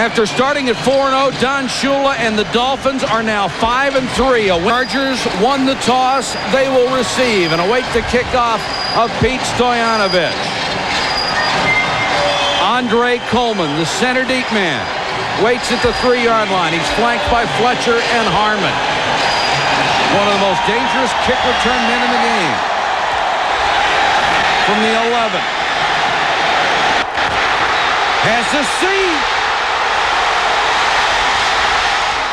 After starting at 4-0, Don Shula and the Dolphins are now 5-3. Chargers won the toss. They will receive and await the kickoff of Pete Stoyanovich. Andre Coleman, the center deep man, waits at the 3-yard line. He's flanked by Fletcher and Harmon. One of the most dangerous kick return men in the game. From the 11. Has the seat.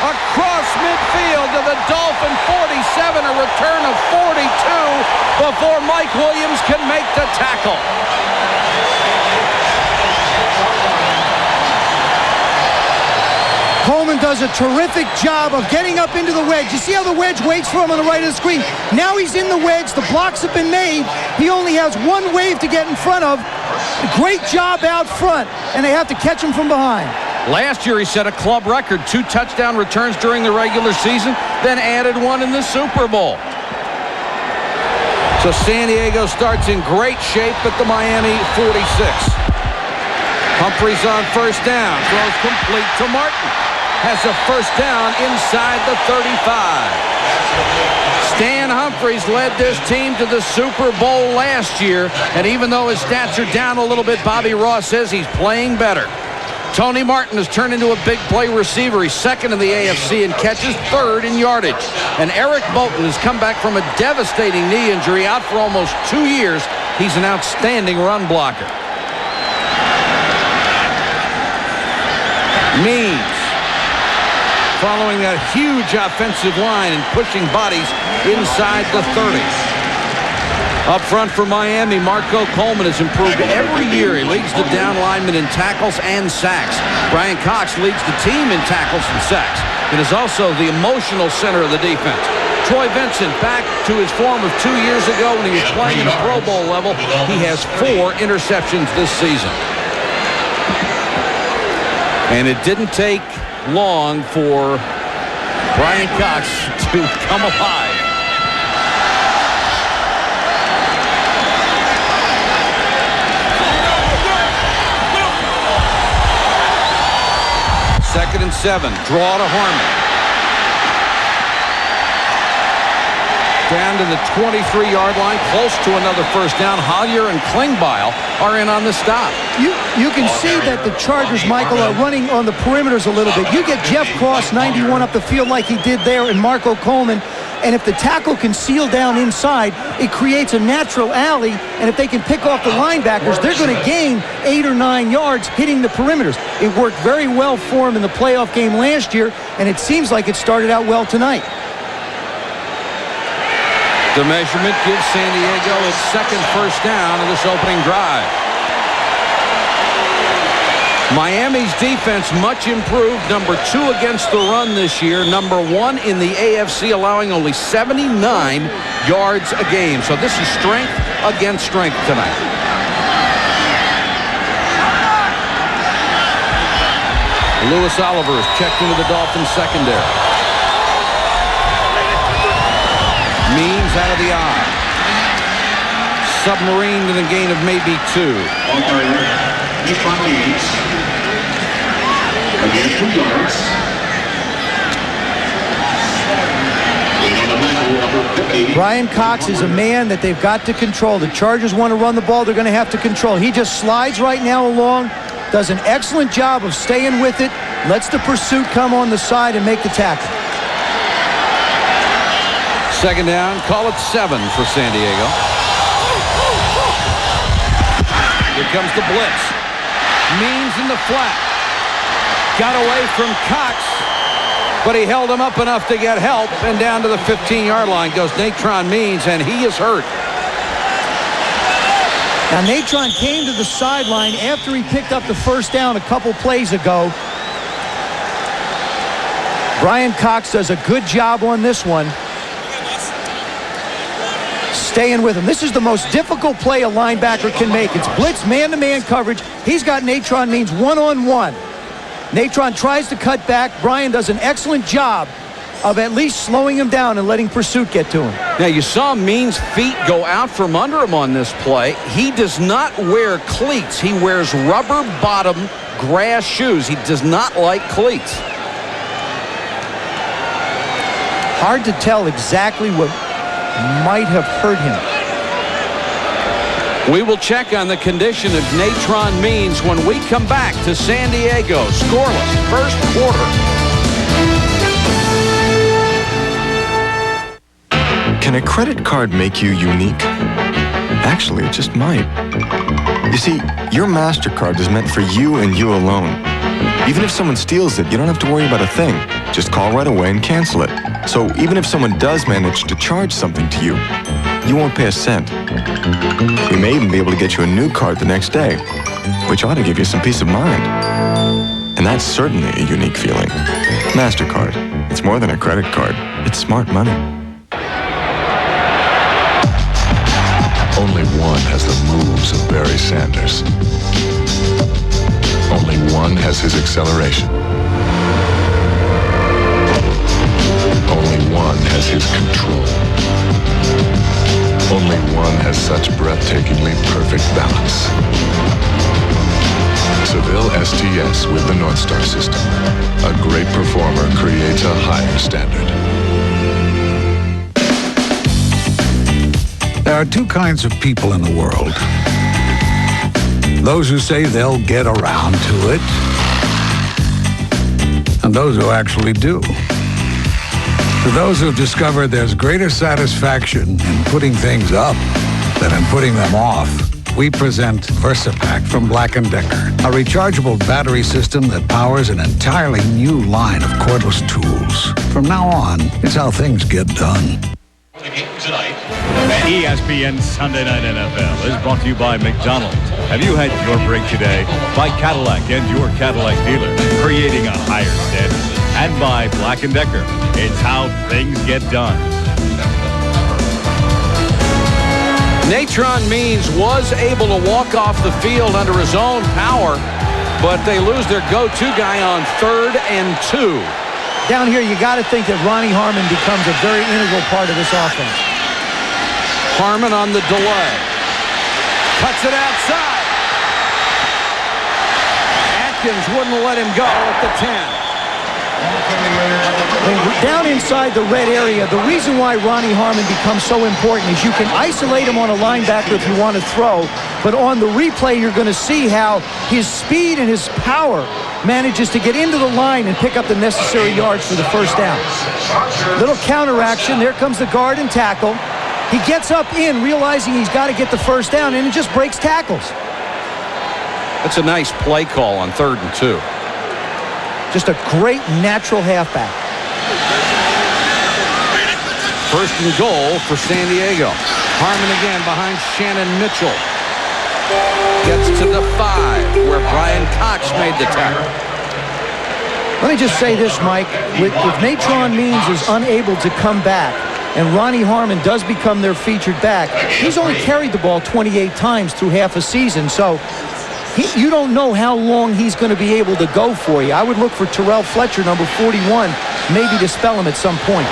Across midfield to the Dolphin 47, a return of 42 before Mike Williams can make the tackle. Coleman does a terrific job of getting up into the wedge. You see how the wedge waits for him on the right of the screen? Now he's in the wedge. The blocks have been made. He only has one wave to get in front of. Great job out front, and they have to catch him from behind. Last year, he set a club record, 2 touchdown returns during the regular season, then added one in the Super Bowl. So San Diego starts in great shape at the Miami 46. Humphreys on first down, throws complete to Martin. Has a first down inside the 35. Stan Humphreys led this team to the Super Bowl last year, and even though his stats are down a little bit, Bobby Ross says he's playing better. Tony Martin has turned into a big play receiver. He's second in the AFC in catches, third in yardage. And Eric Bolton has come back from a devastating knee injury, out for almost 2 years. He's an outstanding run blocker. Means following that huge offensive line and pushing bodies inside the 30. Up front for Miami, Marco Coleman has improved every year. He leads the down linemen in tackles and sacks. Brian Cox leads the team in tackles and sacks. It is also the emotional center of the defense. Troy Vincent back to his form of 2 years ago when he was playing at a Pro Bowl level. He has 4 interceptions this season. And it didn't take long for Brian Cox to come alive. Second and 7. Draw to Harmon. Down to the 23-yard line, close to another first down. Hollier and Klingbeil are in on the stop. You can see that the Chargers, Michael, are running on the perimeters a little bit. You get Jeff Cross 91 up the field like he did there, and Marco Coleman. And if the tackle can seal down inside, it creates a natural alley. And if they can pick off the linebackers, they're going to gain 8 or 9 yards hitting the perimeters. It worked very well for him in the playoff game last year, and it seems like it started out well tonight. The measurement gives San Diego its second first down of this opening drive. Miami's defense much improved, number 2 against the run this year, number 1 in the AFC, allowing only 79 yards a game. So this is strength against strength tonight. Lewis Oliver is checked into the Dolphins secondary. Means out of the eye. Submarined in a gain of maybe 2. Again, 2 yards. Brian Cox is a man that they've got to control. The Chargers want to run the ball. They're going to have to control. He just slides right now along, does an excellent job of staying with it, lets the pursuit come on the side and make the tackle. Second down, call it 7 for San Diego. Here comes the blitz. Means in the flat. Got away from Cox, but he held him up enough to get help, and down to the 15-yard line goes Natron Means, and he is hurt. Now, Natron came to the sideline after he picked up the first down a couple plays ago. Brian Cox does a good job on this one. Staying with him. This is the most difficult play a linebacker can make. It's blitz, man-to-man coverage. He's got Natron Means one-on-one. Natron tries to cut back. Brian does an excellent job of at least slowing him down and letting pursuit get to him. Now, you saw Means' feet go out from under him on this play. He does not wear cleats. He wears rubber-bottom grass shoes. He does not like cleats. Hard to tell exactly what might have hurt him. We will check on the condition of Natron Means when we come back to San Diego. Scoreless first quarter. Can a credit card make you unique? Actually, it just might. You see, your MasterCard is meant for you and you alone. Even if someone steals it, you don't have to worry about a thing. Just call right away and cancel it. So even if someone does manage to charge something to you, you won't pay a cent. We may even be able to get you a new card the next day, which ought to give you some peace of mind. And that's certainly a unique feeling. MasterCard. It's more than a credit card. It's smart money. Only one has the moves of Barry Sanders. Only one has his acceleration. Only one has his control. Only one has such breathtakingly perfect balance. Seville STS with the North Star system. A great performer creates a higher standard. There are two kinds of people in the world. Those who say they'll get around to it, and those who actually do. To those who've discovered there's greater satisfaction in putting things up than in putting them off, we present VersaPack from Black & Decker, a rechargeable battery system that powers an entirely new line of cordless tools. From now on, it's how things get done. The game tonight. ESPN Sunday Night NFL is brought to you by McDonald's. Have you had your break today? By Cadillac and your Cadillac dealer, creating a higher standard. And by Black & Decker, it's how things get done. Natron Means was able to walk off the field under his own power, but they lose their go-to guy on 3rd and 2. Down here, you got to think that Ronnie Harmon becomes a very integral part of this offense. Harmon on the delay. Cuts it outside. Atkins wouldn't let him go at the 10. Down inside the red area, the reason why Ronnie Harmon becomes so important is you can isolate him on a linebacker if you want to throw, but on the replay, you're going to see how his speed and his power manages to get into the line and pick up the necessary yards for the first down. Little counteraction. There comes the guard and tackle. He gets up in, realizing he's got to get the first down, and it just breaks tackles. That's a nice play call on 3rd and 2. Just a great natural halfback. 1st and goal for San Diego. Harmon again behind Shannon Mitchell. Gets to the 5, where Brian Cox made the tackle. Let me just say this, Mike. If Natron Means is unable to come back, and Ronnie Harmon does become their featured back, he's only carried the ball 28 times through half a season, so you don't know how long he's going to be able to go for you. I would look for Terrell Fletcher, number 41, maybe to spell him at some point.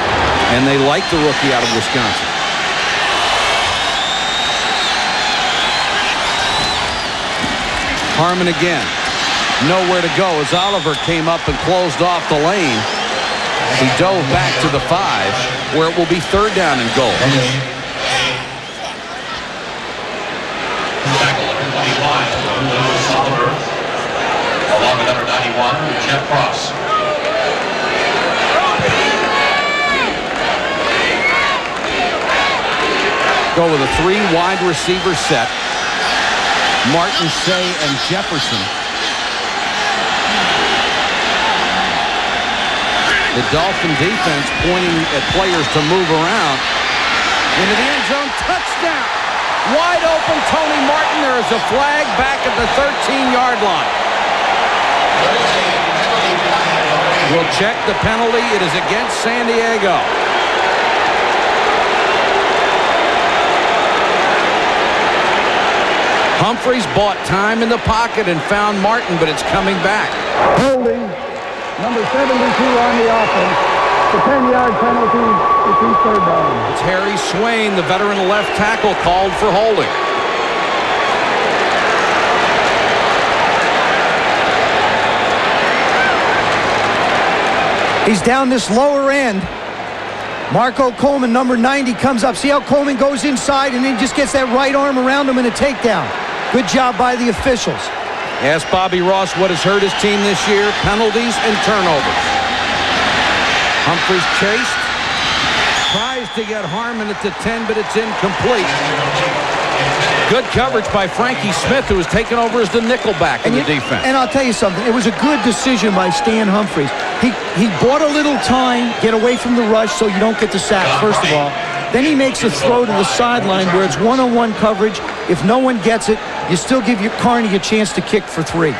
And they like the rookie out of Wisconsin. Harmon again. Nowhere to go as Oliver came up and closed off the lane. He dove back to the 5, where it will be 3rd down and goal. Tackle number 25, Lewis Oliver, along with number 91, Jeff Cross. Go with a 3 wide receiver set. Martin, Say, and Jefferson. The Dolphin defense pointing at players to move around. Into the end zone, touchdown. Wide open, Tony Martin. There is a flag back at the 13-yard line. We'll check the penalty. It is against San Diego. Humphreys bought time in the pocket and found Martin, but it's coming back. Holding, number 72 on the offense. The 10-yard penalty, it's 3rd down. It's Harry Swain, the veteran left tackle, called for holding. He's down this lower end. Marco Coleman, number 90, comes up. See how Coleman goes inside and then just gets that right arm around him in a takedown. Good job by the officials. Ask Bobby Ross what has hurt his team this year. Penalties and turnovers. Humphries chased. Tries to get Harmon at the 10, but it's incomplete. Good coverage by Frankie Smith, who was taken over as the nickelback in the defense. And I'll tell you something. It was a good decision by Stan Humphries. He bought a little time, get away from the rush so you don't get the sack, first of all. Then he makes a throw to the sideline where it's one-on-one coverage. If no one gets it, you still give your Carney a chance to kick for 3.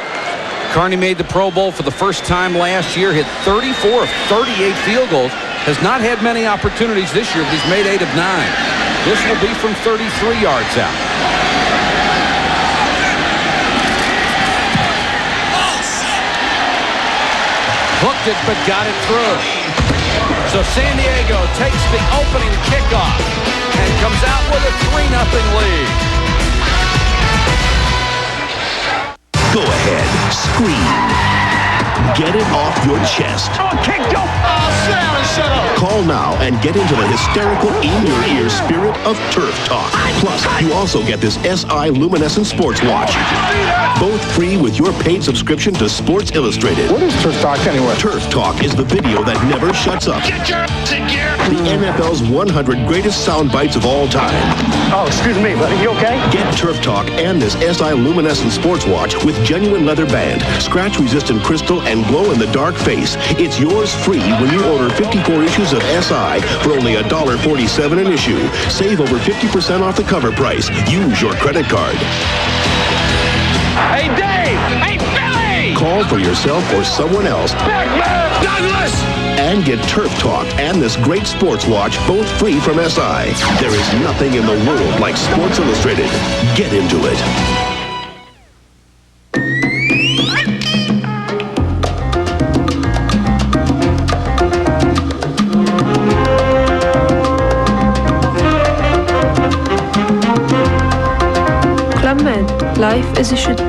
Carney made the Pro Bowl for the first time last year, hit 34 of 38 field goals. Has not had many opportunities this year, but he's made 8 of 9. This will be from 33 yards out. Hooked it, but got it through. So San Diego takes the opening kickoff and comes out with a 3-0 lead. Go ahead, scream. Get it off your chest. Sit down and shut up. Call now and get into the hysterical, in-your-ear spirit of Turf Talk. Plus, you also get this SI Luminescent Sports Watch. Both free with your paid subscription to Sports Illustrated. What is Turf Talk anyway? Turf Talk is the video that never shuts up. Get your in gear. The NFL's 100 greatest sound bites of all time. Oh, excuse me, buddy. You okay? Get Turf Talk and this SI Luminescent Sports Watch with genuine leather band, scratch-resistant crystal, and glow-in-the-dark face. It's yours free when you order 54 issues of SI for only $1.47 an issue. Save over 50% off the cover price. Use your credit card. Hey, Dave! Hey, Billy! Call for yourself or someone else. Backman! Douglas! And get Turf Talk and this great sports watch both free from SI. There is nothing in the world like Sports Illustrated. Get into it. Life as it should be.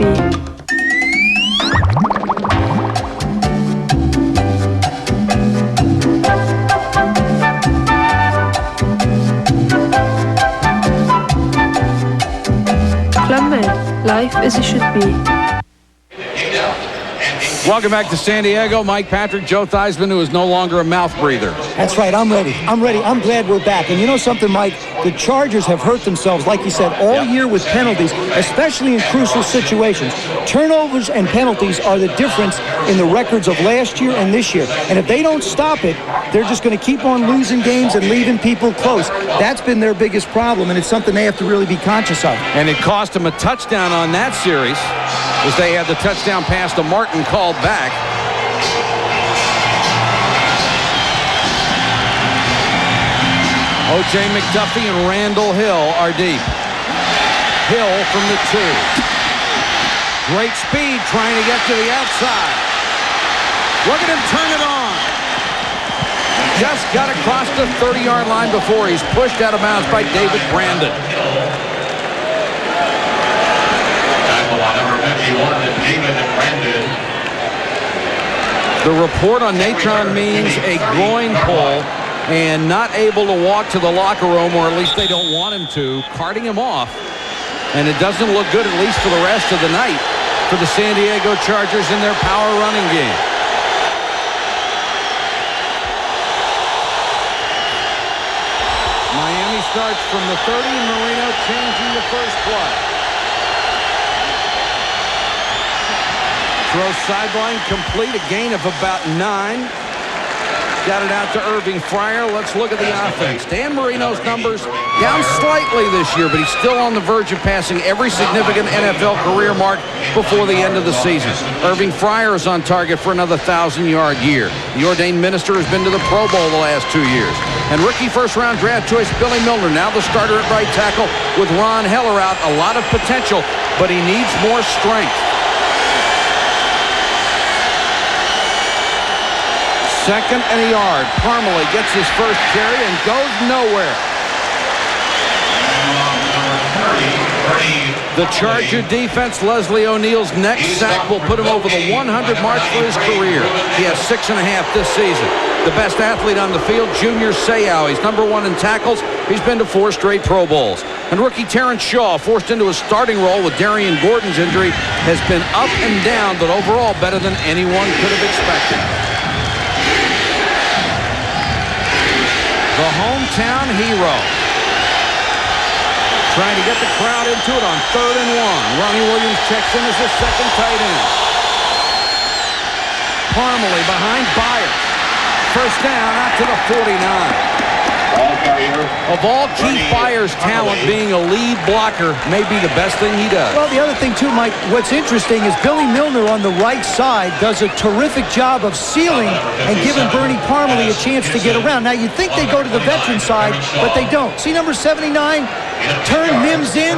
Clubman, life as it should be. Welcome back to San Diego. Mike Patrick, Joe Theismann, who is no longer a mouth breather. That's right. I'm ready. I'm glad we're back. And you know something, Mike? The Chargers have hurt themselves, like you said, all year with penalties, especially in crucial situations. Turnovers and penalties are the difference in the records of last year and this year. And if they don't stop it, they're just going to keep on losing games and leaving people close. That's been their biggest problem, and it's something they have to really be conscious of. And it cost them a touchdown on that series, as they had the touchdown pass to Martin called back. O.J. McDuffie and Randall Hill are deep. Hill from the 2. Great speed trying to get to the outside. Look at him turn it on. Just got across the 30-yard line before he's pushed out of bounds by David Brandon. Number 51, David Brandon. The report on Natron means a groin pull and not able to walk to the locker room, or at least they don't want him to, carting him off. And it doesn't look good, at least for the rest of the night, for the San Diego Chargers in their power running game. Miami starts from the 30, and Marino changing the first play. Throw sideline complete, a gain of about 9. Got it out to Irving Fryer. Let's look at the offense. Dan Marino's numbers down slightly this year, but he's still on the verge of passing every significant NFL career mark before the end of the season. Irving Fryer is on target for another 1,000-yard year. The ordained minister has been to the Pro Bowl the last 2 years. And rookie first-round draft choice Billy Milner, now the starter at right tackle with Ron Heller out. A lot of potential, but he needs more strength. Second and a yard. Parmalee gets his first carry and goes nowhere. Number 30, The Charger defense, Leslie O'Neal's next sack will put him over the 100 mark for his career. He has 6.5 this season. The best athlete on the field, Junior Seau. He's number 1 in tackles. He's been to 4 straight Pro Bowls. And rookie Terrence Shaw, forced into a starting role with Darian Gordon's injury, has been up and down, but overall better than anyone could have expected. The hometown hero. Trying to get the crowd into it on 3rd and 1. Ronnie Williams checks in as the second tight end. Parmalee behind Byers. First down out to the 49. Of all Keith Byers' talent, being a lead blocker may be the best thing he does. Well, the other thing, too, Mike, what's interesting is Billy Milner on the right side does a terrific job of sealing and giving Bernie Parmalee a chance to get around. Now, you'd think they go to the veteran side, but they don't. See number 79? Turn Mims in.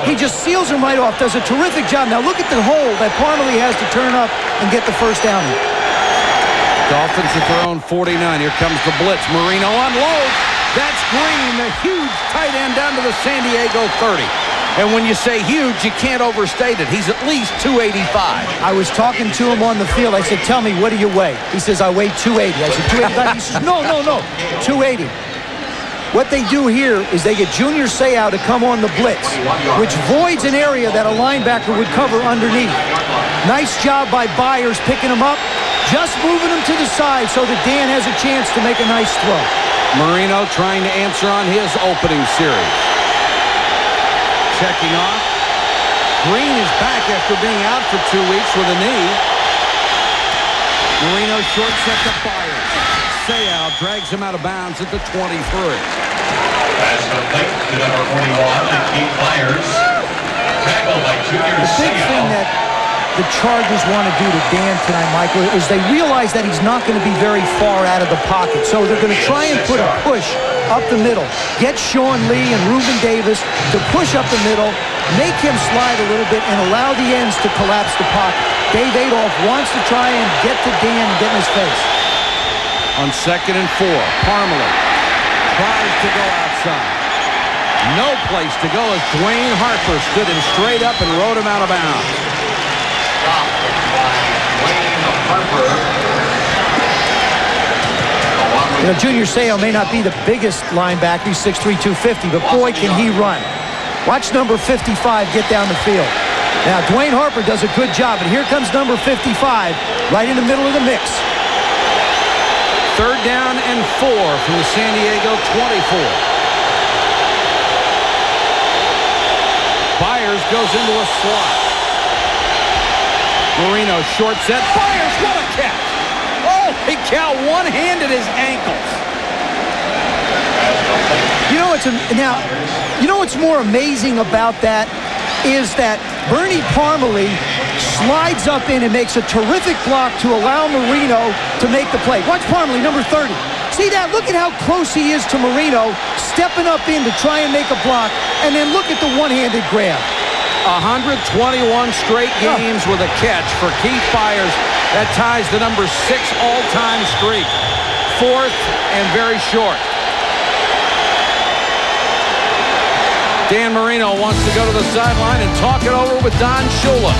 He just seals him right off. Does a terrific job. Now, look at the hole that Parmalee has to turn up and get the first down. Dolphins at their own 49. Here comes the blitz. Marino unloads. That's Green, the huge tight end down to the San Diego 30. And when you say huge, you can't overstate it. He's at least 285. I was talking to him on the field. I said, tell me, what do you weigh? He says, I weigh 280. I said, 285? He says, no, 280. What they do here is they get Junior Seau to come on the blitz, which voids an area that a linebacker would cover underneath. Nice job by Byers picking him up, just moving him to the side so that Dan has a chance to make a nice throw. Marino trying to answer on his opening series. Checking off. Green is back after being out for 2 weeks with a knee. Marino short set to Byers. Seau drags him out of bounds at the 23. Pass complete to number 41, Keith Byers. Tackled by Junior The big thing Seau. that the Chargers want to do to Dan tonight, Michael, is they realize that he's not going to be very far out of the pocket. So they're going to try and put a push up the middle. Get Sean Lee and Reuben Davis to push up the middle, make him slide a little bit, and allow the ends to collapse the pocket. Dave Adolph wants to try and get to Dan and get in his face. On 2nd and 4, Parmalee tries to go outside. No place to go as Dwayne Harper stood him straight up and rode him out of bounds. You know, Junior Seau may not be the biggest linebacker. He's 6'3", 250, but boy, can he run. Watch number 55 get down the field. Now, Dwayne Harper does a good job, and here comes number 55 right in the middle of the mix. 3rd down and 4 from the San Diego 24. Byers goes into a slot. Marino short set. Byers, what a catch! Holy cow, one-handed his ankles. You know what's more amazing about that is that Bernie Parmalee slides up in and makes a terrific block to allow Marino to make the play. Watch Parmalee, number 30. See that? Look at how close he is to Marino, stepping up in to try and make a block, and then look at the one-handed grab. 121 straight games with a catch for Keith Byers. That ties the number 6 all-time streak. 4th and very short. Dan Marino wants to go to the sideline and talk it over with Don Shula.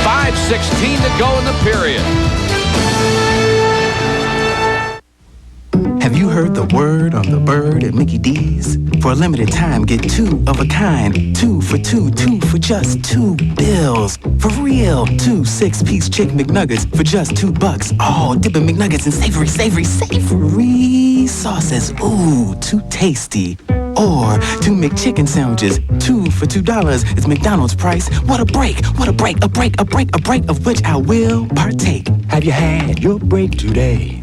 5:16 to go in the period. Have you heard the word on the bird at Mickey D's? For a limited time, get 2 of a kind. 2 for $2, 2 for just $2. For real, 2 6-piece chicken McNuggets for just $2. Oh, dipping McNuggets in savory sauces. Ooh, too tasty. Or 2 McChicken sandwiches, 2 for $2. It's McDonald's price. What a break, a break of which I will partake. Have you had your break today?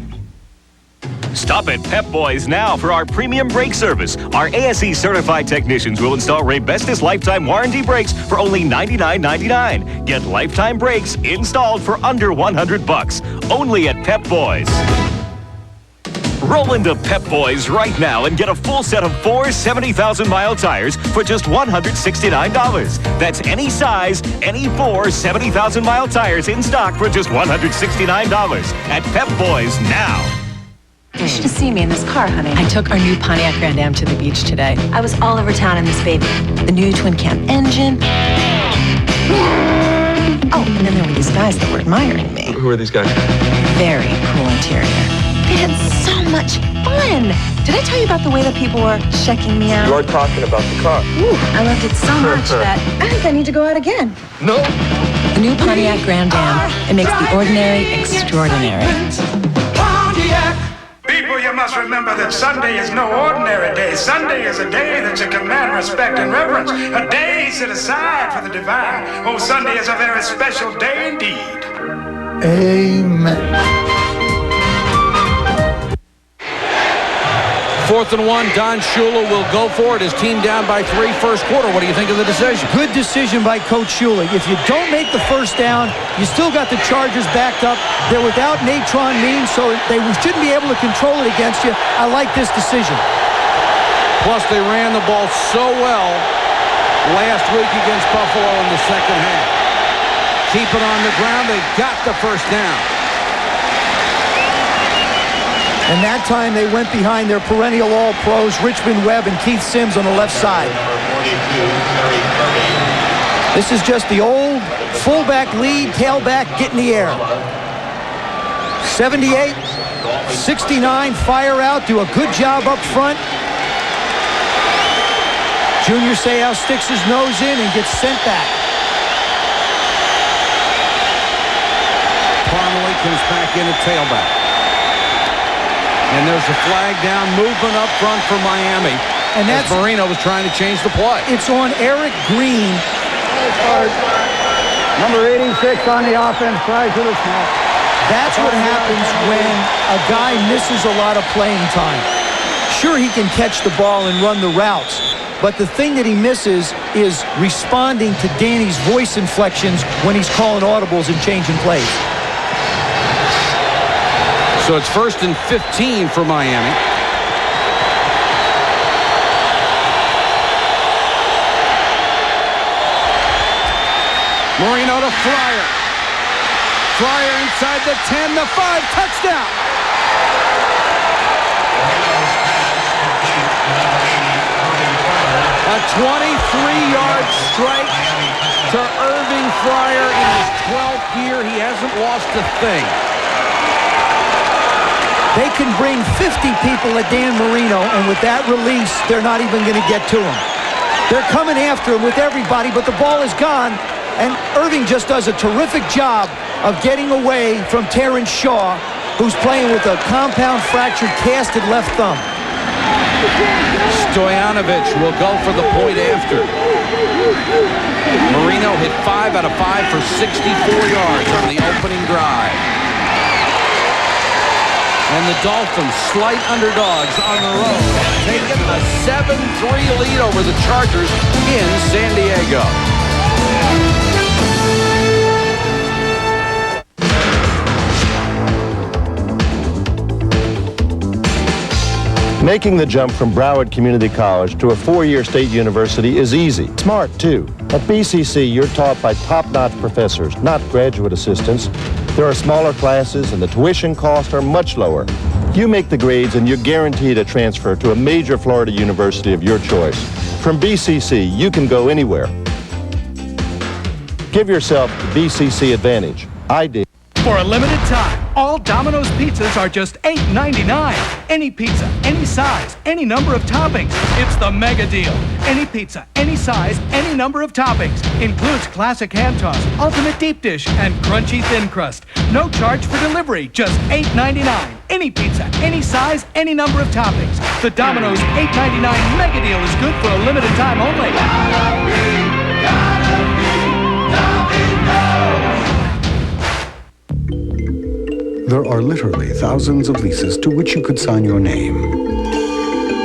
Stop at Pep Boys now for our premium brake service. Our ASE certified technicians will install Raybestos lifetime warranty brakes for only $99.99. Get lifetime brakes installed for under $100. Only at Pep Boys. Roll into Pep Boys right now and get a full set of 4 70,000-mile tires for just $169. That's any size, any 4 70,000-mile tires in stock for just $169 at Pep Boys now. You should have seen me in this car, honey. I took our new Pontiac Grand Am to the beach today. I was all over town in this baby. The new twin cam engine. Oh, and then there were these guys that were admiring me. Who are these guys? Very cool interior. They had so much fun. Did I tell you about the way that people were checking me out? You are talking about the car. Ooh, I loved it so much that I think I need to go out again. No. The new Pontiac Grand Am. It makes the ordinary extraordinary. People, you must remember that Sunday is no ordinary day. Sunday is a day that you command respect and reverence. A day set aside for the divine. Oh, Sunday is a very special day indeed. Amen. 4th and 1, Don Shula will go for it. His team down by 3 first quarter. What do you think of the decision? Good decision by Coach Shula. If you don't make the first down, you still got the Chargers backed up. They're without Natron Means, so they shouldn't be able to control it against you. I like this decision. Plus, they ran the ball so well last week against Buffalo in the second half. Keep it on the ground. They got the first down. And that time they went behind their perennial All-Pros, Richmond Webb and Keith Sims on the left side. This is just the old fullback lead, tailback, get in the air. 78, 69, fire out, do a good job up front. Junior Seau sticks his nose in and gets sent back. Parmalee comes back in at tailback. And there's a flag down, movement up front for Miami. And that's Marino was trying to change the play. It's on Eric Green. Number 86 on the offense, prior to the snap. That's what happens when a guy misses a lot of playing time. Sure, he can catch the ball and run the routes, but the thing that he misses is responding to Danny's voice inflections when he's calling audibles and changing plays. So it's 1st and 15 for Miami. Marino to Fryer. Fryer inside the 10, the 5, touchdown. A 23-yard strike to Irving Fryer in his 12th year. He hasn't lost a thing. They can bring 50 people at Dan Marino, and with that release, they're not even going to get to him. They're coming after him with everybody, but the ball is gone, and Irving just does a terrific job of getting away from Terrence Shaw, who's playing with a compound fractured casted left thumb. Stoyanovich will go for the point after. Marino hit 5 out of 5 for 64 yards on the opening drive. And the Dolphins, slight underdogs on the road, taking a 7-3 lead over the Chargers in San Diego. Making the jump from Broward Community College to a 4-year state university is easy. Smart, too. At BCC, you're taught by top-notch professors, not graduate assistants. There are smaller classes, and the tuition costs are much lower. You make the grades, and you're guaranteed a transfer to a major Florida university of your choice. From BCC, you can go anywhere. Give yourself the BCC advantage. I did. For a limited time, all Domino's pizzas are just $8.99. Any pizza, any size, any number of toppings. It's the mega deal. Any pizza, any size, any number of toppings. Includes classic hand toss, ultimate deep dish, and crunchy thin crust. No charge for delivery, just $8.99. Any pizza, any size, any number of toppings. The Domino's $8.99 mega deal is good for a limited time only. There are literally thousands of leases to which you could sign your name.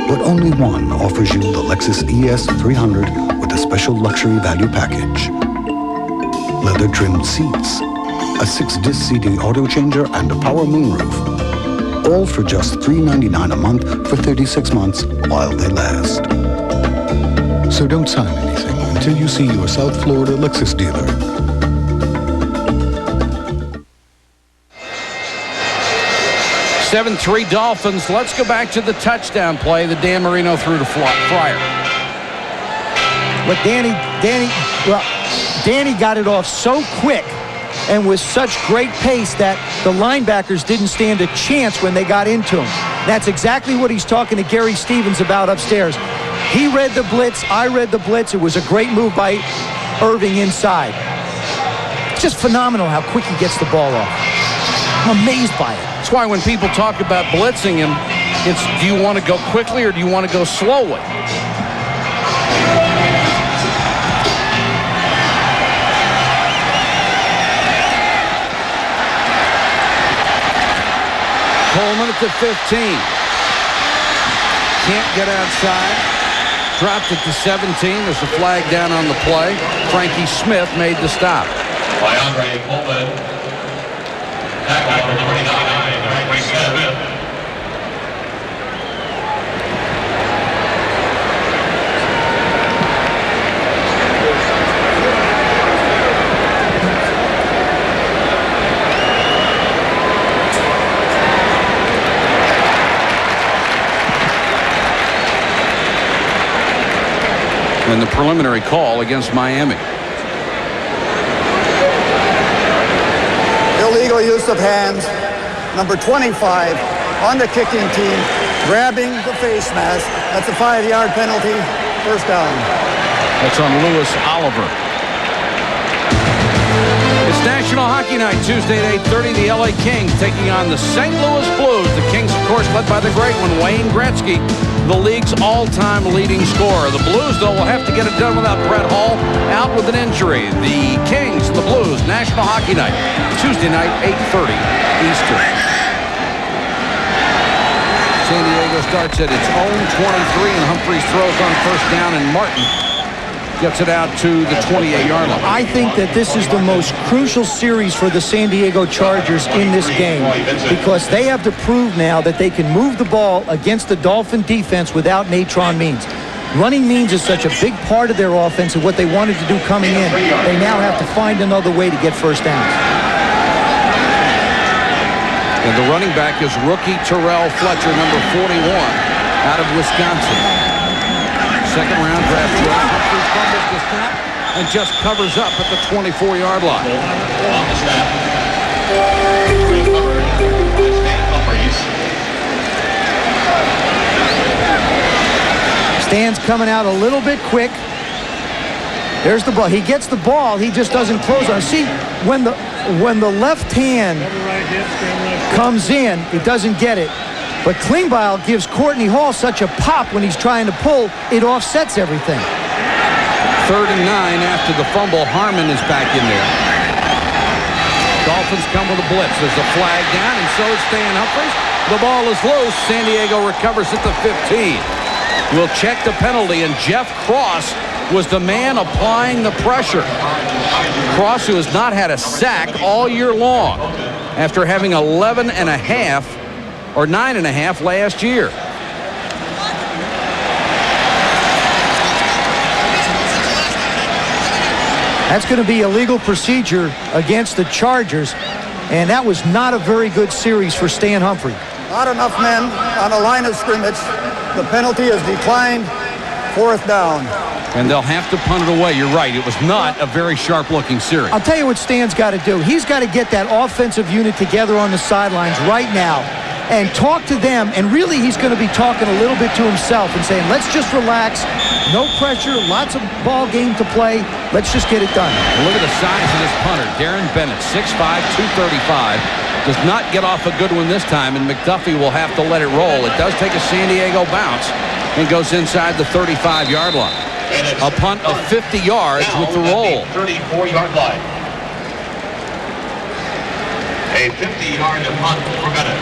But only one offers you the Lexus ES 300 with a special luxury value package. Leather-trimmed seats, a 6-disc CD audio changer, and a power moonroof. All for just $399 a month for 36 months while they last. So don't sign anything until you see your South Florida Lexus dealer. 7-3 Dolphins. Let's go back to the touchdown play that Dan Marino threw to Fryer. But Danny got it off so quick and with such great pace that the linebackers didn't stand a chance when they got into him. That's exactly what he's talking to Gary Stevens about upstairs. He read the blitz. I read the blitz. It was a great move by Irving inside. It's just phenomenal how quick he gets the ball off. I'm amazed by it. That's why when people talk about blitzing him, it's do you want to go quickly or do you want to go slowly? Coleman at the 15. Can't get outside. Dropped it to 17. There's a flag down on the play. Frankie Smith made the stop. By Andre Coleman. Tackle number 29, Frankie Smith. And the preliminary call against Miami. Illegal use of hands. Number 25 on the kicking team, grabbing the face mask. That's a 5-yard penalty. First down. That's on Lewis Oliver. It's National Hockey Night, Tuesday at 8:30. The LA Kings taking on the St. Louis Blues. The Kings, of course, led by the great one, Wayne Gretzky, the league's all-time leading scorer. The Blues, though, will have to get it done without Brett Hull out with an injury. The Kings, the Blues, National Hockey Night, Tuesday night, 8:30 Eastern. San Diego starts at its own 23, and Humphreys throws on first down, and Martin gets it out to the 28-yard line. I think that this is the most crucial series for the San Diego Chargers in this game because they have to prove now that they can move the ball against the Dolphin defense without Natron Means. Running Means is such a big part of their offense and what they wanted to do coming in. They now have to find another way to get first downs. And the running back is rookie Terrell Fletcher, number 41, out of Wisconsin. Second round draft choice. Humphreys fumbles the snap and just covers up at the 24-yard line. Stan's coming out a little bit quick. There's the ball. He gets the ball. He just doesn't close on it. See, when the left hand comes in, it doesn't get it. But Klingbeil gives Courtney Hall such a pop when he's trying to pull, it offsets everything. 3rd and 9 after the fumble. Harmon is back in there. Dolphins come with a blitz. There's a flag down, and so is Stan Humphreys. The ball is loose. San Diego recovers at the 15. We'll check the penalty, and Jeff Cross was the man applying the pressure. Cross, who has not had a sack all year long after having 11 and a half or 9.5 last year. That's going to be a legal procedure against the Chargers, and that was not a very good series for Stan Humphrey. Not enough men on the line of scrimmage. The penalty is declined. 4th down. And they'll have to punt it away. You're right. It was not a very sharp-looking series. I'll tell you what Stan's got to do. He's got to get that offensive unit together on the sidelines right now and talk to them, and really he's going to be talking a little bit to himself and saying, let's just relax, no pressure, lots of ball game to play, let's just get it done. And look at the size of this punter, Darren Bennett, 6'5", 235, does not get off a good one this time, and McDuffie will have to let it roll. It does take a San Diego bounce and goes inside the 35-yard line. A punt of 50 yards with the roll. 34-yard line. A 50-yard punt for Bennett.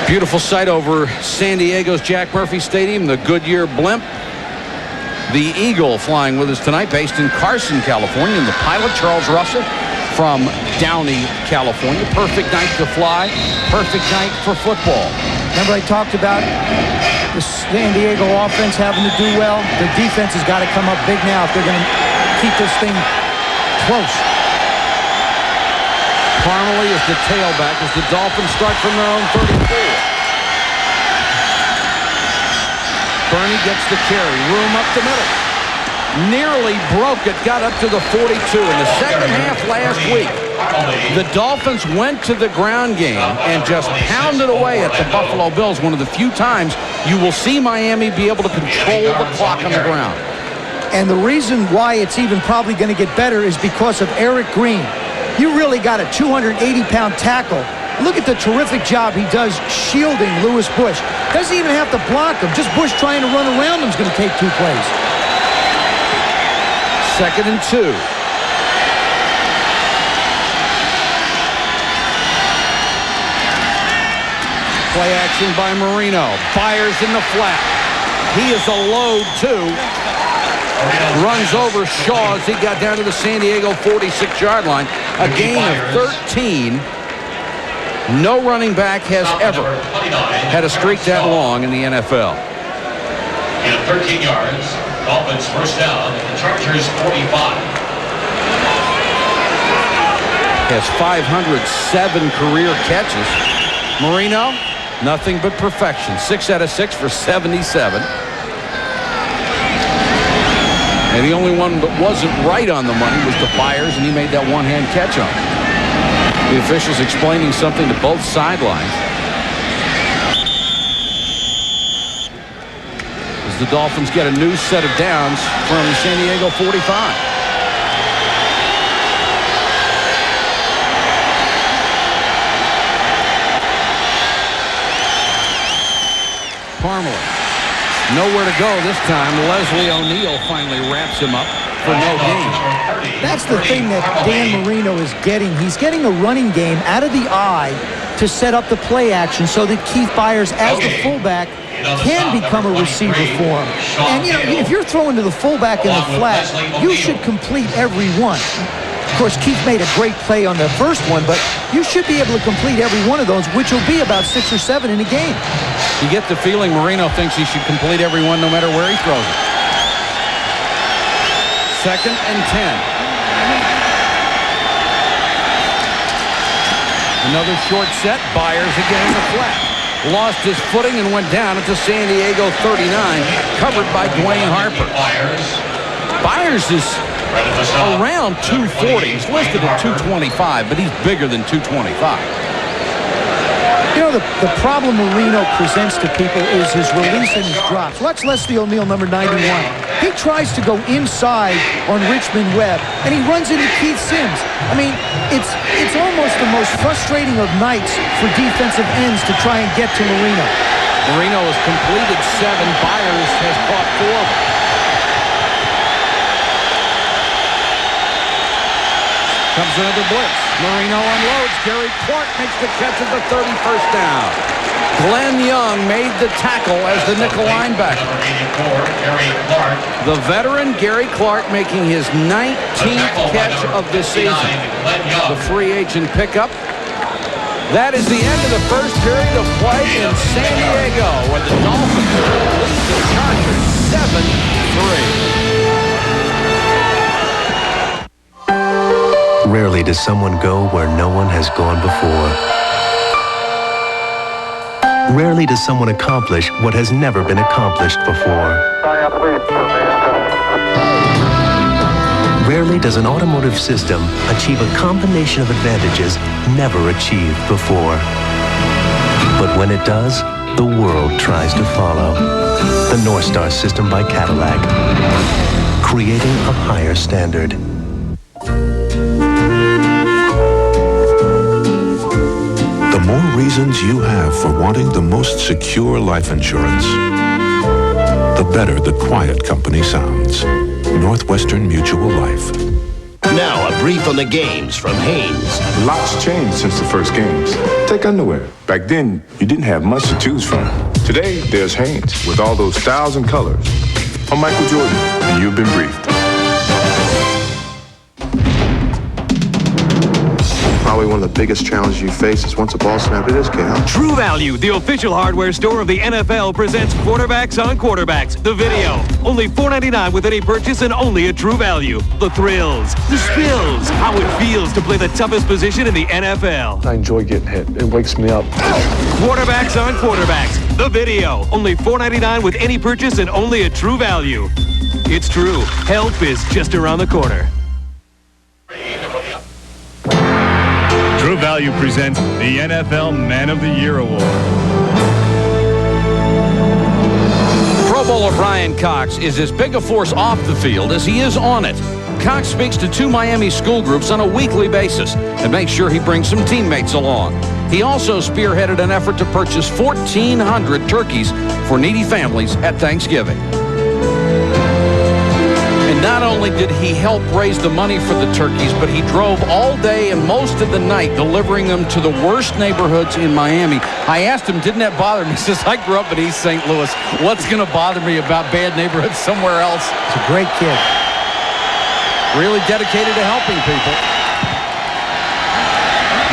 Beautiful sight over San Diego's Jack Murphy Stadium, the Goodyear blimp. The Eagle flying with us tonight, based in Carson, California, and the pilot, Charles Russell, from Downey, California. Perfect night to fly, perfect night for football. Remember I talked about the San Diego offense having to do well? Their defense has got to come up big now if they're going to keep this thing close. Parmalee is the tailback as the Dolphins start from their own 34. Bernie gets the carry. Room up the middle. Nearly broke it. Got up to the 42. In the second half last week, the Dolphins went to the ground game and just pounded away at the Buffalo Bills. One of the few times you will see Miami be able to control the clock on the ground. And the reason why it's even probably going to get better is because of Eric Green. You really got a 280-pound tackle. Look at the terrific job he does shielding Lewis Bush. Doesn't even have to block him. Just Bush trying to run around him is going to take 2 plays. 2nd and 2. Play action by Marino. Fires in the flat. He is a load, too. Runs over Shaw as he got down to the San Diego 46-yard line. A gain of 13. No running back has ever had a streak that long in the NFL. And 13 yards. Dolphins first down at the Chargers 45. Has 507 career catches. Marino, nothing but perfection. 6 out of 6 for 77. And the only one that wasn't right on the money was the Byers, and he made that one-hand catch on it. The officials explaining something to both sidelines. As the Dolphins get a new set of downs from San Diego 45. Parmalee. Nowhere to go this time. Leslie O'Neal finally wraps him up for no gain. That's the thing that Dan Marino is getting. He's getting a running game out of the eye to set up the play action so that Keith Byers, as the fullback, can become a receiver for him. And, you know, if you're throwing to the fullback in the flat, you should complete every one. Of course, Keith made a great play on the first one, but you should be able to complete every one of those, which will be about 6 or 7 in a game. You get the feeling Marino thinks he should complete every one no matter where he throws it. 2nd and 10. Another short set. Byers again in the flat. Lost his footing and went down at the San Diego 39, covered by Dwayne Harper. Byers is around 240. He's listed at 225, but he's bigger than 225. You know, the problem Marino presents to people is his release and his drops. Watch Leslie O'Neal, number 91. He tries to go inside on Richmond Webb, and he runs into Keith Sims. I mean, it's almost the most frustrating of nights for defensive ends to try and get to Marino. Marino has completed 7. Byers has caught 4 of them. Comes another blitz. Marino unloads. Gary Clark makes the catch at the 31st down. Glenn Young made the tackle as the nickel linebacker. The veteran Gary Clark making his 19th catch of the season. The free agent pickup. That is the end of the first period of play in San Diego, where the Dolphins lead the Chargers 7-3. Rarely does someone go where no one has gone before. Rarely does someone accomplish what has never been accomplished before. Rarely does an automotive system achieve a combination of advantages never achieved before. But when it does, the world tries to follow. The North Star system by Cadillac, creating a higher standard. The more reasons you have for wanting the most secure life insurance, the better the quiet company sounds. Northwestern Mutual Life. Now, a brief on the games from Haynes. Lots changed since the first games. Take underwear. Back then, you didn't have much to choose from. Today, there's Haynes with all those styles and colors. I'm Michael Jordan, and you've been briefed. probably one of the biggest challenges you face is once a ball snap, it is chaos. True Value, the official hardware store of the NFL, presents Quarterbacks on Quarterbacks, the video. Only $4.99 with any purchase and only at True Value. The thrills, the spills, how it feels to play the toughest position in the NFL. I enjoy getting hit. It wakes me up. Quarterbacks on Quarterbacks, the video. Only $4.99 with any purchase and only at True Value. It's true. Help is just around the corner. True Value presents the NFL Man of the Year Award. Pro Bowler Brian Cox is as big a force off the field as he is on it. Cox speaks to 2 Miami school groups on a weekly basis and makes sure he brings some teammates along. He also spearheaded an effort to purchase 1,400 turkeys for needy families at Thanksgiving. And not only did he help raise the money for the turkeys, but he drove all day and most of the night delivering them to the worst neighborhoods in Miami. I asked him, didn't that bother me? He says, I grew up in East St. Louis. What's going to bother me about bad neighborhoods somewhere else? He's a great kid. Really dedicated to helping people.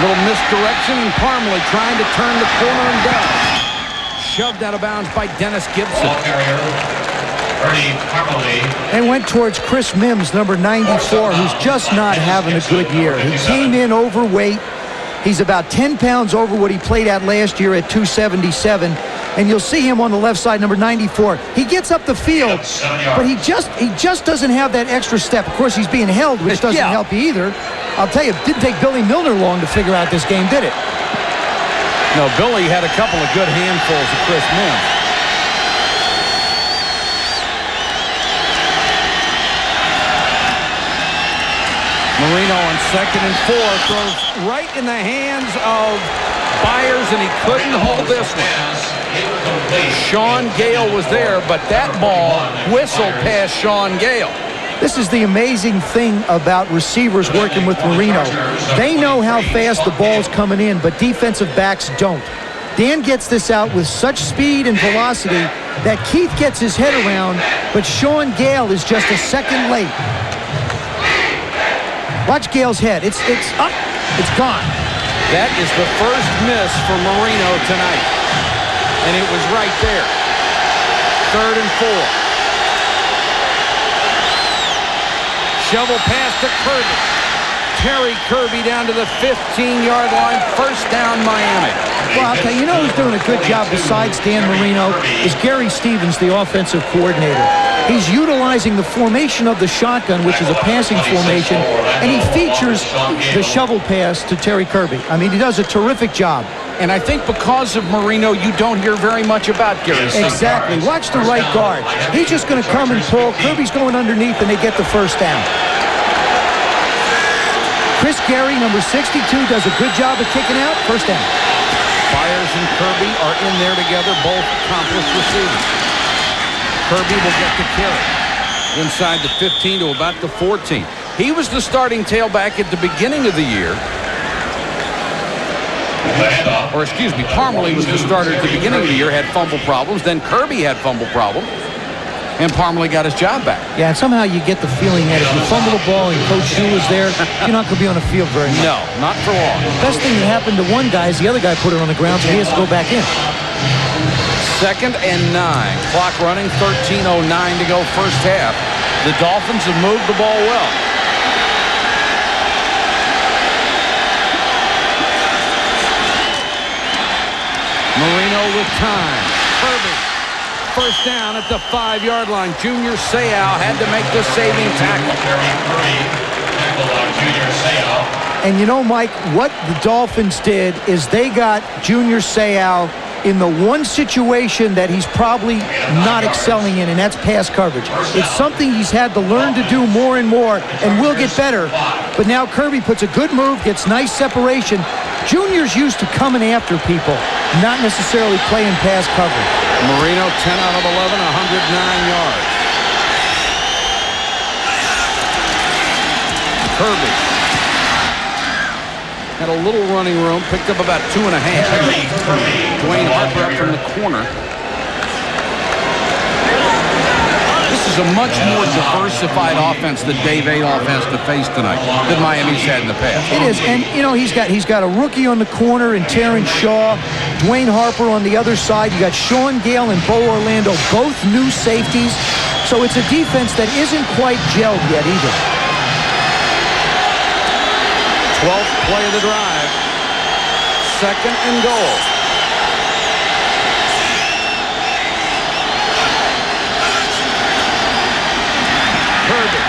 Little misdirection, and Parmalee trying to turn the corner and does. Shoved out of bounds by Dennis Gibson. And went towards Chris Mims, number 94, who's just not having a good year. He came in overweight. He's about 10 pounds over what he played at last year at 277. And you'll see him on the left side, number 94. He gets up the field, but he just doesn't have that extra step. Of course, he's being held, which doesn't help you either. I'll tell you, it didn't take Billy Milner long to figure out this game, did it? No, Billy had a couple of good handfuls of Chris Mims. Marino on 2nd and 4 throws right in the hands of Byers, and he couldn't hold this one. Sean Gale was there, but that ball whistled past Sean Gale. This is the amazing thing about receivers working with Marino. They know how fast the ball's coming in, but defensive backs don't. Dan gets this out with such speed and velocity that Keith gets his head around, but Sean Gale is just a second late. Watch Gale's head. It's up. It's gone. That is the first miss for Marino tonight. And it was right there. 3rd and 4. Shovel pass to Kirby. Terry Kirby down to the 15-yard line. First down, Miami. Well, I'll tell you, who's doing a good job besides Dan Marino is Gary Stevens, the offensive coordinator. He's utilizing the formation of the shotgun, which is a passing formation, and he features the shovel pass to Terry Kirby. I mean, he does a terrific job. And I think because of Marino, you don't hear very much about Gary Stevens. Exactly. Watch the right guard. He's just going to come and pull. Kirby's going underneath, and they get the first down. Chris Gary, number 62, does a good job of kicking out. First down. Byers and Kirby are in there together, both accomplished receivers. Kirby will get the carry inside the 15 to about the 14. He was the starting tailback at the beginning of the year. Or excuse me, Parmalee was the starter at the beginning of the year, had fumble problems. Then Kirby had fumble problems. And Parmalee got his job back. Yeah, and somehow you get the feeling that if you fumble the ball and Coach Shue was there, you're not going to be on the field very much. No, not for long. Best thing that happened to one guy is the other guy put it on the ground, so he has to go back in. 2nd and 9. Clock running, 13:09 to go first half. The Dolphins have moved the ball well. Marino with time. Kirby. First down at the 5-yard line. Junior Seau had to make the saving tackle. And you know, Mike, what the Dolphins did is they got Junior Seau in the one situation that he's probably not excelling in, and that's pass coverage. It's something he's had to learn to do more and more, and will get better. But now Kirby puts a good move, gets nice separation. Junior's used to coming after people, not necessarily playing pass coverage. Marino, 10 out of 11, 109 yards. Kirby had a little running room, picked up about 2.5. Dwayne Harper up from the corner. This is is a much more diversified offense that Dave Adolph has to face tonight than Miami's had in the past. It is, and he's got a rookie on the corner in Terrence Shaw, Dwayne Harper on the other side. You got Sean Gale and Bo Orlando, both new safeties. So it's a defense that isn't quite gelled yet either. 12th play of the drive. 2nd and goal. Kirby.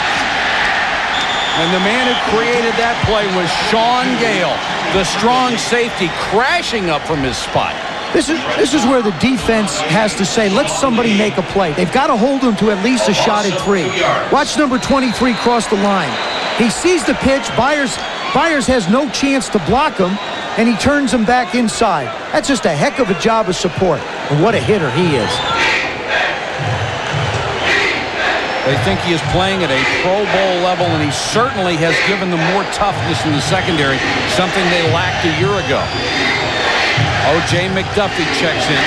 And the man who created that play was Sean Gale, the strong safety, crashing up from his spot. This is where the defense has to say, let somebody make a play. They've got to hold him to at least a shot at 3. Watch number 23 cross the line. He sees the pitch. Byers has no chance to block him, and he turns him back inside. That's just a heck of a job of support. And what a hitter he is. They think he is playing at a Pro Bowl level, and he certainly has given them more toughness in the secondary, something they lacked a year ago. O.J. McDuffie checks in.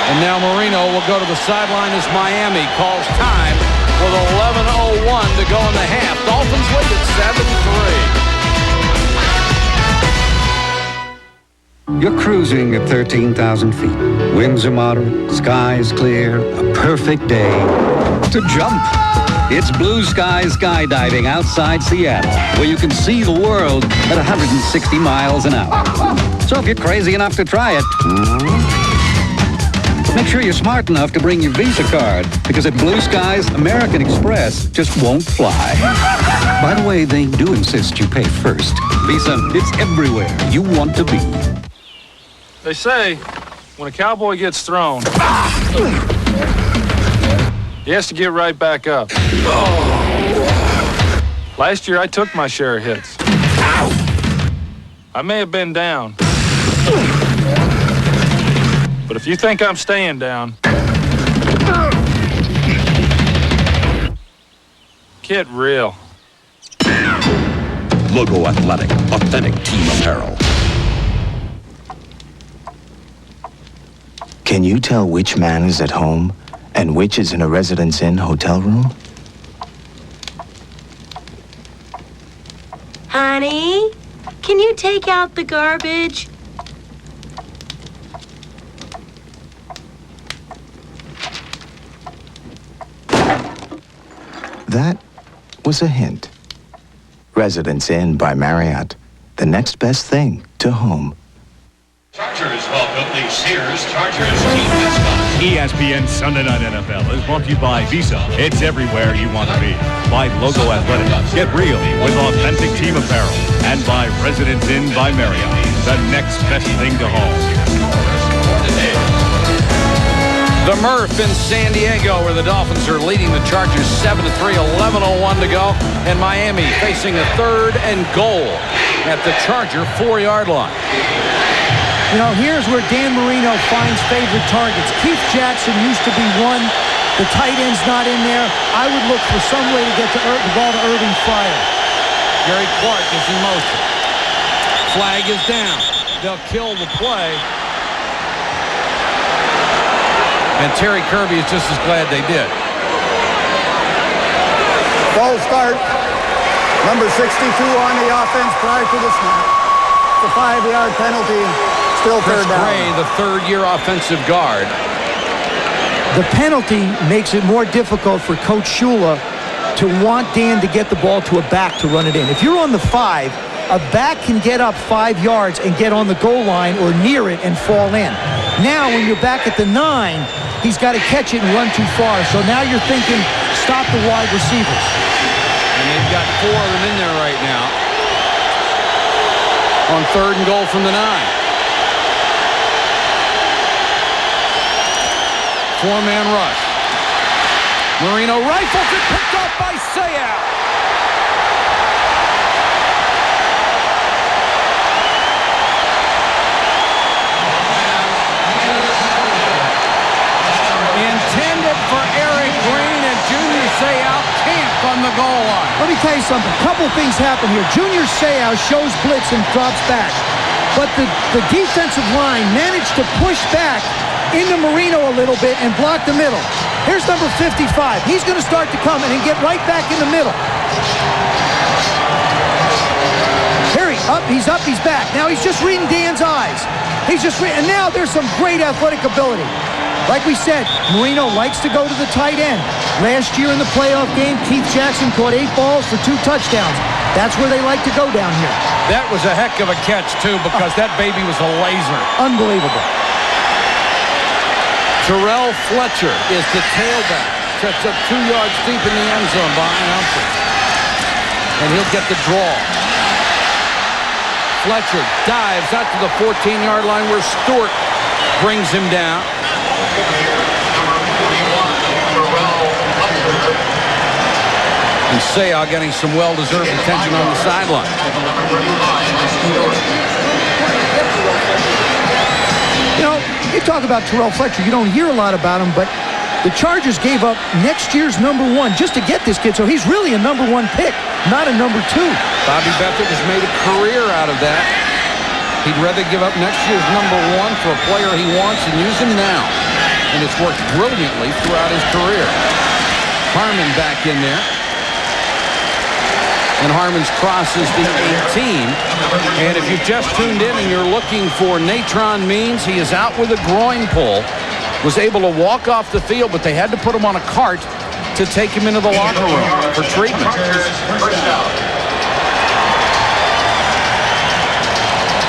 And now Marino will go to the sideline as Miami calls time with 11:01 to go in the half. Dolphins lead at 7-3. You're cruising at 13,000 feet. Winds are moderate, skies clear, a perfect day to jump. It's Blue Sky skydiving outside Seattle, where you can see the world at 160 miles an hour. So if you're crazy enough to try it, make sure you're smart enough to bring your Visa card, because at Blue Skies, American Express just won't fly. By the way, they do insist you pay first. Visa, it's everywhere you want to be. They say when a cowboy gets thrown, he has to get right back up. Last year, I took my share of hits. I may have been down. But if you think I'm staying down, get real. Logo Athletic, authentic team apparel. Can you tell which man is at home and which is in a Residence Inn hotel room? Honey, can you take out the garbage? That was a hint. Residence Inn by Marriott, the next best thing to home. Chargers welcome the Sears Chargers team mascot. ESPN Sunday Night NFL is brought to you by Visa. It's everywhere you want to be. By Logo Athletic. Get real with authentic team apparel. And by Residence Inn by Marriott. The next best thing to home. The Murph in San Diego, where the Dolphins are leading the Chargers 7-3, 11:01 to go. And Miami facing a 3rd and goal at the Charger 4-yard line. You know, here's where Dan Marino finds favorite targets. Keith Jackson used to be one. The tight end's not in there. I would look for some way to get the ball to Irving Fryar. Gary Clark is in motion. Flag is down. They'll kill the play. And Terry Kirby is just as glad they did. False start. Number 62 on the offense prior to the snap. It's a 5-yard penalty. Still Chris 3rd down. Gray, the 3rd-year offensive guard. The penalty makes it more difficult for Coach Shula to want Dan to get the ball to a back to run it in. If you're on the 5, a back can get up 5 yards and get on the goal line or near it and fall in. Now, when you're back at the 9, he's got to catch it and run too far. So now you're thinking, stop the wide receivers. And they've got 4 of them in there right now. On 3rd and goal from the 9. 4-man rush. Marino rifles it, picked off by Seau. Intended for Eric Green, and Junior Seau camped on the goal line. Let me tell you something. A couple things happen here. Junior Seau shows blitz and drops back. But the defensive line managed to push back into Marino a little bit and block the middle. Here's number 55. He's going to start to come in and get right back in the middle. Here he's up, he's back. Now he's just reading Dan's eyes. And now there's some great athletic ability. Like we said, Marino likes to go to the tight end. Last year in the playoff game, Keith Jackson caught 8 balls for 2 touchdowns. That's where they like to go down here. That was a heck of a catch, too, because that baby was a laser. Unbelievable. Terrell Fletcher is the tailback. Sets up 2 yards deep in the end zone behind Humphrey. And he'll get the draw. Fletcher dives out to the 14-yard line where Stewart brings him down. And Sayah getting some well-deserved attention on the sideline. You know, you talk about Terrell Fletcher. You don't hear a lot about him, but the Chargers gave up next year's number 1 just to get this kid, so he's really a number 1 pick, not a number 2. Bobby Beathard has made a career out of that. He'd rather give up next year's number 1 for a player he wants and use him now. And it's worked brilliantly throughout his career. Harmon back in there. And Harmon's crosses the 18. And if you've just tuned in and you're looking for Natron Means, he is out with a groin pull. Was able to walk off the field, but they had to put him on a cart to take him into the locker room for treatment.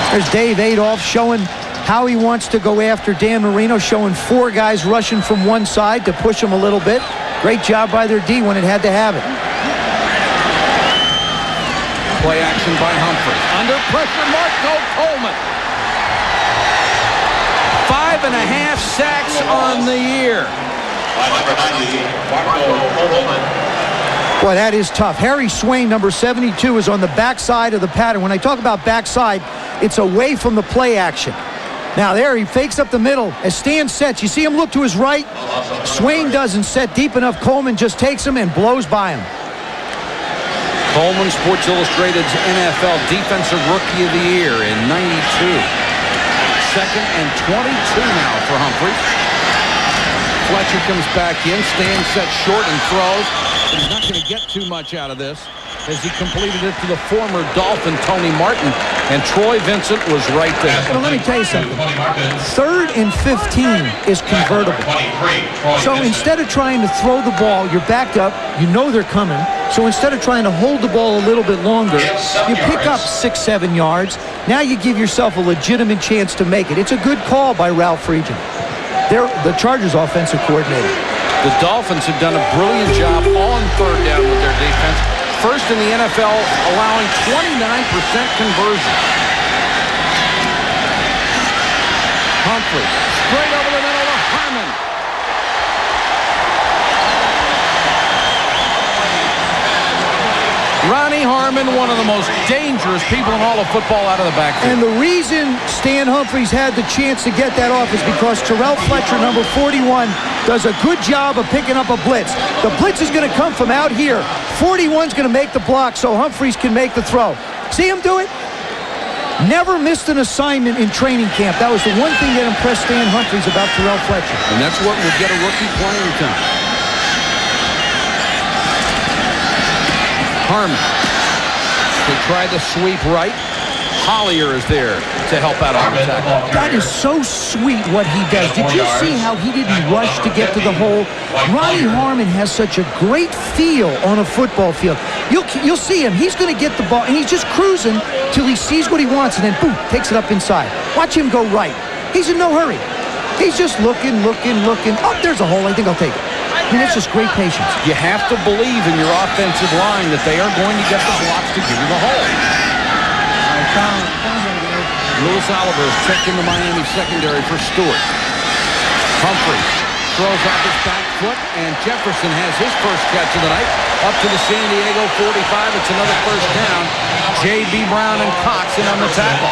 There's Dave Adolph showing how he wants to go after Dan Marino, showing 4 guys rushing from one side to push him a little bit. Great job by their D when it had to have it. Play action by Humphrey. Under pressure, Marco Coleman. 5.5 sacks on the year. Boy, that is tough. Harry Swain, number 72, is on the backside of the pattern. When I talk about backside, it's away from the play action. Now there, he fakes up the middle. As Stan sets, you see him look to his right. Swain doesn't set deep enough. Coleman just takes him and blows by him. Coleman, Sports Illustrated's NFL Defensive Rookie of the Year in '92. 2nd and 22 now for Humphrey. Fletcher comes back in. Stan sets short and throws. He's not going to get too much out of this as he completed it to the former Dolphin, Tony Martin. And Troy Vincent was right there. Well, let me tell you something. 3rd and 15 is convertible. So instead of trying to throw the ball, you're backed up. You know they're coming. So instead of trying to hold the ball a little bit longer, you pick up 6-7 yards. Now you give yourself a legitimate chance to make it. It's a good call by Ralph Friedgen. They're the Chargers offensive coordinator. The Dolphins have done a brilliant job on 3rd down with their defense. First in the NFL, allowing 29% conversion. Humphrey, straight over the middle to Harmon. Ronnie Harmon, one of the most dangerous people in all of football, out of the backfield. And the reason Stan Humphries had the chance to get that off is because Terrell Fletcher, number 41, does a good job of picking up a blitz. The blitz is going to come from out here. 41's going to make the block so Humphries can make the throw. See him do it? Never missed an assignment in training camp. That was the one thing that impressed Stan Humphries about Terrell Fletcher. And that's what will get a rookie playing time. Harmon. They tried to sweep right. Collier is there to help out on the tackle. That is so sweet what he does. Did you see how he didn't rush to get to the hole? Ronnie Harmon has such a great feel on a football field. You'll see him. He's going to get the ball, and he's just cruising till he sees what he wants, and then boom, takes it up inside. Watch him go right. He's in no hurry. He's just looking. Oh, there's a hole. I think I'll take it. I mean, it's just great patience. You have to believe in your offensive line that they are going to get the blocks to give you the hole. Louis Oliver is checked in the Miami secondary for Stewart. Humphrey throws off his back foot, and Jefferson has his first catch of the night. Up to the San Diego 45. It's another first down. J.B. Brown and Cox in on the tackle.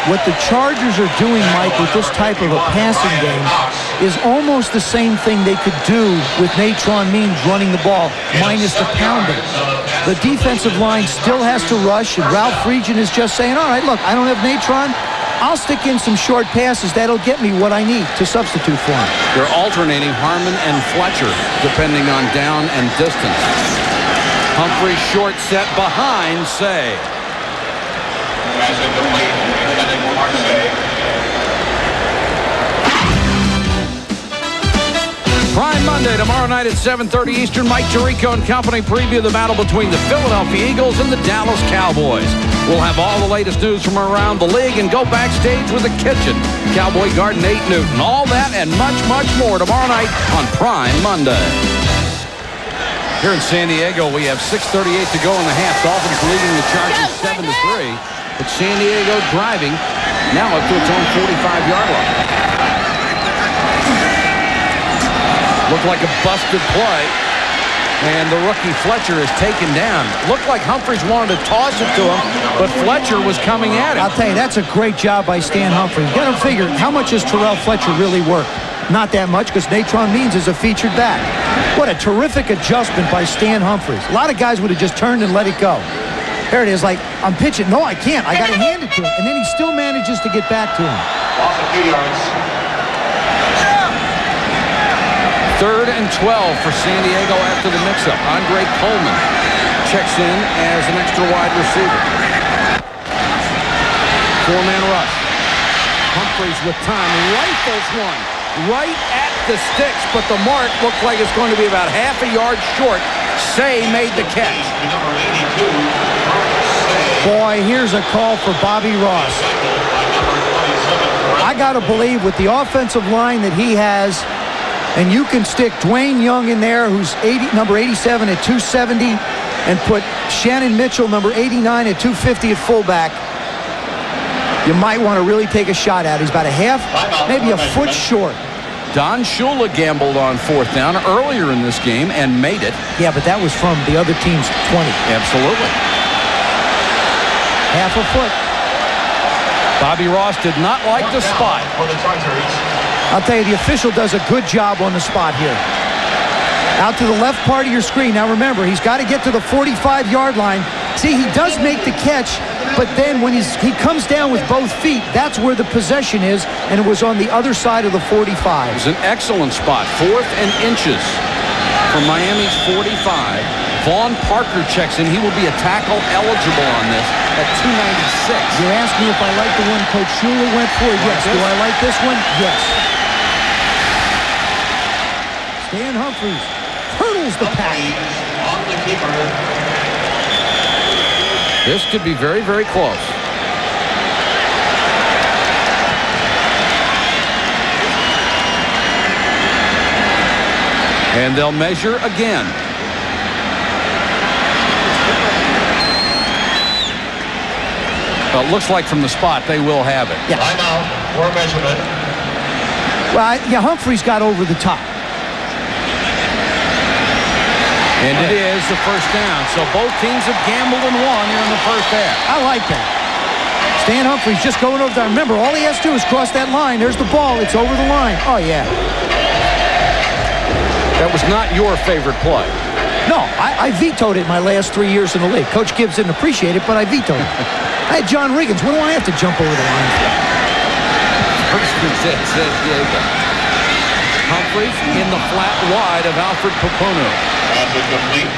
What the Chargers are doing, Mike, with this type of a passing game is almost the same thing they could do with Natron Means running the ball, minus the pounding. The defensive line still has to rush, and Ralph Friedgen is just saying, all right, look, I don't have Natron. I'll stick in some short passes. That'll get me what I need to substitute for him. They're alternating Harmon and Fletcher, depending on down and distance. Humphries short set behind, Say. Prime Monday, tomorrow night at 7:30 Eastern. Mike Tirico and company preview the battle between the Philadelphia Eagles and the Dallas Cowboys. We'll have all the latest news from around the league and go backstage with the kitchen. Cowboy Garden, Nate Newton. All that and much, much more tomorrow night on Prime Monday. Here in San Diego, we have 6:38 to go in the half. Dolphins leading the Chargers 7-3. But San Diego driving now up to its own 45-yard line. Looked like a busted play. And the rookie Fletcher is taken down. Looked like Humphries wanted to toss it to him, but Fletcher was coming at him. I'll tell you, that's a great job by Stan Humphries. You got to figure, how much has Terrell Fletcher really worked? Not that much, because Natron Means is a featured back. What a terrific adjustment by Stan Humphries. A lot of guys would have just turned and let it go. There it is, like, I'm pitching. No, I can't. I got to hand it to him. And then he still manages to get back to him. Lost a few yards. 3rd and 12 for San Diego after the mix-up. Andre Coleman checks in as an extra wide receiver. 4-man rush. Humphries with time. Rifles one right at the sticks, but the mark looks like it's going to be about half a yard short. Say made the catch. Boy, here's a call for Bobby Ross. I got to believe with the offensive line that he has, and you can stick Dwayne Young in there, who's number 87 at 270, and put Shannon Mitchell, number 89 at 250 at fullback. You might want to really take a shot at it. He's about a half, maybe a foot short. Don Shula gambled on 4th down earlier in this game and made it. Yeah, but that was from the other team's 20. Absolutely. Half a foot. Bobby Ross did not like the spot. I'll tell you, the official does a good job on the spot here. Out to the left part of your screen. Now remember, he's got to get to the 45-yard line. See, he does make the catch, but then when he comes down with both feet, that's where the possession is, and it was on the other side of the 45. It was an excellent spot. 4th and inches from Miami's 45. Vaughn Parker checks in. He will be a tackle eligible on this at 296. You're asking me if I like the one Coach Shula went for? Yes. Do I like this one? Yes. Stan Humphries hurdles the pack. On the keeper. This could be very, very close. And they'll measure again. Well, it looks like from the spot they will have it. Yeah. Timeout for measurement. Well, yeah, Humphries got over the top. And it is the first down. So both teams have gambled and won here in the first half. I like that. Stan Humphries just going over there. Remember, all he has to do is cross that line. There's the ball. It's over the line. Oh, yeah. That was not your favorite play. No, I vetoed it my last 3 years in the league. Coach Gibbs didn't appreciate it, but I vetoed it. I had John Riggins. What do I have to jump over the line for? First and 10, San Diego. Humphries in the flat wide of Alfred Popunu. Complete.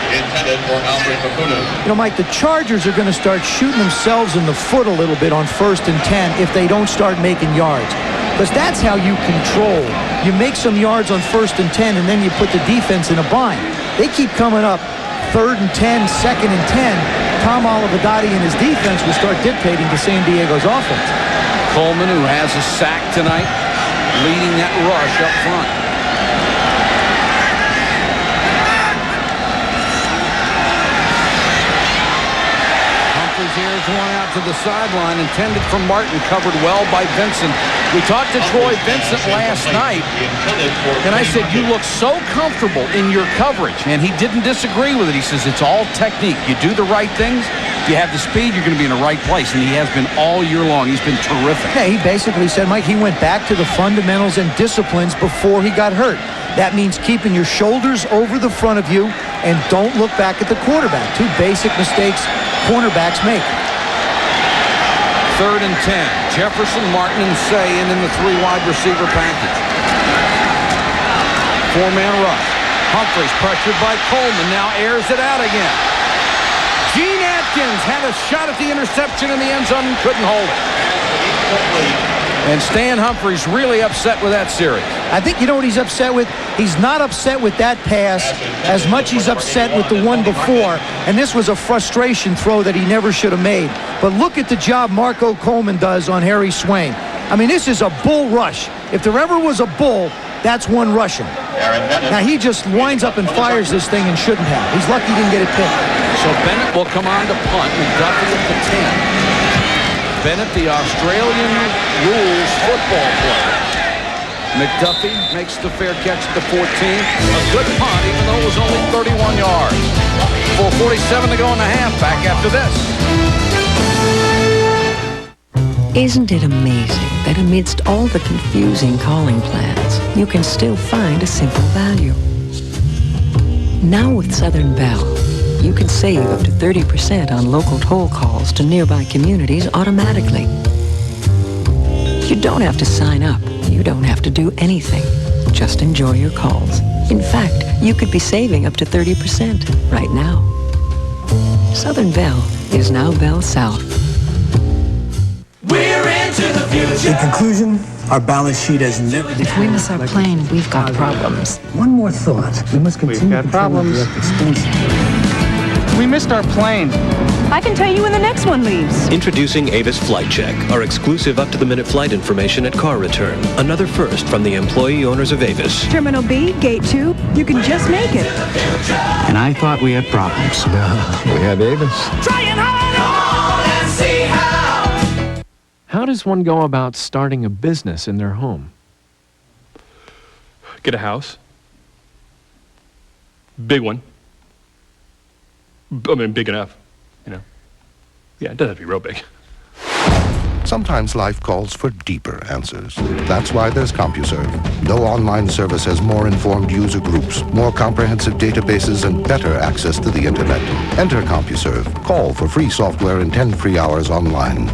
Intended for Alfred Popunu. You know, Mike, the Chargers are going to start shooting themselves in the foot a little bit on 1st and 10 if they don't start making yards. Because that's how you control. You make some yards on 1st and 10, and then you put the defense in a bind. They keep coming up 3rd and 10, 2nd and 10. Tom Olivadotti and his defense will start dictating to San Diego's offense. Coleman, who has a sack tonight, leading that rush up front. Here's one out to the sideline, intended for Martin, covered well by Vincent. We talked to Troy Vincent last night, and I said, you look so comfortable in your coverage, and he didn't disagree with it. He says, it's all technique. You do the right things, if you have the speed, you're going to be in the right place, and he has been all year long. He's been terrific. Yeah, he basically said, Mike, he went back to the fundamentals and disciplines before he got hurt. That means keeping your shoulders over the front of you and don't look back at the quarterback. Two basic mistakes cornerbacks make. 3rd and 10. Jefferson, Martin, and Say in the 3 wide receiver package. 4-man rush. Humphries pressured by Coleman. Now airs it out again. Gene Atkins had a shot at the interception in the end zone and couldn't hold it. And Stan Humphries really upset with that series. I think you know what he's upset with? He's not upset with that pass as much he's upset with the one before. And this was a frustration throw that he never should have made. But look at the job Marco Coleman does on Harry Swain. I mean, this is a bull rush. If there ever was a bull, that's one rushing. Now he just winds up and fires this thing and shouldn't have. He's lucky he didn't get it picked. So Bennett will come on to punt. McDuffie at the 10. Bennett, the Australian rules football player. McDuffie makes the fair catch at the 14. A good punt, even though it was only 31 yards. 4:47 to go in the half. Back after this. Isn't it amazing that amidst all the confusing calling plans, you can still find a simple value? Now with Southern Bell, you can save up to 30% on local toll calls to nearby communities automatically. You don't have to sign up. You don't have to do anything. Just enjoy your calls. In fact, you could be saving up to 30% right now. Southern Bell is now Bell South. We're into the future. In conclusion, our balance sheet has never... If we miss our plane, we've got problems. One more thought. We must continue to control direct expenses. We missed our plane. I can tell you when the next one leaves. Introducing Avis Flight Check, our exclusive up-to-the-minute flight information at car return. Another first from the employee owners of Avis. Terminal B, Gate 2, you can just make it. And I thought we had problems. We have Avis. Trying hard on and see how. How does one go about starting a business in their home? Get a house. Big one. I mean, big enough, you know. Yeah, it doesn't have to be real big. Sometimes life calls for deeper answers. That's why there's CompuServe. No online service has more informed user groups, more comprehensive databases, and better access to the internet. Enter CompuServe. Call for free software and 10 free hours online.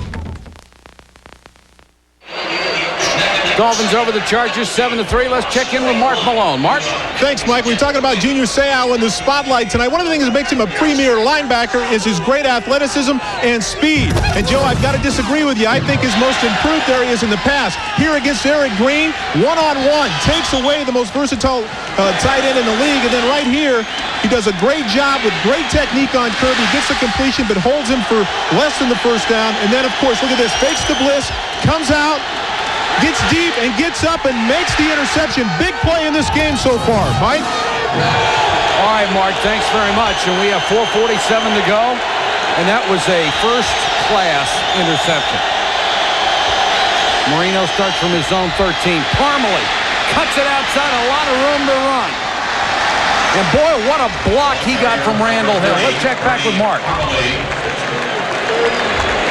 Dolphins over the Chargers 7-3. Let's check in with Mark Malone. Mark? Thanks, Mike. We're talking about Junior Seau in the spotlight tonight. One of the things that makes him a premier linebacker is his great athleticism and speed. And, Joe, I've got to disagree with you. I think his most improved area is in the pass. Here against Eric Green, one-on-one, takes away the most versatile tight end in the league. And then right here, he does a great job with great technique on Kirby. Gets the completion, but holds him for less than the first down. And then, of course, look at this. Fakes the blitz, comes out, gets deep and gets up and makes the interception. Big play in this game so far. Mike? All right, Mark, thanks very much. And we have 4:47 to go. And that was a first-class interception. Marino starts from his own 13. Parmalee cuts it outside. A lot of room to run. And, boy, what a block he got from Randall Hill. Let's check back with Mark.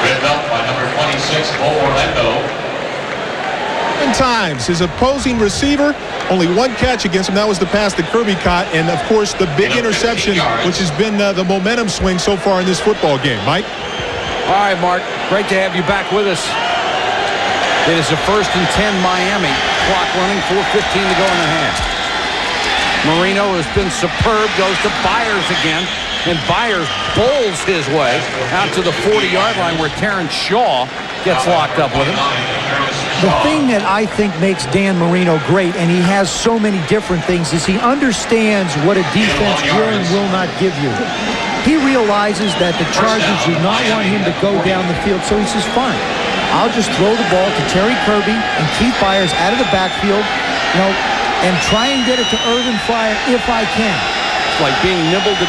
Red up by number 26, Bo Orlando. Times his opposing receiver, only one catch against him. That was the pass that Kirby caught, and of course the big interception, which has been the momentum swing so far in this football game. Mike? All right, Mark, great to have you back with us. It is a 1st and 10 Miami. Clock running, 4:15 to go in the half. Marino has been superb, goes to Byers again, and Byers bowls his way out to the 40-yard line where Terrence Shaw gets locked up with him. The thing that I think makes Dan Marino great, and he has so many different things, is he understands what a defense will and will not give you. He realizes that the Chargers do not want him to go down the field, so he says, fine, I'll just throw the ball to Terry Kirby and Keith Byers out of the backfield, you know, and try and get it to Irvin Fryer if I can. It's like being nibbled to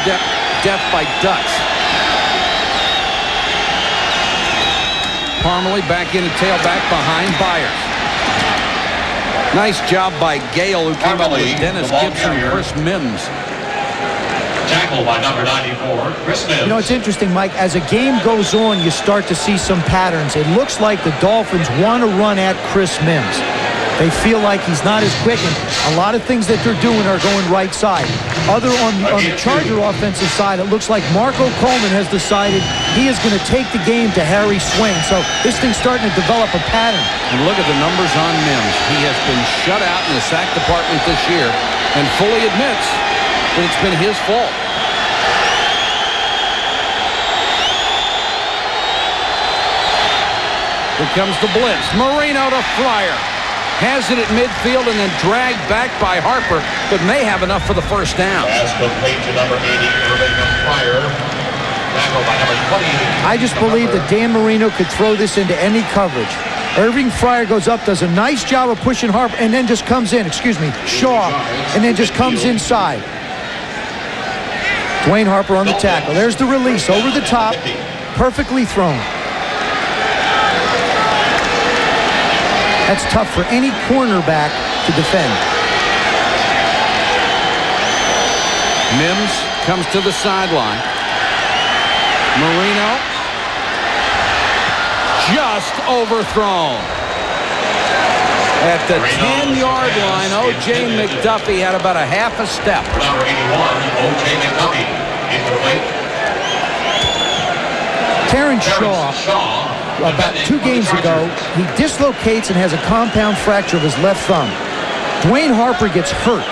death by ducks. Parmalee back in the tailback behind Byers. Nice job by Gale, who came up with Dennis Gibson and Chris Mims. Tackled by number 94, Chris Mims. You know, it's interesting, Mike. As a game goes on, you start to see some patterns. It looks like the Dolphins want to run at Chris Mims. They feel like he's not as quick, and a lot of things that they're doing are going right side. On the Charger offensive side, it looks like Marco Coleman has decided he is going to take the game to Harry Swain. So this thing's starting to develop a pattern. And look at the numbers on Mims. He has been shut out in the sack department this year and fully admits that it's been his fault. Here comes the blitz. Marino to Fryer. Has it at midfield and then dragged back by Harper, but may have enough for the first down. Pass complete to number 80, Irving Fryer. Tackled by number 20. I just believe that Dan Marino could throw this into any coverage. Irving Fryer goes up, does a nice job of pushing Harper, and then just comes in, Shaw, and then just comes inside. Dwayne Harper on the tackle. There's the release over the top, perfectly thrown. That's tough for any cornerback to defend. Mims comes to the sideline. Marino just overthrown. At the 10-yard line, O.J. McDuffie had about a half a step. Number 81, O.J. McDuffie. Incomplete. Terrence Shaw, about 2 games ago, he dislocates and has a compound fracture of his left thumb. Dwayne Harper gets hurt,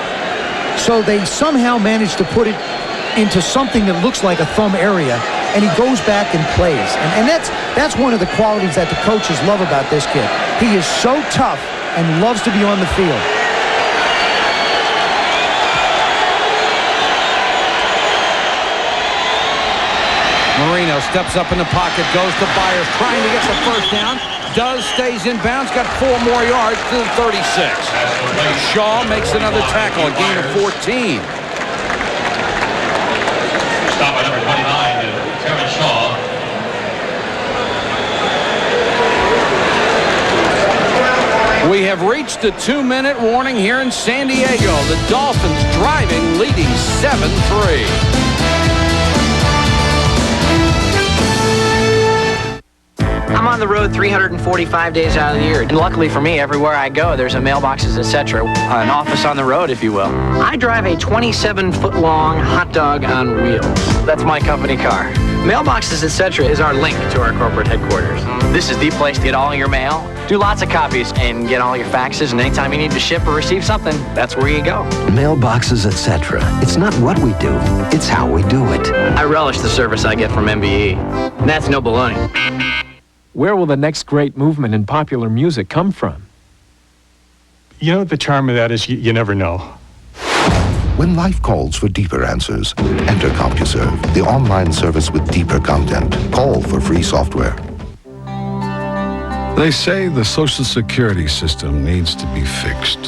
so they somehow managed to put it into something that looks like a thumb area, and he goes back and plays. And that's one of the qualities that the coaches love about this kid. He is so tough and loves to be on the field. Marino steps up in the pocket, goes to Byers, trying to get the first down. Stays in bounds, got 4 more yards to the 36. Shaw makes another tackle, a gain of 14. Stop by number 29, Terrence Shaw. We have reached the 2-minute warning here in San Diego. The Dolphins driving, leading 7-3. I'm on the road 345 days out of the year. And luckily for me, everywhere I go, there's a mailboxes, etc. An office on the road, if you will. I drive a 27-foot-long hot dog on wheels. That's my company car. Mailboxes, etc. is our link to our corporate headquarters. This is the place to get all your mail, do lots of copies, and get all your faxes. And anytime you need to ship or receive something, that's where you go. Mailboxes, etc. It's not what we do, it's how we do it. I relish the service I get from MBE. And that's no baloney. Where will the next great movement in popular music come from? You know, the charm of that is you never know. When life calls for deeper answers, enter CompuServe, the online service with deeper content. Call for free software. They say the Social Security system needs to be fixed.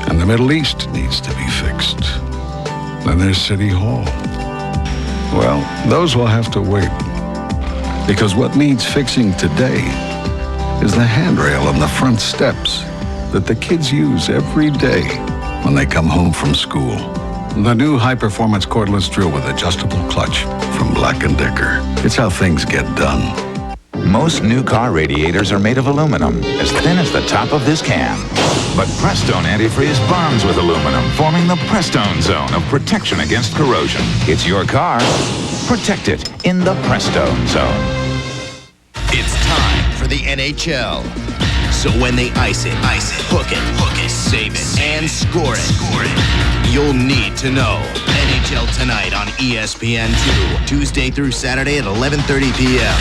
And the Middle East needs to be fixed. Then there's City Hall. Well, those will have to wait. Because what needs fixing today is the handrail on the front steps that the kids use every day when they come home from school. The new high-performance cordless drill with adjustable clutch from Black & Decker. It's how things get done. Most new car radiators are made of aluminum, as thin as the top of this can. But Prestone Antifreeze bonds with aluminum, forming the Prestone zone of protection against corrosion. It's your car. Protect it in the Prestone zone. It's time for the NHL. So when they ice it, hook it, save it, and score it, you'll need to know. NHL Tonight on ESPN2, Tuesday through Saturday at 11:30 p.m.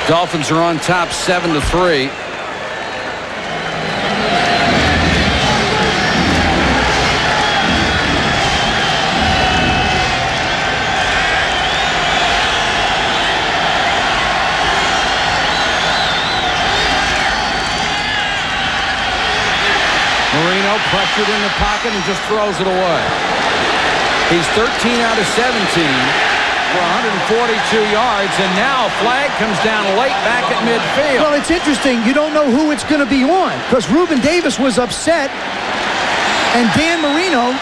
Dolphins are on top 7-3. Marino pressured in the pocket and just throws it away. He's 13 out of 17 for 142 yards, and now flag comes down late back at midfield. Well, it's interesting. You don't know who it's going to be on because Reuben Davis was upset, and Dan Marino.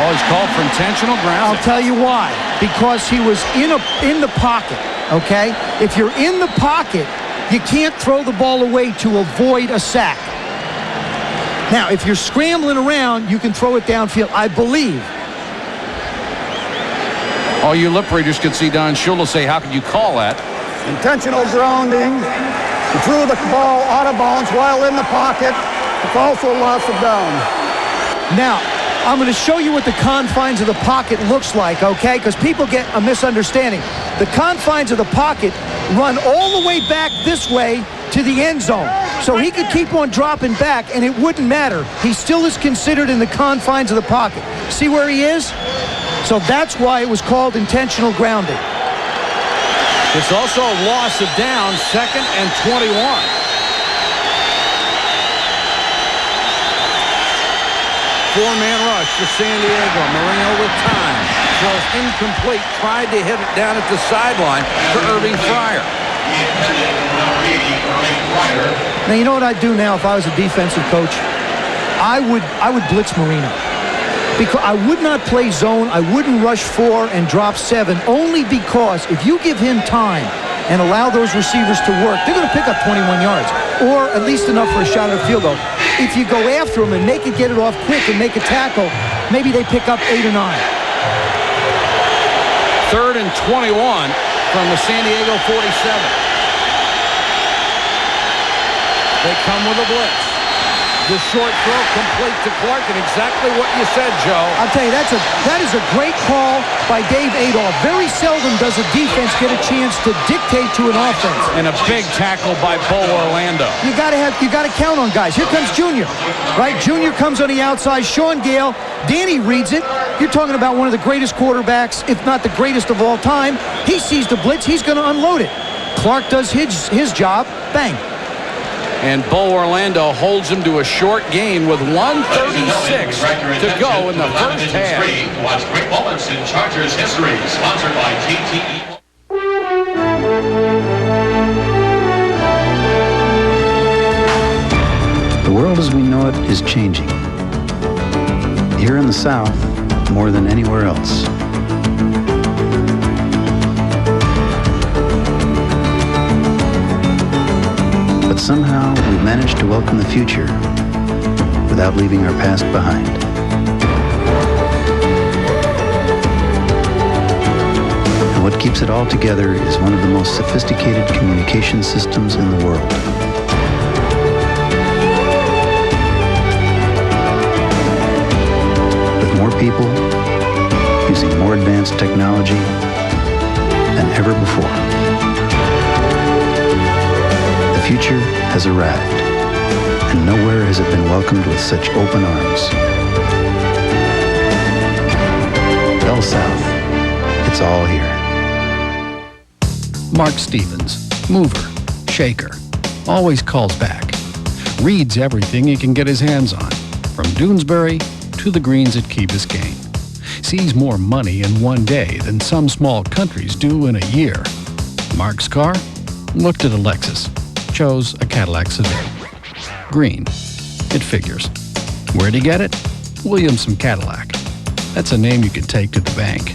Oh, he's called for intentional grounding. I'll tell you why. Because he was in the pocket, okay? If you're in the pocket, you can't throw the ball away to avoid a sack. Now, if you're scrambling around, you can throw it downfield, I believe. All you lip readers could see Don Shula say, how could you call that? Intentional grounding. He threw the ball out of bounds while in the pocket. It's also loss of down. Now, I'm going to show you what the confines of the pocket looks like, okay? Because people get a misunderstanding. The confines of the pocket run all the way back this way to the end zone. So he could keep on dropping back, and it wouldn't matter. He still is considered in the confines of the pocket. See where he is? So that's why it was called intentional grounding. It's also a loss of down, 2nd and 21. Four-man rush for San Diego. Marino with time. Throws incomplete. Tried to hit it down at the sideline for Irving Fryer. Now, you know what I'd do now if I was a defensive coach? I would blitz Marino. Because I would not play zone, I wouldn't rush 4 and drop 7, only because if you give him time and allow those receivers to work, they're going to pick up 21 yards, or at least enough for a shot at a field goal. If you go after them and make it get it off quick and make a tackle, maybe they pick up 8 or 9. 3rd and 21 from the San Diego 47. They come with a blitz. The short throw complete to Clark, and exactly what you said, Joe. I'll tell you, that is a great call by Dave Adolph. Very seldom does a defense get a chance to dictate to an offense. And a big tackle by Bo Orlando. You got to count on guys. Here comes Junior, right? Junior comes on the outside. Sean Gale, Danny reads it. You're talking about one of the greatest quarterbacks, if not the greatest of all time. He sees the blitz. He's going to unload it. Clark does his job. Bang. And Bo Orlando holds him to a short gain with 1:36 to go in the first half. Watch great moments in Chargers history. Sponsored by GTE. The world as we know it is changing. Here in the South, more than anywhere else. But somehow we've managed to welcome the future without leaving our past behind. And what keeps it all together is one of the most sophisticated communication systems in the world. With more people using more advanced technology than ever before. The future has arrived, and nowhere has it been welcomed with such open arms. Bell South, it's all here. Mark Stevens, mover, shaker, always calls back, reads everything he can get his hands on, from Doonesbury to the greens at Key Biscayne. Sees more money in one day than some small countries do in a year. Mark's car looked at a Lexus. Chose a Cadillac sedan. Green. It figures. Where'd he get it? Williamson Cadillac. That's a name you can take to the bank.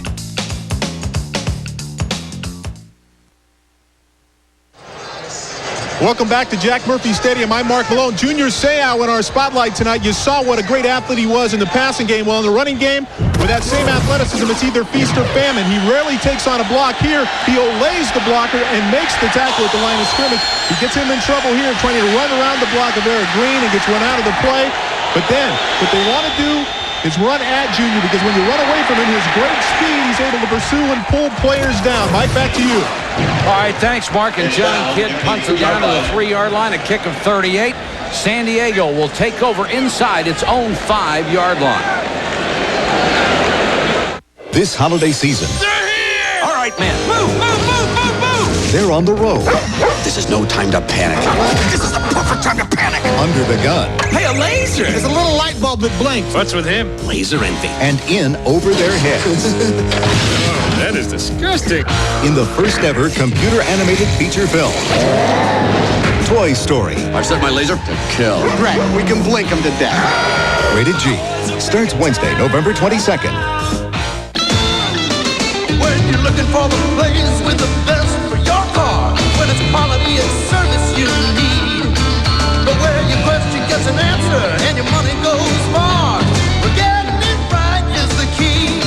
Welcome back to Jack Murphy Stadium. I'm Mark Malone. Junior Seau in our spotlight tonight. You saw what a great athlete he was in the passing game. Well, in the running game, with that same athleticism, it's either feast or famine. He rarely takes on a block here. He olays the blocker and makes the tackle at the line of scrimmage. He gets him in trouble here trying to run around the block of Eric Green and gets run out of the play. But then, what they want to do is run at Junior, because when you run away from him, his great speed, he's able to pursue and pull players down. Mike, back to you. All right, thanks, Mark. And John Kidd punts it down to the 3-yard line, a kick of 38. San Diego will take over inside its own 5-yard line. This holiday season, They're here! all right, man, Move, move, move, move, move! they're on the road. This is no time to panic. This is the perfect time to panic! Under the gun. Hey, a laser! There's a little light bulb that blinks. What's with him? Laser envy. And in over their heads. Oh, that is disgusting. In the first ever computer animated feature film, Toy Story. I've set my laser to kill. Right, we can blink them to death. Rated G. Starts Wednesday, November 22nd. When you're looking for the place with the best for your car, when it's quality and service you need, but where your question gets an answer and your money goes far, getting it right is the key.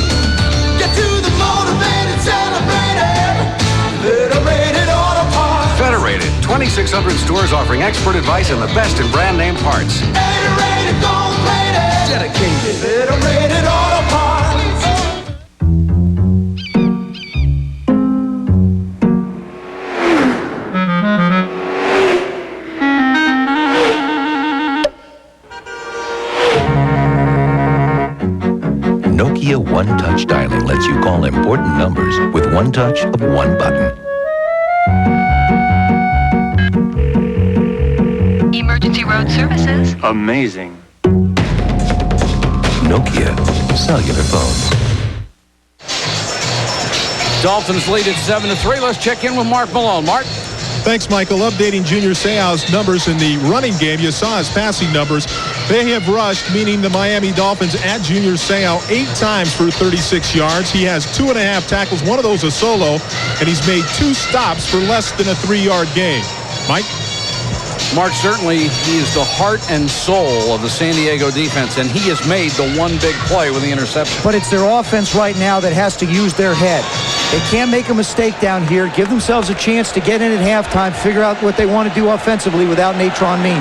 Get to the motivated 600 stores offering expert advice and the best in brand name parts. Dedicated. Rated Auto Parts. Nokia One Touch dialing lets you call important numbers with one touch of one button. Emergency road services. Amazing. Nokia cellular phones. Dolphins lead at 7-3. Let's check in with Mark Malone. Mark? Thanks, Michael. Updating Junior Seau's numbers in the running game. You saw his passing numbers. They have rushed, meaning the Miami Dolphins at Junior Seau 8 times for 36 yards. He has 2.5 tackles, one of those a solo, and he's made 2 stops for less than a 3-yard gain. Mike? Mark, certainly he is the heart and soul of the San Diego defense, and he has made the one big play with the interception. But it's their offense right now that has to use their head. They can't make a mistake down here, give themselves a chance to get in at halftime, figure out what they want to do offensively without Natron Means.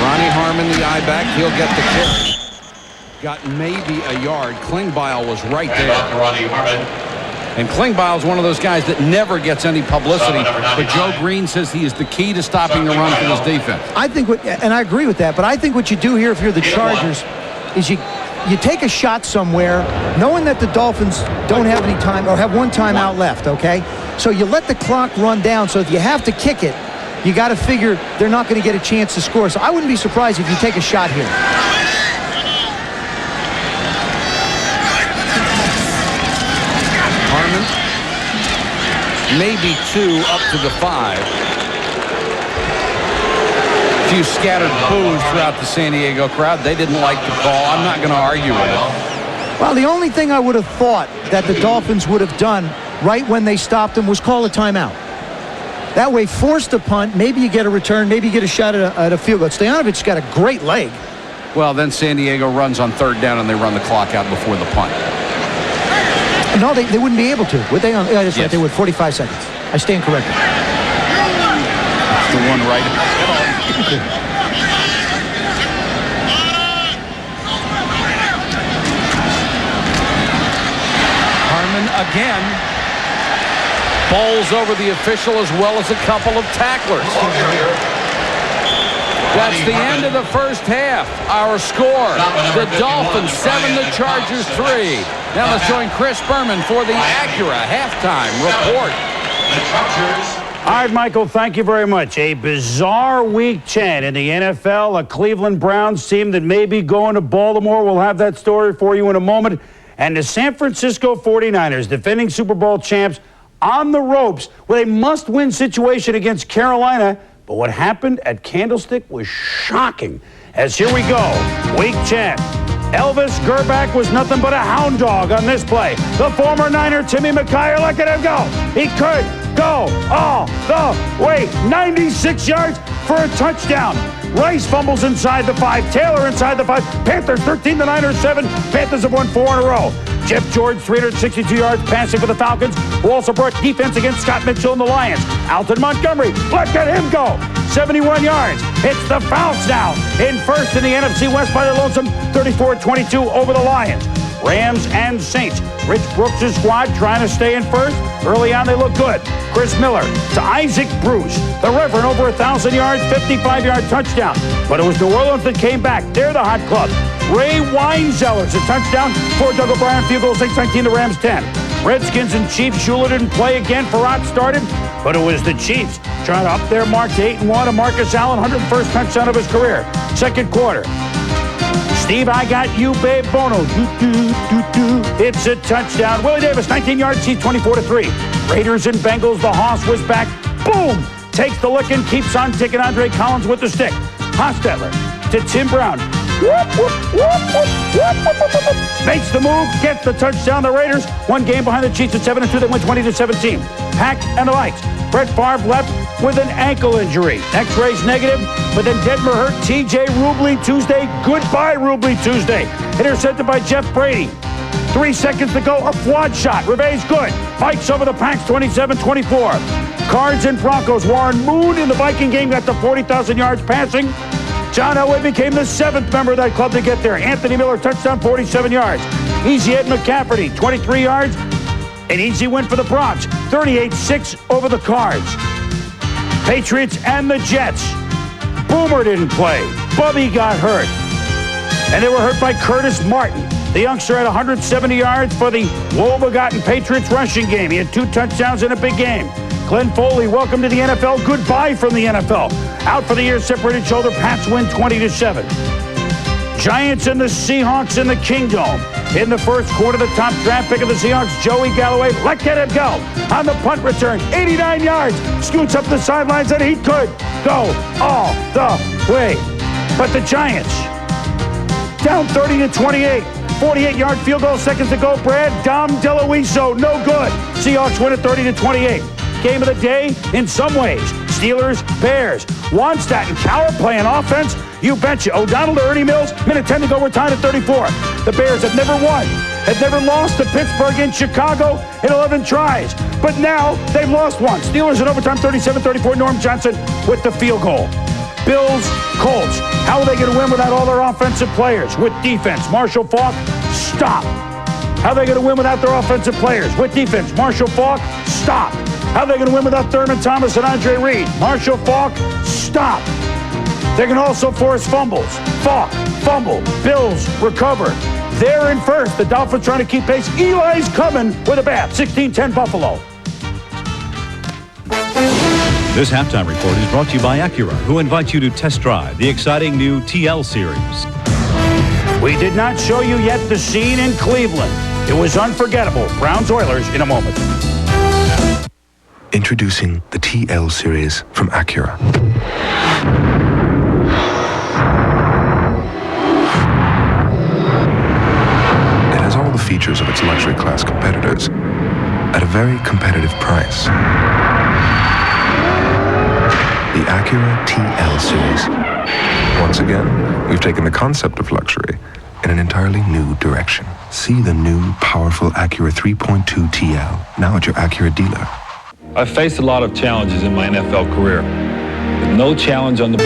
Ronnie Harmon, the I-back, he'll get the kick. Got maybe a yard. Klingbeil was right there. Ronnie Harmon. And Klingbeil is one of those guys that never gets any publicity, but Joe Green says he is the key to stopping the run for this defense. I think, and I agree with that, but I think what you do here if you're the Chargers is you take a shot somewhere knowing that the Dolphins don't have any time or have one timeout left, okay? So you let the clock run down, so if you have to kick it, you got to figure they're not going to get a chance to score. So I wouldn't be surprised if you take a shot here. Harmon, maybe 2 up to the 5. A few scattered boos throughout the San Diego crowd. They didn't like the call. I'm not going to argue with it. Well, the only thing I would have thought that the Dolphins would have done right when they stopped him was call a timeout. That way, force the punt. Maybe you get a return. Maybe you get a shot at a field goal. Stoyanovic's got a great leg. Well, then San Diego runs on 3rd down and they run the clock out before the punt. No, they wouldn't be able to. Would they? That's right. They would. 45 seconds. I stand corrected. That's the one right. Harmon again bowls over the official as well as a couple of tacklers. That's the end of the first half. Our score, the Dolphins 7, the Chargers 3. Now let's join Chris Berman for the Acura halftime report. All right, Michael, thank you very much. A bizarre Week 10 in the NFL. A Cleveland Browns team that may be going to Baltimore. We'll have that story for you in a moment. And the San Francisco 49ers, defending Super Bowl champs, on the ropes with a must-win situation against Carolina. But what happened at Candlestick was shocking. As here we go, Week 10. Elvis Gerbach was nothing but a hound dog on this play. The former Niner, Timmy McKyer, look at him go. He could go all the way. 96 yards for a touchdown. Rice fumbles inside the 5. Taylor inside the 5. Panthers 13, the Niners 7. Panthers have won 4 in a row. Jeff George, 362 yards passing for the Falcons, who also brought defense against Scott Mitchell and the Lions. Alton Montgomery, look at him go. 71 yards. It's the Falcons now in first in the NFC West by the lonesome, 34-22 over the Lions. Rams and Saints. Rich Brooks' squad trying to stay in first. Early on, they look good. Chris Miller to Isaac Bruce. The Reverend over 1,000 yards, 55-yard touchdown. But it was New Orleans that came back. They're the hot club. Ray Weinzeller's a touchdown for Doug O'Brien. Field goal 6-19, the Rams 10. Redskins and Chiefs. Shula didn't play again. Farad started, but it was the Chiefs trying to up their mark to 8-1. And Marcus Allen, 101st touchdown of his career. Second quarter. Steve, I got you, babe Bono. It's a touchdown. Willie Davis, 19 yards, Chiefs 24-3. Raiders and Bengals, the Hoss was back. Boom! Takes the lick and keeps on ticking. Andre Collins with the stick. Hostetler to Tim Brown. Makes the move, gets the touchdown. The Raiders, one game behind the Chiefs at 7-2. They win 20-17. Pack and the Lights. Brett Favre left with an ankle injury. X-rays negative, but then Detmer hurt. T.J. Rubley Tuesday. Goodbye, Rubley Tuesday. Intercepted by Jeff Brady. 3 seconds to go. A quad shot. Reve's good. Vikes over the Packs 27-24. Cards and Broncos. Warren Moon in the Viking game got to 40,000 yards passing. John Elway became the 7th member of that club to get there. Anthony Miller, touchdown, 47 yards. Easy Ed McCafferty, 23 yards. An easy win for the Bronx, 38-6 over the Cards. Patriots and the Jets. Boomer didn't play. Bubby got hurt. And they were hurt by Curtis Martin. The youngster had 170 yards for the woe-begotten Patriots rushing game. He had 2 touchdowns in a big game. Glenn Foley, welcome to the NFL. Goodbye from the NFL. Out for the year, separated shoulder. Pats win 20-7. Giants and the Seahawks in the Kingdome. In the first quarter, the top draft pick of the Seahawks, Joey Galloway, let him go. On the punt return, 89 yards. Scoots up the sidelines, and he could go all the way. But the Giants, down 30-28. 48-yard field goal, seconds to go. Brad Dom DeLuiso, no good. Seahawks win at 30-28. Game of the day, in some ways, Steelers, Bears. Wannstedt and Cowher playing offense. You betcha. O'Donnell to Ernie Mills, minute 10 to go. We're tied at 34. The Bears have never won, have never lost to Pittsburgh in Chicago in 11 tries. But now they've lost one. Steelers in overtime, 37-34. Norm Johnson with the field goal. Bills, Colts. How are they going to win without all their offensive players? With defense, Marshall Faulk, stop. How are they going to win without their offensive players? With defense, Marshall Faulk, stop. How are they going to win without Thurman Thomas and Andre Reed? Marshall Faulk, stop. They can also force fumbles. Faulk, fumble. Bills, recover. They're in first. The Dolphins trying to keep pace. Eli's coming with a bat. 16-10 Buffalo. This halftime report is brought to you by Acura, who invites you to test drive the exciting new TL Series. We did not show you yet the scene in Cleveland. It was unforgettable. Browns-Oilers in a moment. Introducing the TL Series from Acura. It has all the features of its luxury class competitors at a very competitive price. The Acura TL Series. Once again, we've taken the concept of luxury in an entirely new direction. See the new, powerful Acura 3.2 TL, now at your Acura dealer. I've faced a lot of challenges in my NFL career, but no challenge on the...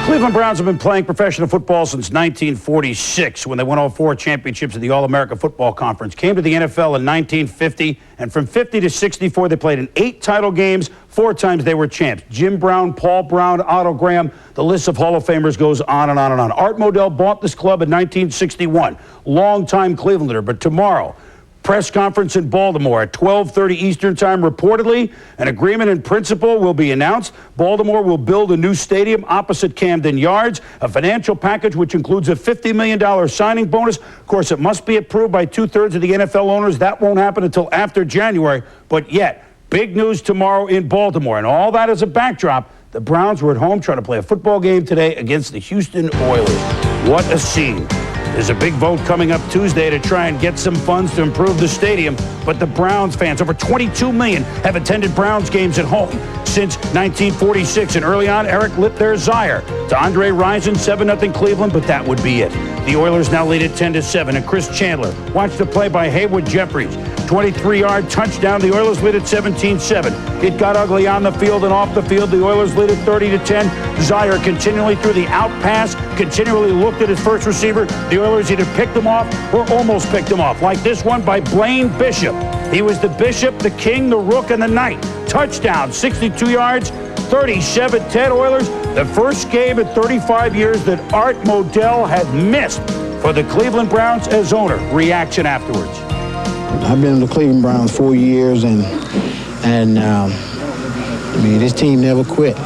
Cleveland Browns have been playing professional football since 1946 when they won all 4 championships of the All-America Football Conference. Came to the NFL in 1950, and from 50 to 64, they played in 8 title games. 4 times they were champs. Jim Brown, Paul Brown, Otto Graham. The list of Hall of Famers goes on and on and on. Art Modell bought this club in 1961. Long-time Clevelander, but tomorrow... press conference in Baltimore at 12:30 Eastern Time. Reportedly, an agreement in principle will be announced. Baltimore will build a new stadium opposite Camden Yards, a financial package which includes a $50 million signing bonus. Of course, it must be approved by 2/3 of the NFL owners. That won't happen until after January. But yet, big news tomorrow in Baltimore. And all that as a backdrop, the Browns were at home trying to play a football game today against the Houston Oilers. What a scene. There's a big vote coming up Tuesday to try and get some funds to improve the stadium. But the Browns fans, over 22 million, have attended Browns games at home since 1946. And early on, Eric lit their Zaire to Andre Rison, 7-0 Cleveland, but that would be it. The Oilers now lead at 10-7. And Chris Chandler watched the play by Haywood Jeffries. 23-yard touchdown. The Oilers lead at 17-7. It got ugly on the field and off the field. The Oilers lead at 30-10. Zaire continually threw the out pass, continually looked at his first receiver. The Oilers either picked him off or almost picked him off, like this one by Blaine Bishop. He was the Bishop, the King, the Rook, and the Knight. Touchdown, 62 yards, 37-10 Oilers. The first game in 35 years that Art Modell had missed for the Cleveland Browns as owner. Reaction afterwards. I've been in the Cleveland Browns 4 years, and I mean, this team never quit.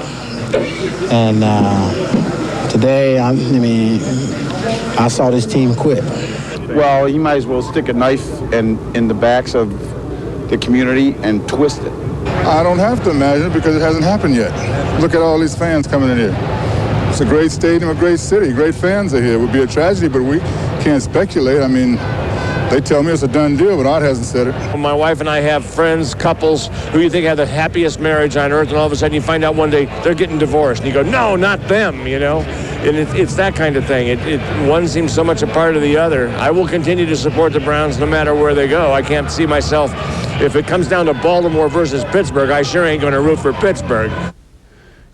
And today, I saw this team quit. Well, you might as well stick a knife in the backs of the community and twist it. I don't have to imagine it because it hasn't happened yet. Look at all these fans coming in here. It's a great stadium, a great city, great fans are here. It would be a tragedy, but we can't speculate. I mean, They tell me it's a done deal, but Art hasn't said it. My wife and I have friends, couples, who you think have the happiest marriage on earth, and all of a sudden you find out one day they're getting divorced. And you go, no, not them, you know? And it's that kind of thing. One seems so much a part of the other. I will continue to support the Browns no matter where they go. I can't see myself, if it comes down to Baltimore versus Pittsburgh, I sure ain't going to root for Pittsburgh.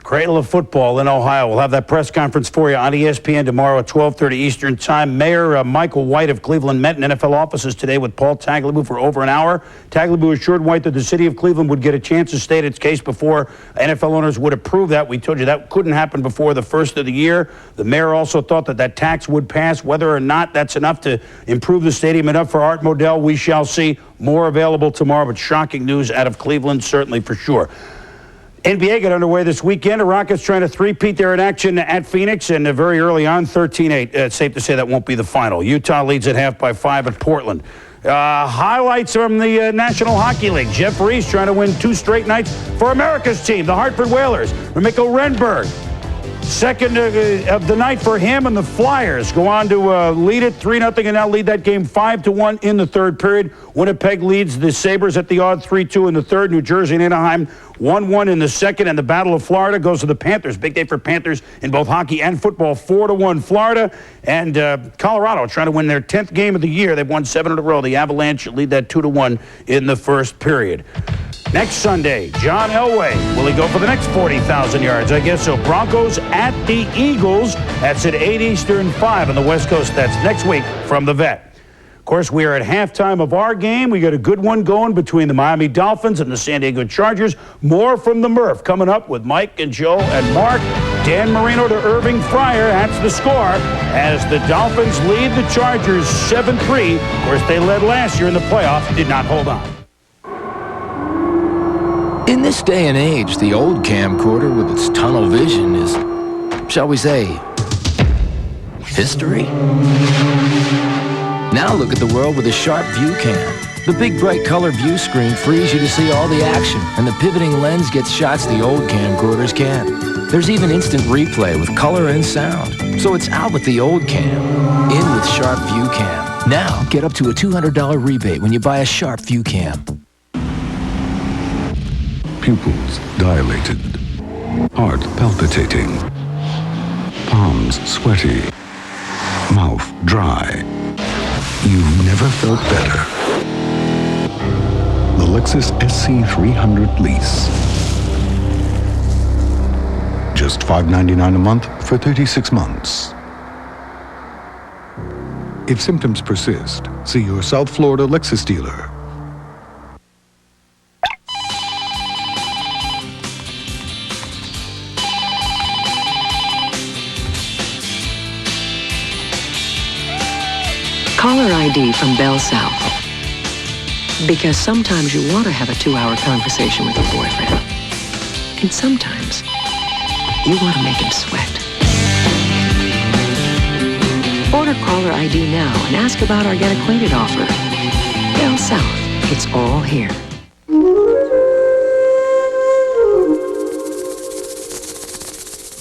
Cradle of football in Ohio. We'll have that press conference for you on ESPN tomorrow at 12:30 Eastern Time. Mayor Michael White of Cleveland met in NFL offices today with Paul Tagliabue for over an hour. Tagliabue assured White that the city of Cleveland would get a chance to state its case before NFL owners would approve that. We told you that couldn't happen before the first of the year. The mayor also thought that tax would pass. Whether or not that's enough to improve the stadium enough for Art Modell, we shall see. More available tomorrow, but shocking news out of Cleveland, certainly for sure. NBA got underway this weekend. The Rockets trying to three-peat. They're in action at Phoenix, and very early on, 13-8. It's safe to say that won't be the final. Utah leads at half by 5 at Portland. Highlights from the National Hockey League. Jeff Reese trying to win 2 straight nights for America's team, the Hartford Whalers. Remiko Renberg, second of the night for him, and the Flyers go on to lead it 3-0 and now lead that game 5-1 in the third period. Winnipeg leads the Sabres at the odd 3-2 in the third. New Jersey and Anaheim 1-1 in the second, and the Battle of Florida goes to the Panthers. Big day for Panthers in both hockey and football. 4-1 Florida, and Colorado trying to win their 10th game of the year. They've won 7 in a row. The Avalanche lead that 2-1 in the first period. Next Sunday, John Elway. Will he go for the next 40,000 yards? I guess so. Broncos at the Eagles. That's at 8 Eastern, 5 on the West Coast. That's next week from the Vet. Of course, we are at halftime of our game. We got a good one going between the Miami Dolphins and the San Diego Chargers. More from the Murph coming up with Mike and Joe and Mark. Dan Marino to Irving Fryer. That's the score as the Dolphins lead the Chargers 7-3. Of course, they led last year in the playoffs. Did not hold on. In this day and age, the old camcorder with its tunnel vision is, shall we say, history. Now look at the world with a sharp view cam. The big bright color view screen frees you to see all the action, and the pivoting lens gets shots the old camcorders can't. There's even instant replay with color and sound. So it's out with the old cam, in with Sharp View Cam. Now get up to a $200 rebate when you buy a Sharp View Cam. Pupils dilated, heart palpitating, palms sweaty, mouth dry. You've never felt better. The Lexus SC300 lease. Just $599 a month for 36 months. If symptoms persist, see your South Florida Lexus dealer. Caller ID from Bell South. Because sometimes you want to have a 2-hour conversation with your boyfriend. And sometimes you want to make him sweat. Order Caller ID now and ask about our Get Acquainted offer. Bell South. It's all here.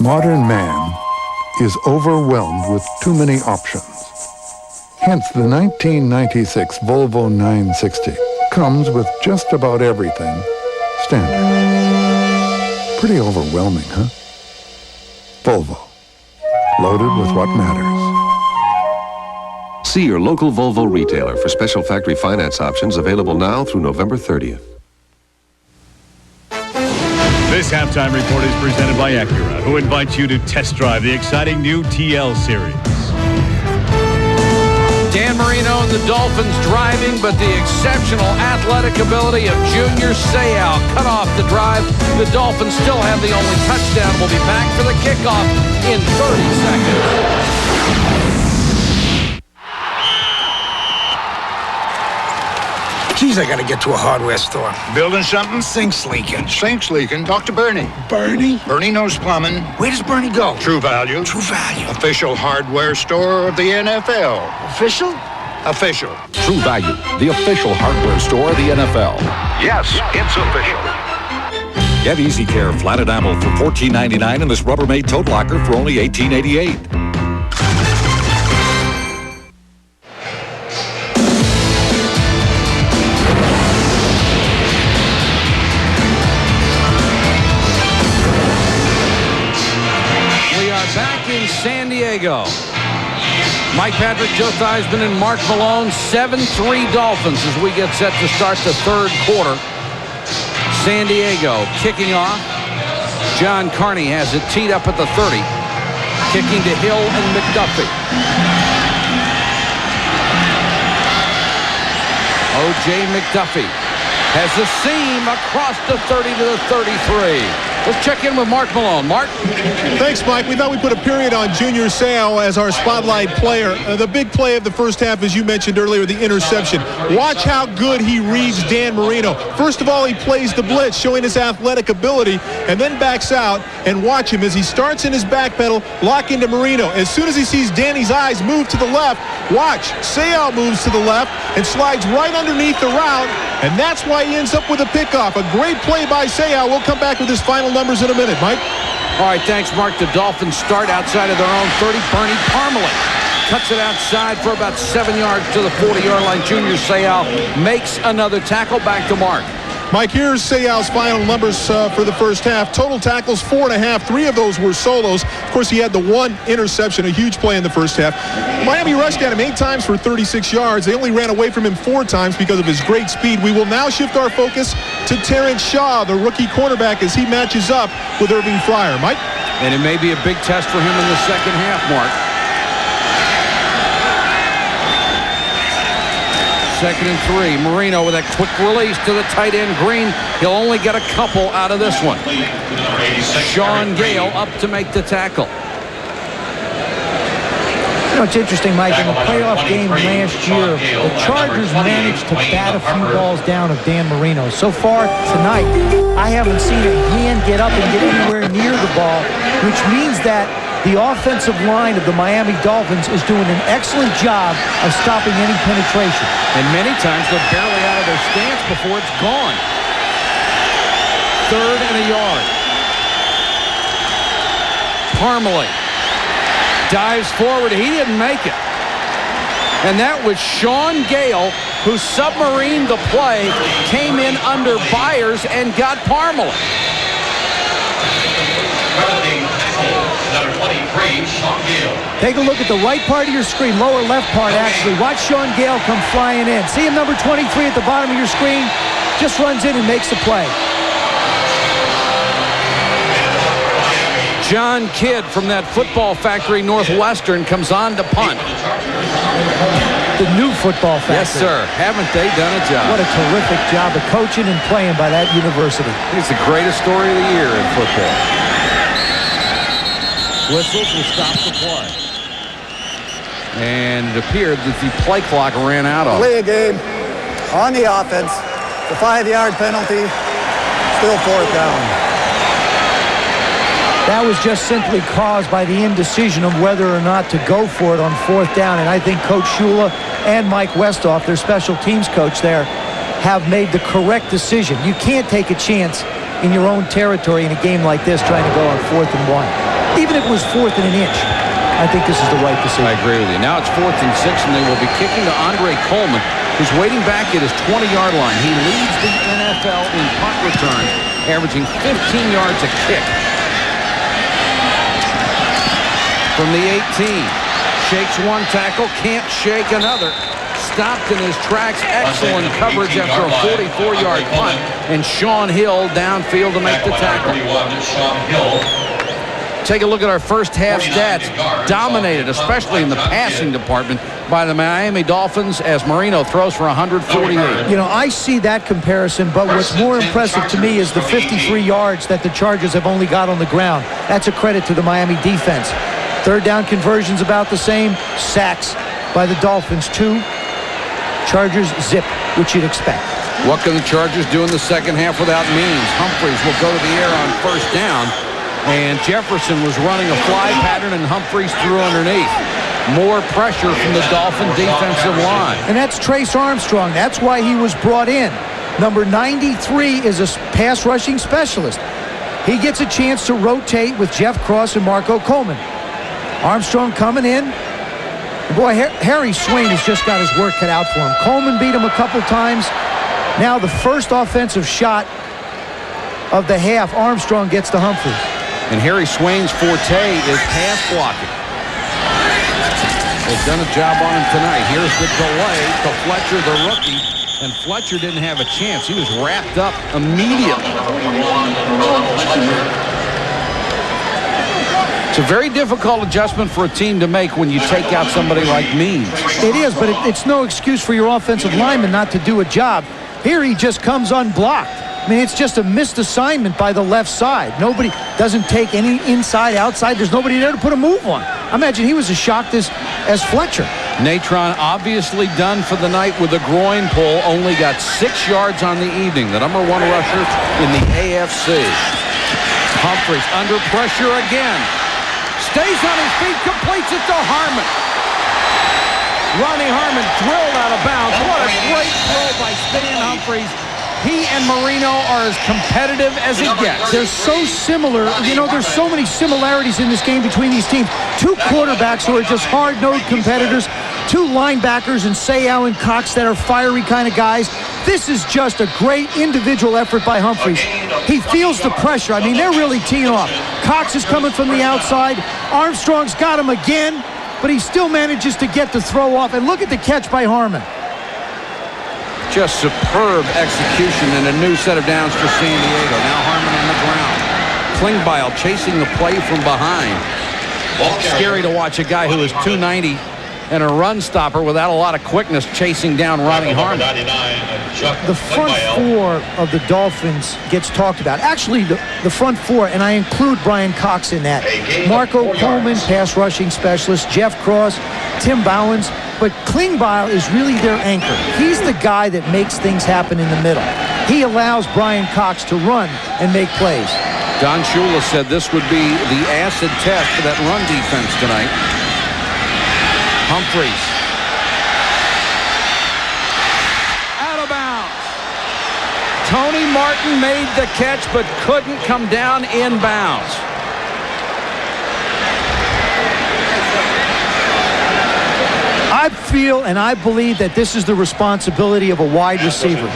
Modern man is overwhelmed with too many options. Hence, the 1996 Volvo 960 comes with just about everything standard. Pretty overwhelming, huh? Volvo. Loaded with what matters. See your local Volvo retailer for special factory finance options available now through November 30th. This halftime report is presented by Acura, who invites you to test drive the exciting new TL series. Dan Marino and the Dolphins driving, but the exceptional athletic ability of Junior Seau cut off the drive. The Dolphins still have the only touchdown. We'll be back for the kickoff in 30 seconds. Geez, I gotta get to a hardware store. Building something? Sink's leaking. Sink's leaking? Talk to Bernie. Bernie? Bernie knows plumbing. Where does Bernie go? True Value. True Value. Official hardware store of the NFL. Official? Official. True Value, the official hardware store of the NFL. Yes, it's official. Get Easy Care flat enamel for $14.99 and this Rubbermaid tote locker for only $18.88. Diego. Mike Patrick, Joe Theismann, and Mark Malone. 7-3 Dolphins as we get set to start the third quarter. San Diego kicking off. John Carney has it teed up at the 30. Kicking to Hill and McDuffie. O.J. McDuffie has the seam across the 30 to the 33. Let's check in with Mark Malone. Mark? Thanks, Mike. We thought we'd put a period on Junior Seau as our spotlight player. The big play of the first half, as you mentioned earlier, the interception. Watch how good he reads Dan Marino. First of all, he plays the blitz, showing his athletic ability, and then backs out, and watch him as he starts in his back pedal, lock into Marino. As soon as he sees Danny's eyes move to the left, watch. Seau moves to the left and slides right underneath the route, and that's why he ends up with a pickoff. A great play by Seau. We'll come back with his final numbers in a minute, Mike. All right, thanks, Mark. The Dolphins start outside of their own 30. Bernie Parmalee cuts it outside for about 7 yards to the 40-yard line. Junior Seau makes another tackle. Back to Mark. Mike, here's Seau's final numbers for the first half. Total tackles, 4.5. 3 of those were solos. Of course, he had the one interception, a huge play in the first half. Miami rushed at him 8 times for 36 yards. They only ran away from him 4 times because of his great speed. We will now shift our focus to Terrence Shaw, the rookie cornerback, as he matches up with Irving Fryer. Mike? And it may be a big test for him in the second half, Mark. 2nd and 3. Marino with a quick release to the tight end Green. He'll only get a couple out of this one. Sean Gale up to make the tackle. You know, it's interesting, Mike, in the playoff game last year, the Chargers managed to bat a few balls down of Dan Marino. So far tonight, I haven't seen a hand get up and get anywhere near the ball, which means that the offensive line of the Miami Dolphins is doing an excellent job of stopping any penetration. And many times they're barely out of their stance before it's gone. 3rd and a yard. Parmalee dives forward. He didn't make it. And that was Sean Gale, who submarined the play, came in under Byers and got Parmalee. Number 23, Sean Gale. Take a look at the right part of your screen, lower left part actually. Watch Sean Gale come flying in. See him, number 23 at the bottom of your screen? Just runs in and makes the play. John Kidd from that football factory Northwestern comes on to punt. The new football factory. Yes, sir. Haven't they done a job? What a terrific job of coaching and playing by that university. It's the greatest story of the year in football. Whistles will stop the play. And it appeared that the play clock ran out on. Play a game on the offense. The 5-yard penalty. Still 4th down. That was just simply caused by the indecision of whether or not to go for it on 4th down. And I think Coach Shula and Mike Westhoff, their special teams coach there, have made the correct decision. You can't take a chance in your own territory in a game like this trying to go on 4th and 1. Even if it was 4th and an inch, I think this is the right decision. I agree with you. Now it's 4th and 6, and they will be kicking to Andre Coleman, who's waiting back at his 20-yard line. He leads the NFL in punt returns, averaging 15 yards a kick. From the 18, shakes one tackle, can't shake another. Stopped in his tracks. Excellent coverage after a 44-yard punt. And Sean Hill downfield to make the tackle. Take a look at our first half stats. Dominated, especially in the passing department, by the Miami Dolphins as Marino throws for 148. You know, I see that comparison, but what's more impressive to me is the 53 yards that the Chargers have only got on the ground. That's a credit to the Miami defense. 3rd down conversions about the same. Sacks by the Dolphins, 2. Chargers zip, which you'd expect. What can the Chargers do in the second half without Means? Humphreys will go to the air on 1st down. And Jefferson was running a fly pattern, and Humphreys threw underneath. More pressure from the Dolphin defensive line. And that's Trace Armstrong. That's why he was brought in. Number 93 is a pass rushing specialist. He gets a chance to rotate with Jeff Cross and Marco Coleman. Armstrong coming in. Boy, Harry Swain has just got his work cut out for him. Coleman beat him a couple times. Now the first offensive shot of the half, Armstrong gets to Humphreys. And Harry Swain's forte is pass blocking. They've done a job on him tonight. Here's the delay to Fletcher, the rookie. And Fletcher didn't have a chance. He was wrapped up immediately. It's a very difficult adjustment for a team to make when you take out somebody like Means. It is, but it's no excuse for your offensive lineman not to do a job. Here he just comes unblocked. I mean, it's just a missed assignment by the left side. Nobody doesn't take any inside, outside. There's nobody there to put a move on. I imagine he was as shocked as Fletcher. Natron obviously done for the night with a groin pull. Only got 6 yards on the evening. The #1 rusher in the AFC. Humphries under pressure again. Stays on his feet, completes it to Harmon. Ronnie Harmon drilled out of bounds. What a great throw by Stan Humphries. He and Marino are as competitive as it gets. They're so similar. You know, there's so many similarities in this game between these teams. 2 quarterbacks who are just hard-nosed competitors. 2 linebackers in Seau and Cox that are fiery kind of guys. This is just a great individual effort by Humphries. He feels the pressure. I mean, they're really teeing off. Cox is coming from the outside. Armstrong's got him again, but he still manages to get the throw off. And look at the catch by Harmon. Just superb execution and a new set of downs for San Diego. Now Harmon on the ground. Klingbeil chasing the play from behind. Scary to watch a guy who is 290 and a run stopper without a lot of quickness chasing down Ronnie Harmon. The front 4 of the Dolphins gets talked about. Actually, the front 4, and I include Brian Cox in that. Marco Coleman, pass rushing specialist. Jeff Cross, Tim Bowens. But Klingbeil is really their anchor. He's the guy that makes things happen in the middle. He allows Brian Cox to run and make plays. Don Shula said this would be the acid test for that run defense tonight. Humphries. Out of bounds. Tony Martin made the catch but couldn't come down inbounds. I feel and I believe that this is the responsibility of a wide receiver.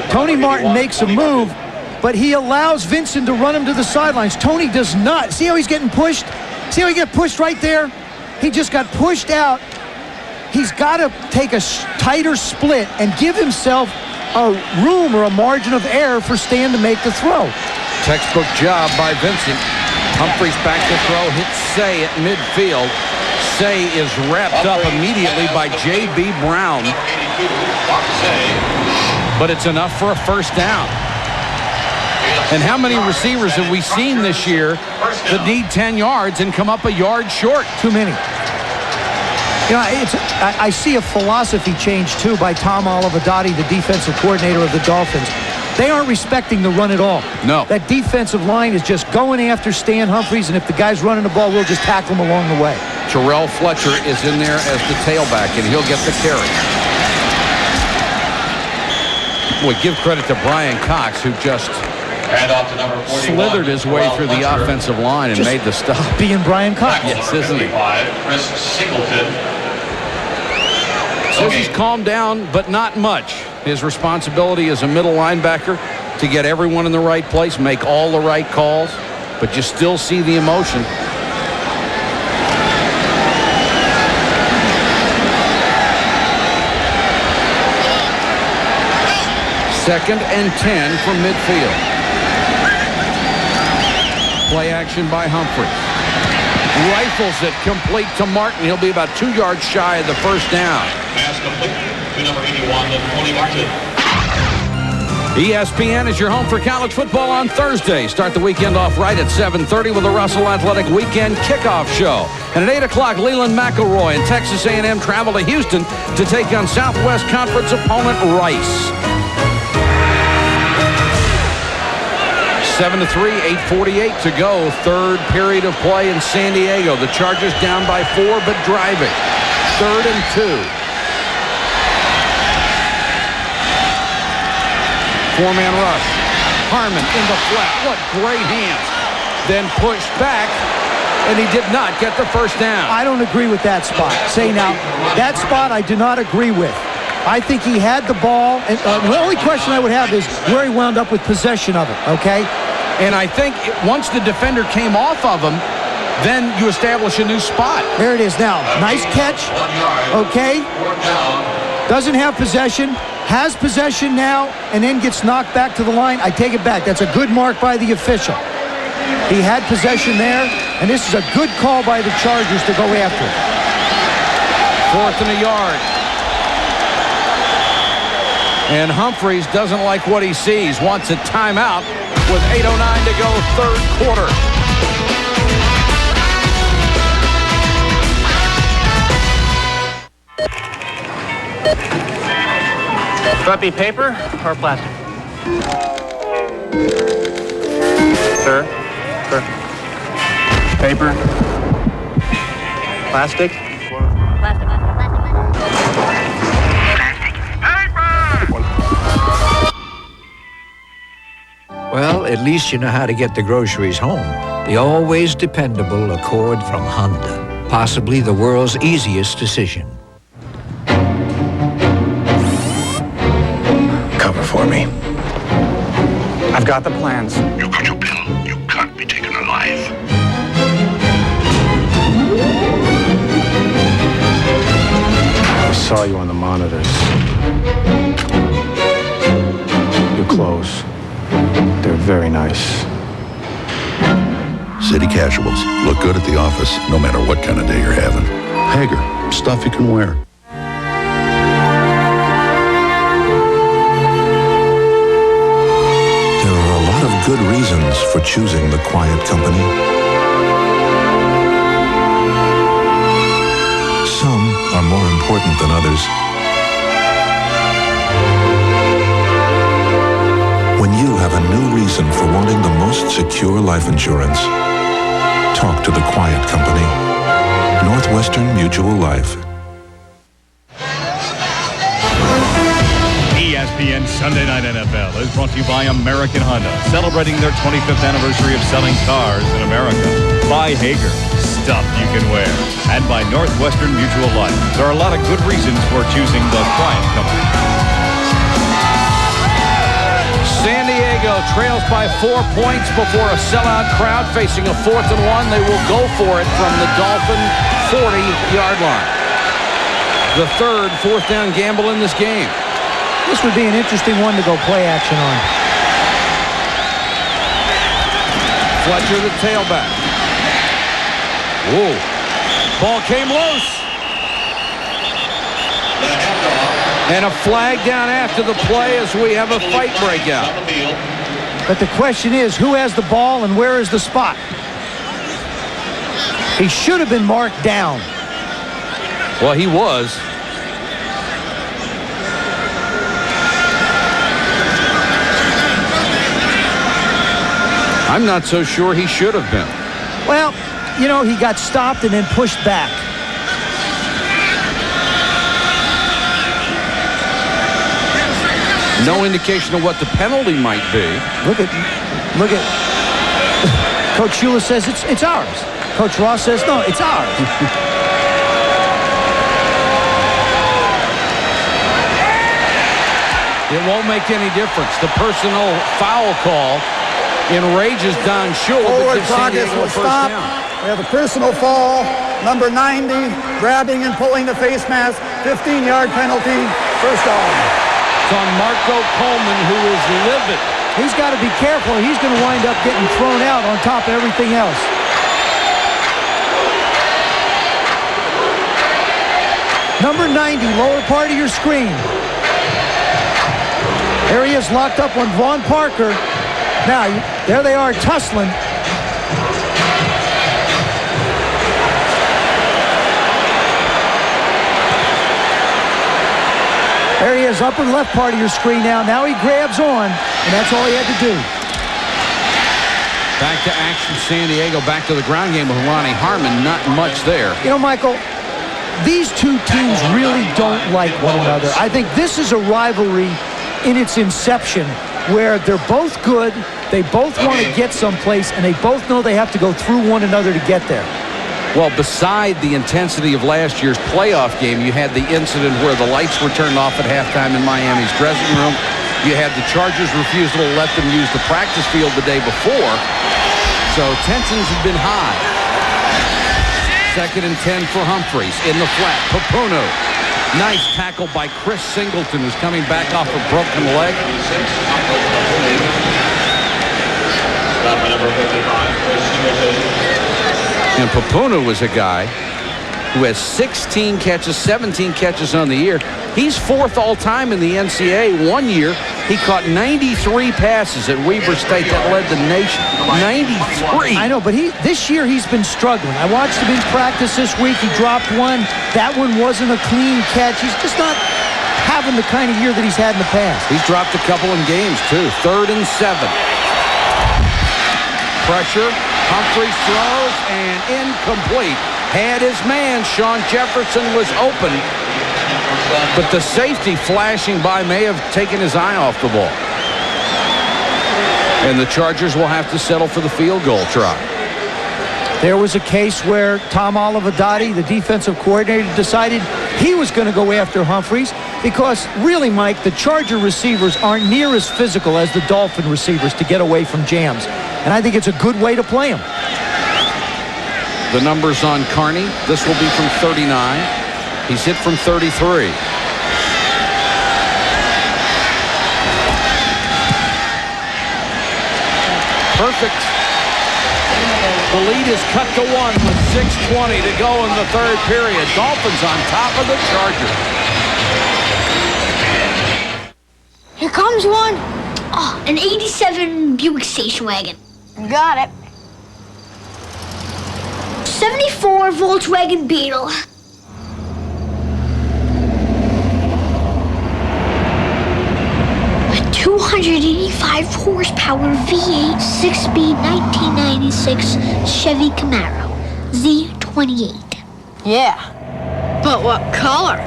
Tony Martin makes a move, but he allows Vincent to run him to the sidelines. Tony does not. See how he's getting pushed? See how he got pushed right there? He just got pushed out. He's got to take a tighter split and give himself a room or a margin of error for Stan to make the throw. Textbook job by Vincent. Humphries back to throw, hits Say at midfield. Say is wrapped up immediately by J.B. Brown. But it's enough for a first down. And how many receivers have we seen this year that need 10 yards and come up a yard short? Too many. You know, I see a philosophy change, too, by Tom Olivadotti, the defensive coordinator of the Dolphins. They aren't respecting the run at all. No. That defensive line is just going after Stan Humphries, and if the guy's running the ball, we'll just tackle him along the way. Terrell Fletcher is in there as the tailback, and he'll get the carry. Boy, give credit to Brian Cox, who just slithered his way through the offensive line and made the stop. Being Brian Cox. Yes, isn't he? Says he's calmed down, but not much. His responsibility as a middle linebacker to get everyone in the right place, make all the right calls, but you still see the emotion. Second and 10 from midfield. Play action by Humphries. Rifles it complete to Martin. He'll be about 2 yards shy of the first down. Pass complete to number 81, Tony Martin. ESPN is your home for college football on Thursday. Start the weekend off right at 7:30 with the Russell Athletic Weekend Kickoff Show. And at 8 o'clock, Leland McElroy and Texas A&M travel to Houston to take on Southwest Conference opponent Rice. 7-3, 8:48 to go. Third period of play in San Diego. The Chargers down by 4, but driving. 3rd and 2. 4-man rush. Harmon in the flat. What great hands. Then pushed back, and he did not get the first down. I don't agree with that spot. Say now, that spot I do not agree with. I think he had the ball, and the only question I would have is where he wound up with possession of it, okay? And I think once the defender came off of him, then you establish a new spot. There it is now. Nice catch. Okay. Doesn't have possession. Has possession now, and then gets knocked back to the line. I take it back. That's a good mark by the official. He had possession there, and this is a good call by the Chargers to go after it. 4th and a yard. And Humphreys doesn't like what he sees. Wants a timeout with 8:09 to go, third quarter. Would that be paper or plastic? Sir? Sir? Paper? Plastic? Well, at least you know how to get the groceries home. The always dependable Accord from Honda. Possibly the world's easiest decision. Cover for me. I've got the plans. You got your pill. You can't be taken alive. I saw you on the monitors. Your clothes. They're very nice. City casuals. Look good at the office, no matter what kind of day you're having. Hager. Stuff you can wear. There are a lot of good reasons for choosing the quiet company. Some are more important than others. When you have a new reason for wanting the most secure life insurance, talk to the quiet company. Northwestern Mutual Life. ESPN Sunday Night NFL is brought to you by American Honda, celebrating their 25th anniversary of selling cars in America. By Hager, stuff you can wear. And by Northwestern Mutual Life. There are a lot of good reasons for choosing the quiet company. San Diego trails by 4 points before a sellout crowd facing a 4th and 1. They will go for it from the Dolphin 40-yard line. The third 4th down gamble in this game. This would be an interesting one to go play action on. Fletcher, the tailback. Whoa. Ball came loose. And a flag down after the play as we have a fight breakout. But the question is, who has the ball and where is the spot? He should have been marked down. Well, he was. I'm not so sure he should have been. Well, you know, he got stopped and then pushed back. No indication of what the penalty might be. Look at Coach Shula says it's ours. Coach Ross says no, it's ours. It won't make any difference. The personal foul call enrages Don Shula. Forward progress will stop. We have a personal fall. Number 90, grabbing and pulling the face mask. 15-yard penalty. First down. It's on Marco Coleman, who is livid. He's got to be careful. He's going to wind up getting thrown out on top of everything else. Number 90, lower part of your screen. There he is locked up on Vaughn Parker. Now, there they are tussling. There he is, upper left part of your screen now. Now he grabs on, and that's all he had to do. Back to action, San Diego. Back to the ground game with Ronnie Harmon. Not much there. You know, Michael, these two teams really don't like one another. I think this is a rivalry in its inception where they're both good, they both want to get someplace, and they both know they have to go through one another to get there. Well, beside the intensity of last year's playoff game, you had the incident where the lights were turned off at halftime in Miami's dressing room. You had the Chargers' refusal to let them use the practice field the day before. So tensions have been high. 2nd and 10 for Humphreys. In the flat, Papuno. Nice tackle by Chris Singleton, who's coming back off a broken leg. And Papuno was a guy who has 16 catches, 17 catches on the year. He's 4th all-time in the NCAA. One year, he caught 93 passes at Weber State. That led the nation. 93. I know, but this year he's been struggling. I watched him in practice this week. He dropped one. That one wasn't a clean catch. He's just not having the kind of year that he's had in the past. He's dropped a couple in games, too. 3rd and 7. Pressure. Humphreys throws and incomplete. Had his man. Sean Jefferson was open. But the safety flashing by may have taken his eye off the ball. And the Chargers will have to settle for the field goal try. There was a case where Tom Olivadotti, the defensive coordinator, decided he was going to go after Humphreys because really, Mike, the Charger receivers aren't near as physical as the Dolphin receivers to get away from jams. And I think it's a good way to play them. The numbers on Carney. This will be from 39. He's hit from 33. Perfect. The lead is cut to 1 with 6:20 to go in the 3rd period. Dolphins on top of the Chargers. Here comes one. Oh, an 87 Buick station wagon. Got it. 74 Volkswagen Beetle. A 285 horsepower V8 6-speed 1996 Chevy Camaro Z28. Yeah, but what color?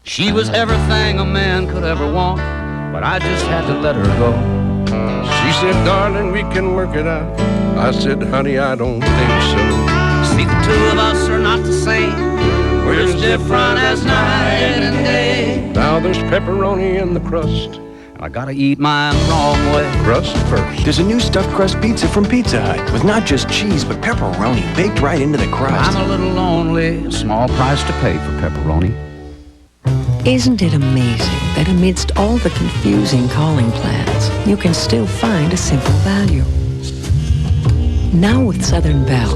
She was everything a man could ever want, but I just had to let her go. She said, darling, we can work it out. I said, honey, I don't think so. See, the two of us are not the same. We're as different as night and day. Now there's pepperoni in the crust. I gotta eat mine the wrong way. Crust first. There's a new stuffed crust pizza from Pizza Hut with not just cheese, but pepperoni baked right into the crust. I'm a little lonely, a small price to pay for pepperoni. Isn't it amazing that amidst all the confusing calling plans, you can still find a simple value? Now with Southern Bell,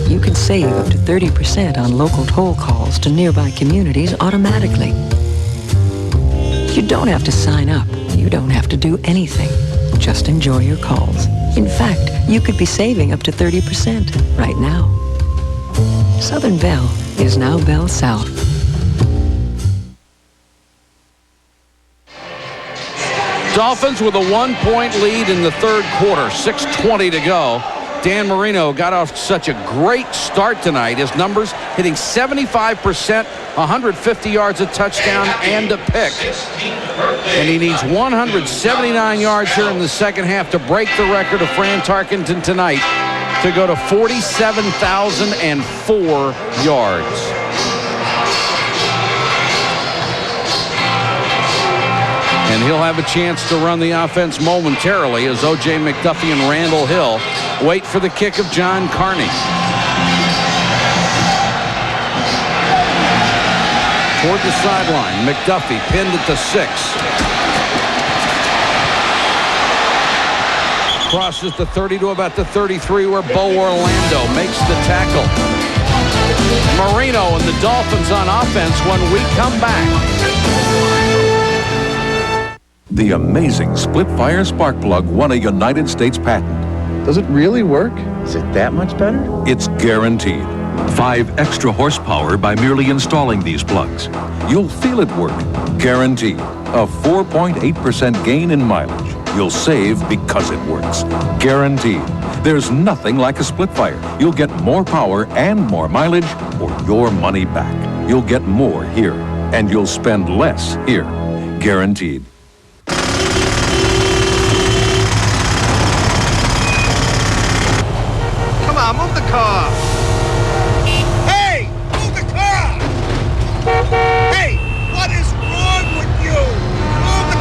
you can save up to 30% on local toll calls to nearby communities automatically. You don't have to sign up. You don't have to do anything. Just enjoy your calls. In fact, you could be saving up to 30% right now. Southern Bell is now Bell South. Dolphins with a 1-point lead in the 3rd quarter. 6:20 to go. Dan Marino got off such a great start tonight. His numbers hitting 75%, 150 yards, a touchdown, and a pick. And he needs 179 yards here in the second half to break the record of Fran Tarkenton tonight to go to 47,004 yards. And he'll have a chance to run the offense momentarily as O.J. McDuffie and Randall Hill wait for the kick of John Carney. Toward the sideline, McDuffie pinned at the 6. Crosses the 30 to about the 33 where Bo Orlando makes the tackle. Marino and the Dolphins on offense when we come back. The amazing split-fire spark plug won a United States patent. Does it really work? Is it that much better? It's guaranteed. 5 extra horsepower by merely installing these plugs. You'll feel it work. Guaranteed. A 4.8% gain in mileage. You'll save because it works. Guaranteed. There's nothing like a split-fire. You'll get more power and more mileage or your money back. You'll get more here, and you'll spend less here. Guaranteed. Move the car. Hey, move the car. Hey, what is wrong with you? Move the...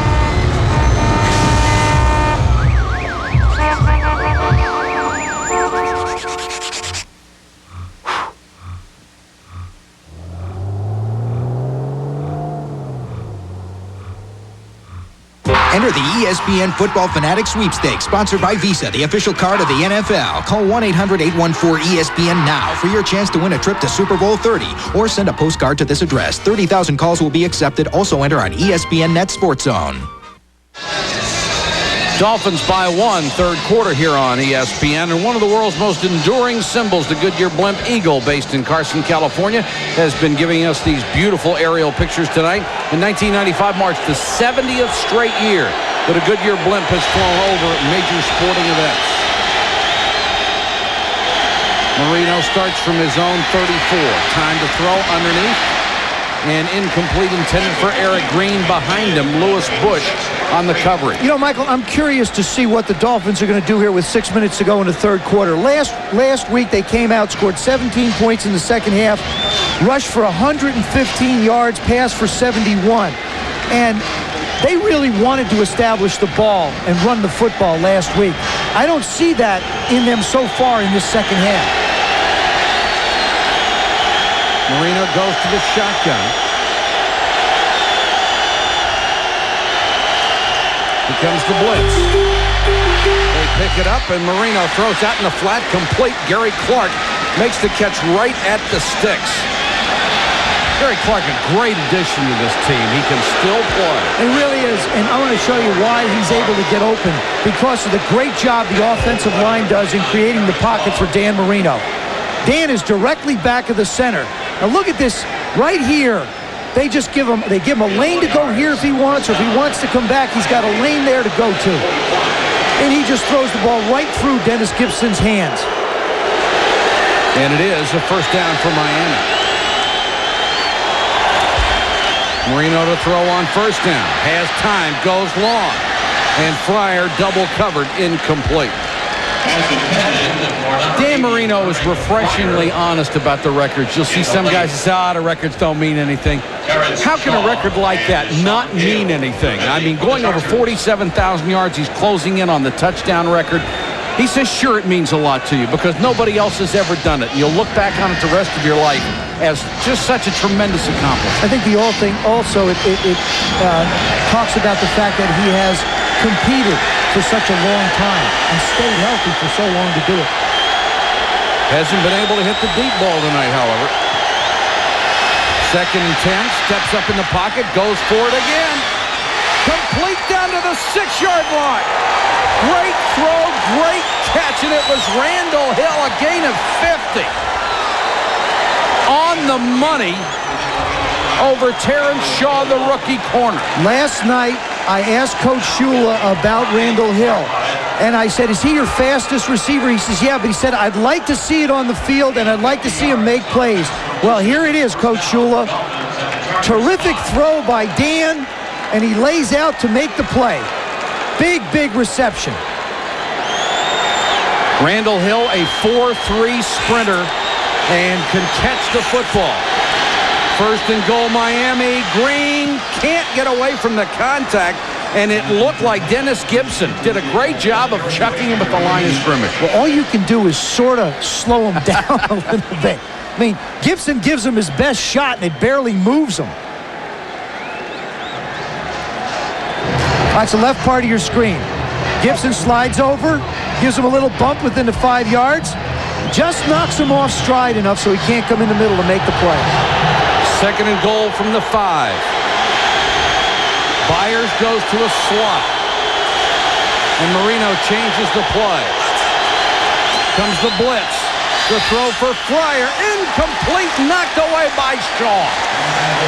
Enter the ESPN Football Fanatic Sweepstakes, sponsored by Visa, the official card of the NFL. Call 1-800-814-ESPN now for your chance to win a trip to Super Bowl 30, or send a postcard to this address. 30,000 calls will be accepted. Also enter on ESPN Net Sports Zone. Dolphins by 1, third quarter here on ESPN. And one of the world's most enduring symbols, the Goodyear Blimp Eagle, based in Carson, California, has been giving us these beautiful aerial pictures tonight. In 1995 marks the 70th straight year that a Goodyear Blimp has flown over major sporting events. Marino starts from his own 34. Time to throw underneath. And incomplete, intended for Eric Green. Behind him, Lewis Bush on the coverage. You know, Michael, I'm curious to see what the Dolphins are going to do here with 6 minutes to go in the third quarter. Last week, they came out, scored 17 points in the second half, rushed for 115 yards, passed for 71. And they really wanted to establish the ball and run the football last week. I don't see that in them so far in this second half. Marino goes to the shotgun. Here comes the blitz. They pick it up, and Marino throws out in the flat, complete. Gary Clark makes the catch right at the sticks. Gary Clark, a great addition to this team. He can still play. He really is, and I want to show you why he's able to get open, because of the great job the offensive line does in creating the pocket for Dan Marino. Dan is directly back of the center. Now look at this right here. They just give him a lane to go here if he wants, or if he wants to come back, he's got a lane there to go to. And he just throws the ball right through Dennis Gibson's hands. And it is a first down for Miami. Marino to throw on first down. Has time, goes long. And Fryer double covered, incomplete. Dan Marino is refreshingly honest about the records. You'll see some guys say, the records don't mean anything. How can a record like that not mean anything? I mean, going over 47,000 yards, he's closing in on the touchdown record. He says, sure, it means a lot to you because nobody else has ever done it. You'll look back on it the rest of your life as just such a tremendous accomplishment. I think the whole thing also, it talks about the fact that he has competed for such a long time and stayed healthy for so long to do it. Hasn't been able to hit the deep ball tonight, however. Second and 10, steps up in the pocket, goes for it again. Complete down to the 6-yard line. Great throw, great catch, and it was Randall Hill, a gain of 50. On the money over Terrence Shaw, the rookie corner. Last night, I asked Coach Shula about Randall Hill, and I said, is he your fastest receiver? He says, yeah, but he said, I'd like to see it on the field, and I'd like to see him make plays. Well, here it is, Coach Shula. Terrific throw by Dan, and he lays out to make the play. Big, big reception. Randall Hill, a 4-3 sprinter, and can catch the football. First and goal, Miami. Green can't get away from the contact, and it looked like Dennis Gibson did a great job of chucking him at the line of scrimmage. Well, all you can do is sort of slow him down a little bit. I mean, Gibson gives him his best shot, and it barely moves him. That's the left part of your screen. Gibson slides over, gives him a little bump within the 5 yards, just knocks him off stride enough so he can't come in the middle to make the play. Second and goal from the 5. Byers goes to a slot. And Marino changes the play. Comes the blitz. The throw for Fryer. Incomplete. Knocked away by Shaw.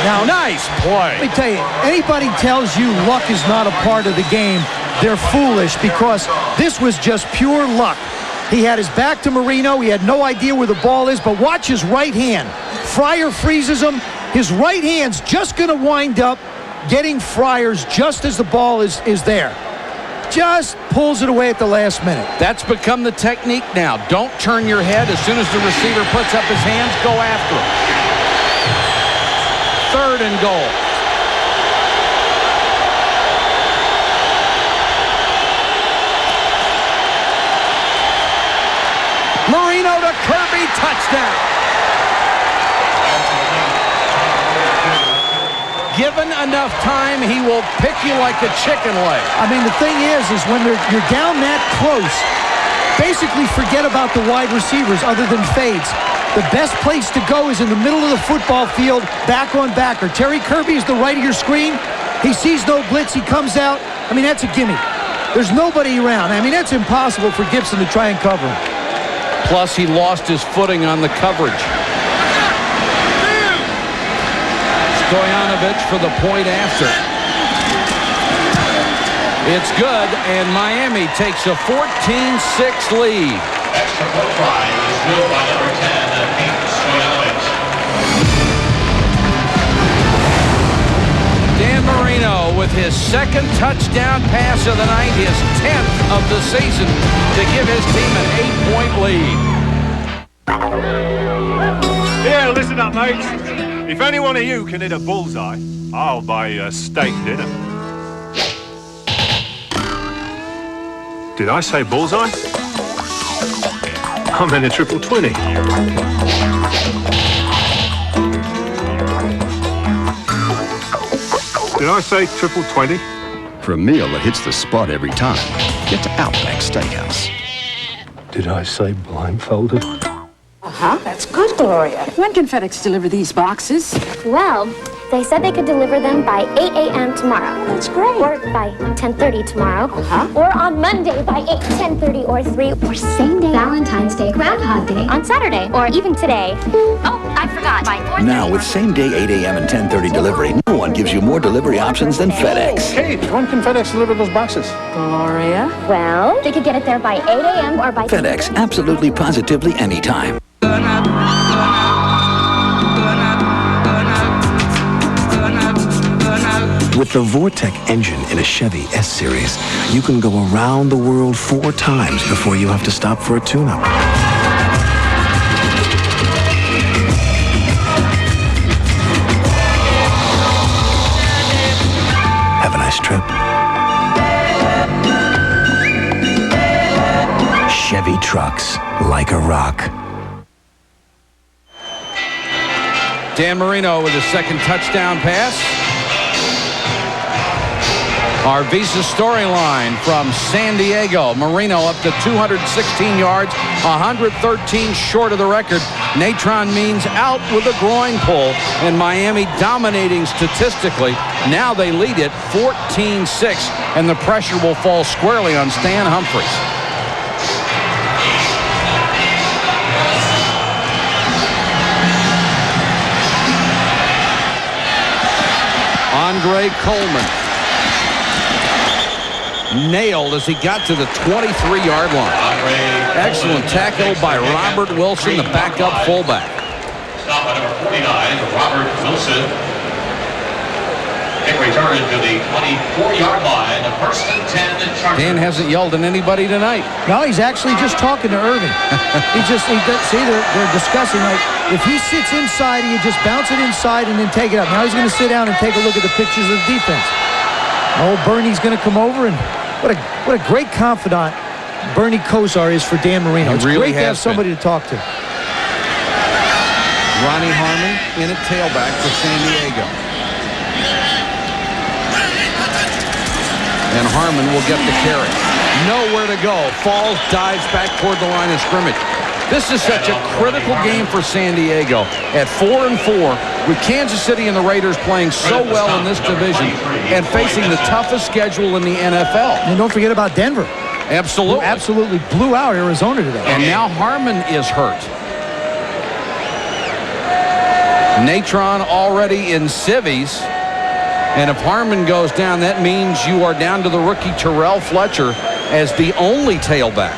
Now, nice play. Let me tell you, anybody tells you luck is not a part of the game, they're foolish, because this was just pure luck. He had his back to Marino. He had no idea where the ball is, but watch his right hand. Fryer freezes him. His right hand's just going to wind up getting Fryer's just as the ball is there. Just pulls it away at the last minute. That's become the technique now. Don't turn your head. As soon as the receiver puts up his hands, go after him. Third and goal. Marino to Kirby, touchdown. given enough time, he will pick you like a chicken leg. I mean, the thing is when you're down that close, basically forget about the wide receivers other than fades. The best place to go is in the middle of the football field, back on backer. Terry Kirby is the right of your screen. He sees no blitz. He comes out. I mean, that's a gimme. There's nobody around. I mean, that's impossible for Gibson to try and cover him. Plus, he lost his footing on the coverage. Stoyanovich for the point after. It's good, and Miami takes a 14-6 lead. Extra point try is good by number 10, Pete Stoyanovich. Dan Marino with his second touchdown pass of the night, his 10th of the season, to give his team an 8-point lead. Yeah, listen up, mates. If any one of you can hit a bullseye, I'll buy you a steak dinner. Did I say bullseye? I meant a triple 20. Did I say triple 20? For a meal that hits the spot every time, get to Outback Steakhouse. Did I say blindfolded? That's good, Gloria. When can FedEx deliver these boxes? Well, they said they could deliver them by 8 a.m. tomorrow. That's great. Or by 10:30 tomorrow. Or on Monday by 8, 10:30, or 3, or same day Valentine's Day, Groundhog Day, on Saturday, or even today. Oh, I forgot. By 4:30. Now, with same-day 8 a.m. and 10:30 delivery, no one gives you more delivery options than FedEx. Kate, when can FedEx deliver those boxes? Gloria? Well, they could get it there by 8 a.m. or by... FedEx, absolutely, positively, anytime. With the Vortec engine in a Chevy S-Series, you can go around the world 4 times before you have to stop for a tune-up. Have a nice trip. Chevy trucks, like a rock. Dan Marino with his second touchdown pass. Our Visa storyline from San Diego. Marino up to 216 yards, 113 short of the record. Natron Means out with a groin pull, and Miami dominating statistically. Now they lead it 14-6, and the pressure will fall squarely on Stan Humphries. Andre Coleman. Nailed as he got to the 23-yard line. Excellent tackle by Robert Wilson, the backup fullback. Stop by number 49, Robert Wilson. Kick return to the 24-yard line. The first and 10 Chargers. Dan hasn't yelled at anybody tonight. No, he's actually just talking to Irving. They're discussing, like, if he sits inside, he just bounce it inside and then take it up. Now he's going to sit down and take a look at the pictures of the defense. Oh, Bernie's going to come over, and what a great confidant Bernie Kosar is for Dan Marino. It's really great to have somebody to talk to. Ronnie Harmon in at tailback for San Diego. And Harmon will get the carry. Nowhere to go. Falls, dives back toward the line of scrimmage. This is such a critical game for San Diego at 4-4, with Kansas City and the Raiders playing so well in this division and facing the toughest schedule in the NFL. And don't forget about Denver. Absolutely. Who absolutely blew out Arizona today. And now Harmon is hurt. Natron already in civvies. And if Harmon goes down, that means you are down to the rookie Terrell Fletcher as the only tailback.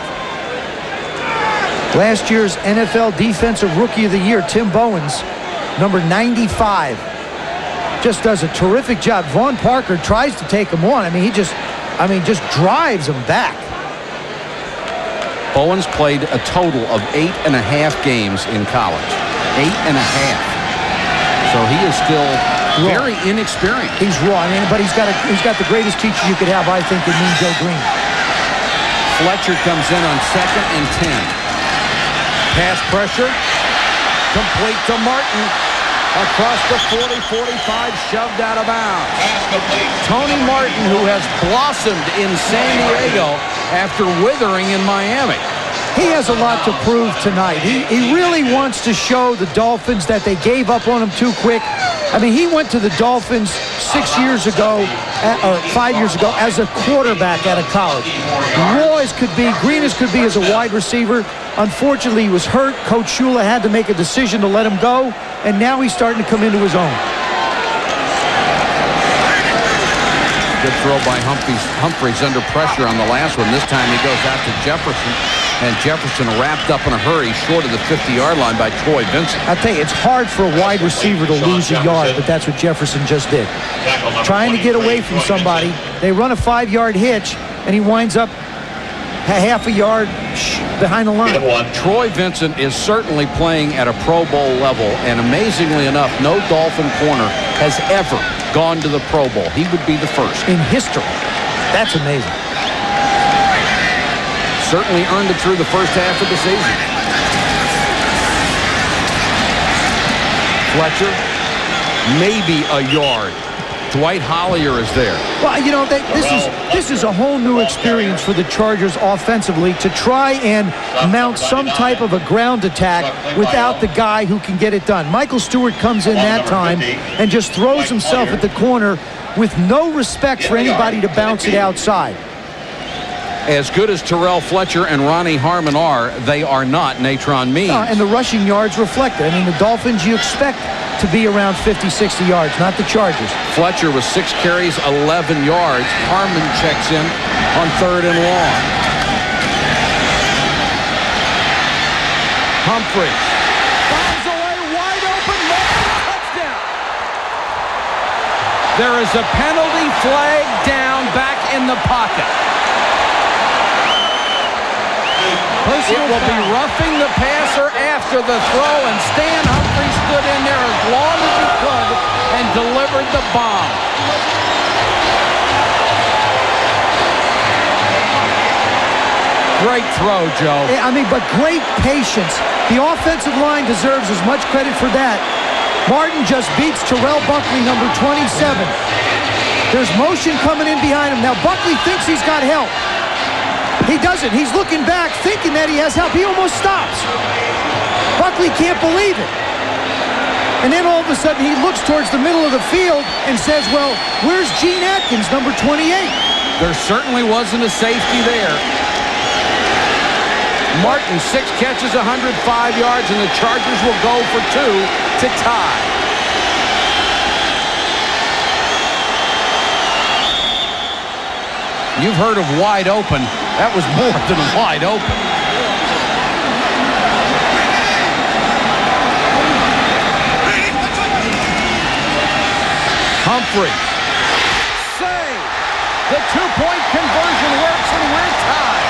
Last year's NFL Defensive Rookie of the Year, Tim Bowens, number 95, just does a terrific job. Vaughn Parker tries to take him on. He just drives him back. Bowens played a total of 8.5 games in college. 8.5. So he is still very inexperienced. He's raw, but he's got the greatest teacher you could have, I think, in Mean Joe Green. Fletcher comes in on 2nd and 10. Pass pressure, complete to Martin. Across the 40-45, shoved out of bounds. Tony Martin, who has blossomed in San Diego after withering in Miami. He has a lot to prove tonight. He really wants to show the Dolphins that they gave up on him too quick. I mean, he went to the Dolphins 6 years ago, or 5 years ago, as a quarterback out of college. Raw as could be, green as could be as a wide receiver. Unfortunately, he was hurt. Coach Shula had to make a decision to let him go, and now he's starting to come into his own. Good throw by Humphreys under pressure on the last one. This time he goes out to Jefferson, and Jefferson wrapped up in a hurry short of the 50-yard line by Troy Vincent. I tell you, it's hard for a wide receiver to lose a yard, but that's what Jefferson just did. Trying to get away from somebody. They run a 5-yard hitch, and he winds up a half a yard behind the line. Troy Vincent is certainly playing at a Pro Bowl level, and amazingly enough, no Dolphin corner has ever gone to the Pro Bowl. He would be the first. In history. That's amazing. Certainly earned it through the first half of the season. Fletcher, maybe a yard. Dwight Hollier is there. Well, you know, this is a whole new experience for the Chargers offensively to try and mount some type of a ground attack without the guy who can get it done. Michael Stewart comes in that time and just throws himself at the corner with no respect for anybody to bounce it outside. As good as Terrell Fletcher and Ronnie Harmon are, they are not Natron Means. And the rushing yards reflect it. I mean, the Dolphins you expect to be around 50, 60 yards, not the Chargers. Fletcher with 6 carries, 11 yards. Harmon checks in on 3rd and long. Humphreys bombs away, wide open, touchdown. There is a penalty flag down back in the pocket. It will be roughing the passer after the throw, and Stan Humphreys stood in there as long as he could and delivered the bomb. Great throw, Joe. I mean, but great patience. The offensive line deserves as much credit for that. Martin just beats Terrell Buckley, number 27. There's motion coming in behind him. Now, Buckley thinks he's got help. He doesn't. He's looking back, thinking that he has help. He almost stops. Buckley can't believe it. And then all of a sudden, he looks towards the middle of the field and says, well, where's Gene Atkins, number 28? There certainly wasn't a safety there. Martin, 6 catches, 105 yards, and the Chargers will go for 2 to tie. You've heard of wide open. That was more than wide open. Humphrey. Save. The 2-point conversion works, and we're tied.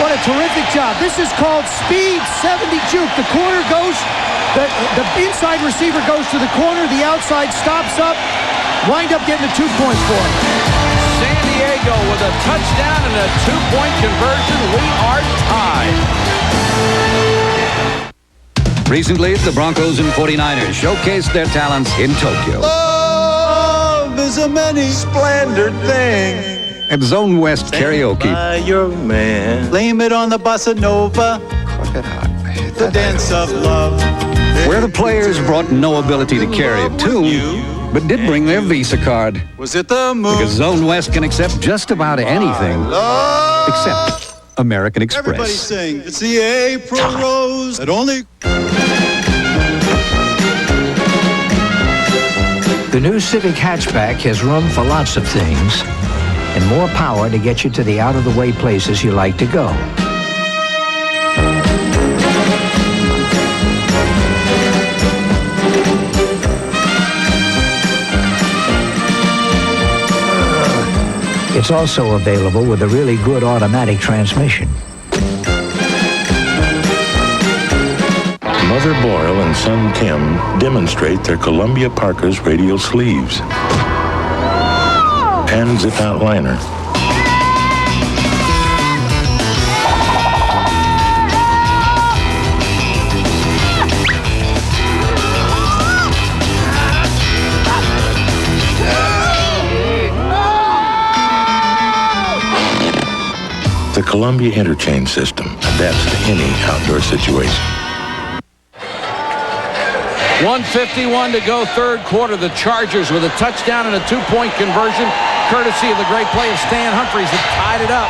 What a terrific job. This is called speed 70 juke. The corner goes, the inside receiver goes to the corner, the outside stops up, wind up getting a 2-point for him. San Diego with a touchdown and a 2-point conversion. We are tied. Recently, the Broncos and 49ers showcased their talents in Tokyo. Love is a many splendid thing. At Zone West Karaoke, Your man. Blame it on the bossa nova. The dance of love. where the players brought no ability to carry a tune, but did bring their Visa card. Was it the moon? Because Zone West can accept just about anything except American Express. Everybody sing. It's the April rose that only... The new Civic hatchback has room for lots of things and more power to get you to the out-of-the-way places you like to go. It's also available with a really good automatic transmission. Mother Boyle and son Tim demonstrate their Columbia Parker's radial sleeves. and zip-out liner. The Columbia Interchange System adapts to any outdoor situation. 1:51 to go, third quarter. The Chargers with a touchdown and a two-point conversion, courtesy of the great play of Stan Humphries, that tied it up.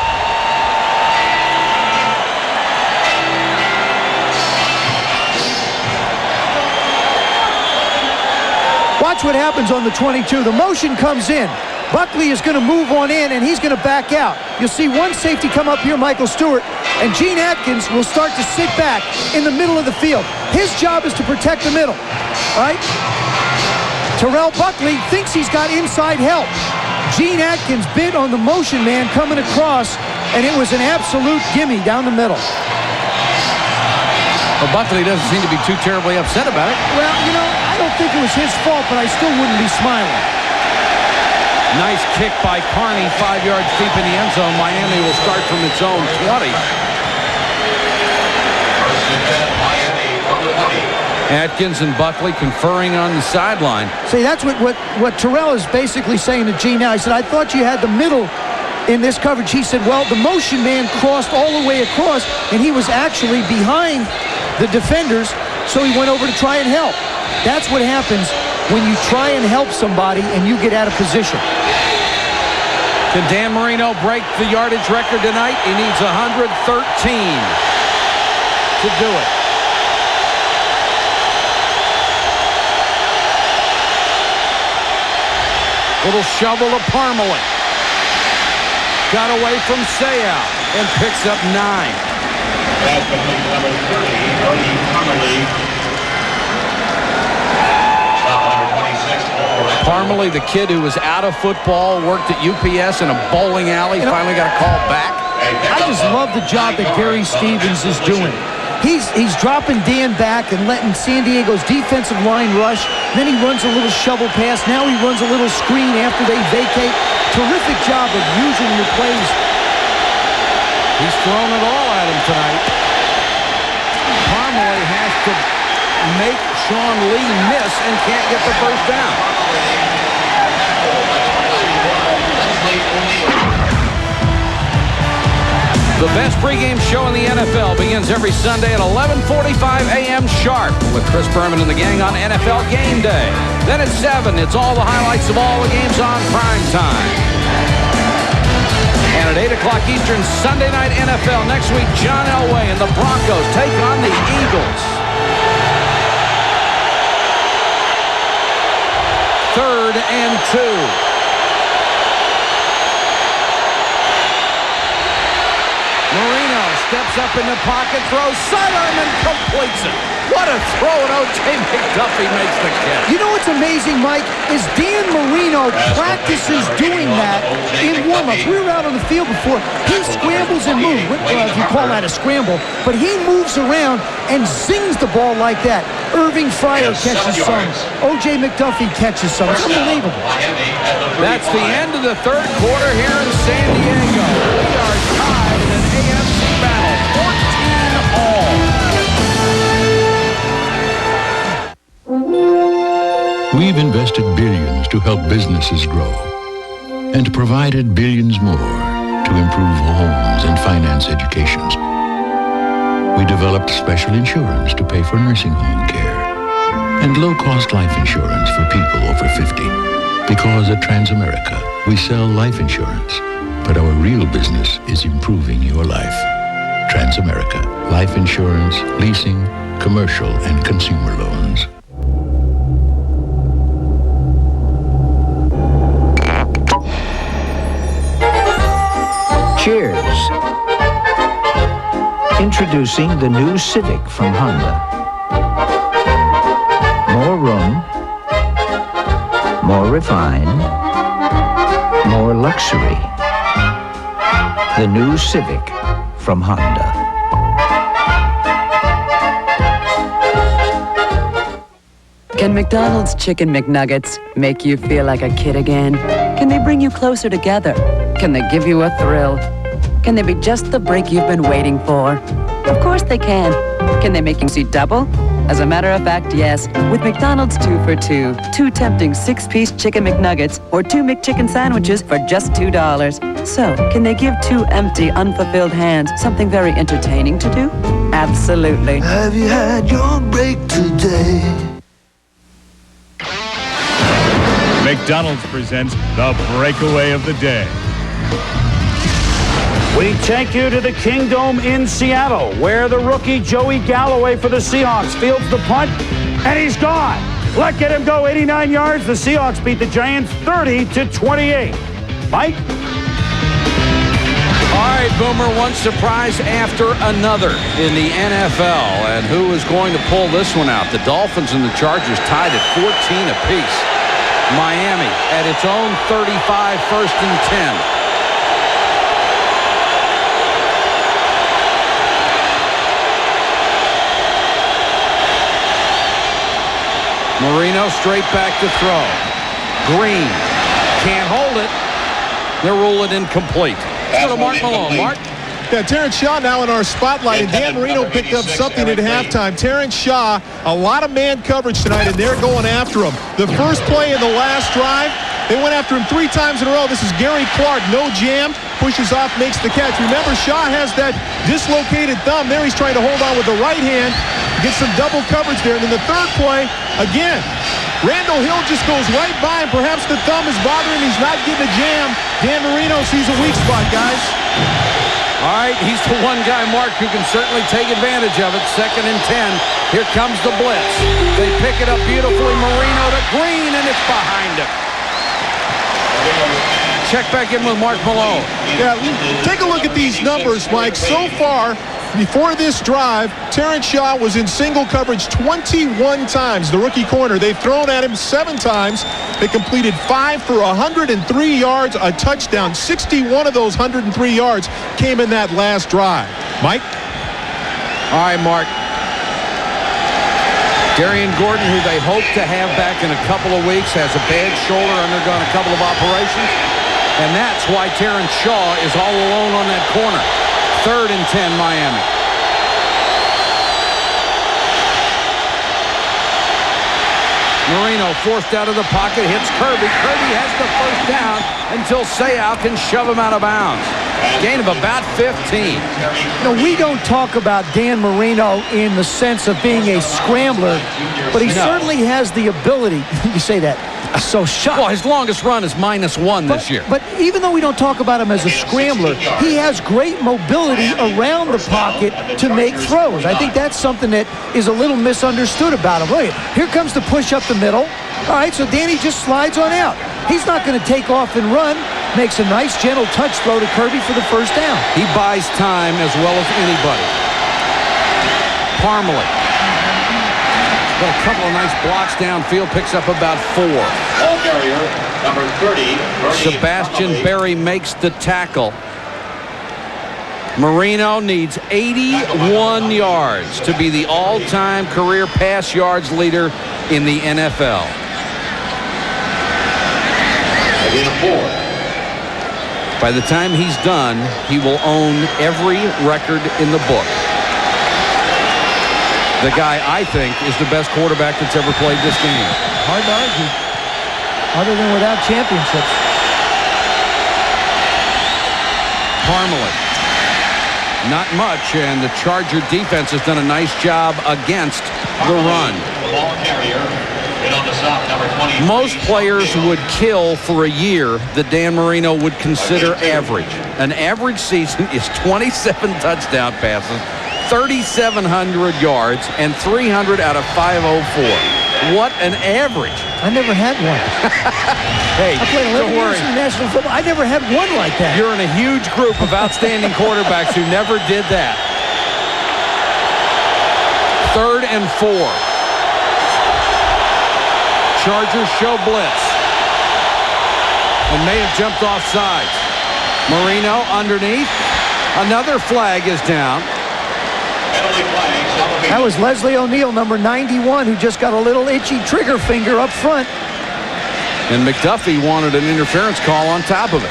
Watch what happens on the 22. The motion comes in. Buckley is going to move on in, and he's going to back out. You'll see one safety come up here, Michael Stewart, and Gene Atkins will start to sit back in the middle of the field. His job is to protect the middle, all right? Terrell Buckley thinks he's got inside help. Gene Atkins bit on the motion man coming across, and it was an absolute gimme down the middle. Well, Buckley doesn't seem to be too terribly upset about it. Well, you know, I don't think it was his fault, but I still wouldn't be smiling. Nice kick by Carney, 5 yards deep in the end zone. Miami will start from its own 20. Atkins and Buckley conferring on the sideline. See, that's what Terrell is basically saying to Gene now. He said, I thought you had the middle in this coverage. He said, well, the motion man crossed all the way across, and he was actually behind the defenders, so he went over to try and help. That's what happens when you try and help somebody and you get out of position. Can Dan Marino break the yardage record tonight? He needs 113 to do it. Little shovel to Parmalee. Got away from Sayal and picks up 9. That's number 30, Brody Parmalee. Parmalee, the kid who was out of football, worked at UPS in a bowling alley, finally got a call back. I just love the job that Gary Stevens is doing. He's dropping Dan back and letting San Diego's defensive line rush. Then he runs a little shovel pass. Now he runs a little screen after they vacate. Terrific job of using your plays. He's thrown it all at him tonight. Parmalee has to make Sean Lee miss and can't get the first down. The best pregame show in the NFL begins every Sunday at 11:45 a.m. sharp with Chris Berman and the gang on NFL Game Day. Then at 7, it's all the highlights of all the games on prime time. And at 8 o'clock Eastern, Sunday Night NFL. Next week, John Elway and the Broncos take on the Eagles. 3rd and 2. Marino steps up in the pocket, throws sidearm and completes it. What a throw, and O.J. McDuffie makes the catch. You know what's amazing, Mike, is Dan Marino practices doing that in warm-ups. We were out on the field before. He scrambles and moves. Well, if you call that a scramble. But he moves around and zings the ball like that. Irving Fryer catches some. O.J. McDuffie catches some. It's unbelievable. That's the end of the third quarter here in San Diego. We are tied in an AFC battle, 14 all. We've invested billions to help businesses grow and provided billions more to improve homes and finance educations. We developed special insurance to pay for nursing home care and low-cost life insurance for people over 50. Because at Transamerica, we sell life insurance, but our real business is improving your life. Transamerica, life insurance, leasing, commercial, and consumer loans. Cheers. Introducing the new Civic from Honda. More room, more refined, more luxury. The new Civic from Honda. Can McDonald's Chicken McNuggets make you feel like a kid again? Can they bring you closer together? Can they give you a thrill? Can they be just the break you've been waiting for? Of course they can. Can they make you see double? As a matter of fact, yes. With McDonald's 2 for $2. 2 tempting 6-piece chicken McNuggets or 2 McChicken sandwiches for just $2. So, can they give 2 empty, unfulfilled hands something very entertaining to do? Absolutely. Have you had your break today? McDonald's presents the breakaway of the day. We take you to the Kingdome in Seattle, where the rookie Joey Galloway for the Seahawks fields the punt, and he's gone. Let him go 89 yards. The Seahawks beat the Giants 30-28. Mike? All right, Boomer, one surprise after another in the NFL. And who is going to pull this one out? The Dolphins and the Chargers tied at 14 apiece. Miami at its own 35, 1st and 10. Marino straight back to throw. Green can't hold it. They'll rule it incomplete. Let's go to Mark Malone. Mark? Yeah, Terrence Shaw now in our spotlight, and Dan Marino picked up something at halftime. Terrence Shaw, a lot of man coverage tonight, and they're going after him. The first play in the last drive, they went after him 3 times in a row. This is Gary Clark, no jam, pushes off, makes the catch. Remember, Shaw has that dislocated thumb. There he's trying to hold on with the right hand, get some double coverage there. And then the third play, again, Randall Hill just goes right by him. Perhaps the thumb is bothering him. He's not getting a jam. Dan Marino sees a weak spot, guys. All right, he's the one guy, Mark, who can certainly take advantage of it. 2nd and 10. Here comes the blitz. They pick it up beautifully. Marino to Green, and it's behind him. Check back in with Mark Malone. Yeah, take a look at these numbers, Mike. So far, before this drive, Terrence Shaw was in single coverage 21 times, the rookie corner. They've thrown at him 7 times. They completed 5 for 103 yards, a touchdown. 61 of those 103 yards came in that last drive. Mike? All right, Mark. Darian Gordon, who they hope to have back in a couple of weeks, has a bad shoulder, undergone a couple of operations. And that's why Terrence Shaw is all alone on that corner. 3rd and 10, Miami. Marino forced out of the pocket, hits Kirby. Kirby has the first down until Seau can shove him out of bounds. Gain of about 15. We don't talk about Dan Marino in the sense of being a scrambler, but he certainly has the ability. You say that so shocked. Well, his longest run is -1 this year. But even though we don't talk about him as a scrambler, he has great mobility around the pocket to make throws. I think that's something that is a little misunderstood about him. Look, here comes the push up the middle. All right, so Danny just slides on out. He's not going to take off and run. Makes a nice, gentle touch throw to Kirby for the first down. He buys time as well as anybody. Parmalee. Got a couple of nice blocks downfield, picks up about 4. Ball carrier, number 30. Sebastian Berry makes the tackle. Marino needs 81 yards to be the all-time career pass yards leader in the NFL. Again, 4. By the time he's done, he will own every record in the book. The guy, I think, is the best quarterback that's ever played this game. Hard to argue. Other than without championships. Parmalee. Not much, and the Charger defense has done a nice job against the run. The ball carrier. On the stop, number 20. Most players would kill for a year that Dan Marino would consider average. An average season is 27 touchdown passes, 3,700 yards, and 300 out of 504. What an average. I never had one. Hey, I played 11 years in national football. I never had one like that. You're in a huge group of outstanding quarterbacks who never did that. 3rd and 4. Chargers show blitz. And may have jumped off sides. Marino underneath. Another flag is down. That was Leslie O'Neal, number 91, who just got a little itchy trigger finger up front. And McDuffie wanted an interference call on top of it.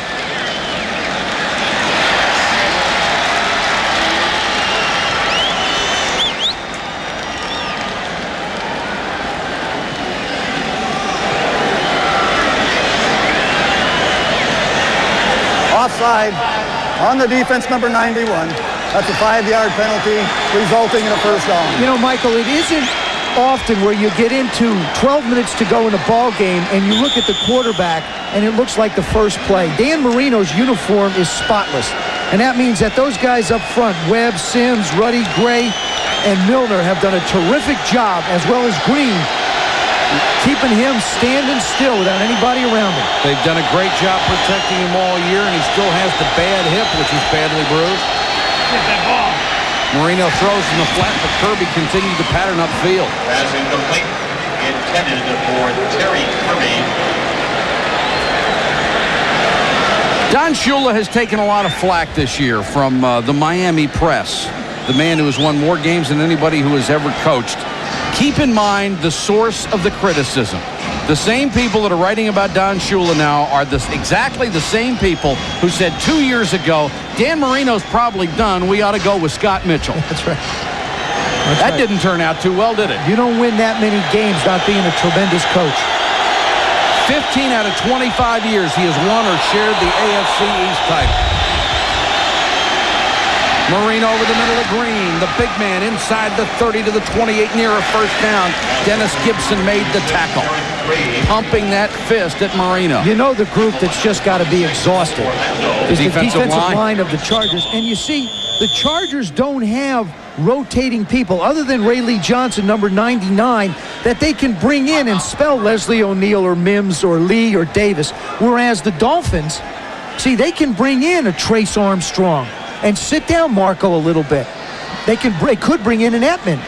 Offside on the defense, number 91. That's a 5-yard penalty, resulting in a first down. You know, Michael, it isn't often where you get into 12 minutes to go in a ball game and you look at the quarterback and it looks like the first play. Dan Marino's uniform is spotless. And that means that those guys up front, Webb, Sims, Ruddy, Gray, and Milner have done a terrific job, as well as Green, keeping him standing still without anybody around him. They've done a great job protecting him all year, and he still has the bad hip, which is badly bruised. Marino throws in the flat, but Kirby continued to pattern upfield. Pass incomplete. Intended for Terry Kirby. Don Shula has taken a lot of flack this year from the Miami press, the man who has won more games than anybody who has ever coached. Keep in mind the source of the criticism. The same people that are writing about Don Shula now are exactly the same people who said 2 years ago, Dan Marino's probably done. We ought to go with Scott Mitchell. That's right. That didn't turn out too well, did it? You don't win that many games not being a tremendous coach. 15 out of 25 years he has won or shared the AFC East title. Marino over the middle of Green. The big man inside the 30 to the 28 near a first down. Dennis Gibson made the tackle. Pumping that fist at Marino. You know the group that's just got to be exhausted is the defensive line. line of the Chargers. And you see, the Chargers don't have rotating people other than Ray Lee Johnson, number 99, that they can bring in and spell Leslie O'Neal or Mims or Lee or Davis. Whereas the Dolphins, see, they can bring in a Trace Armstrong and sit down Marco a little bit. They could bring in an Etman.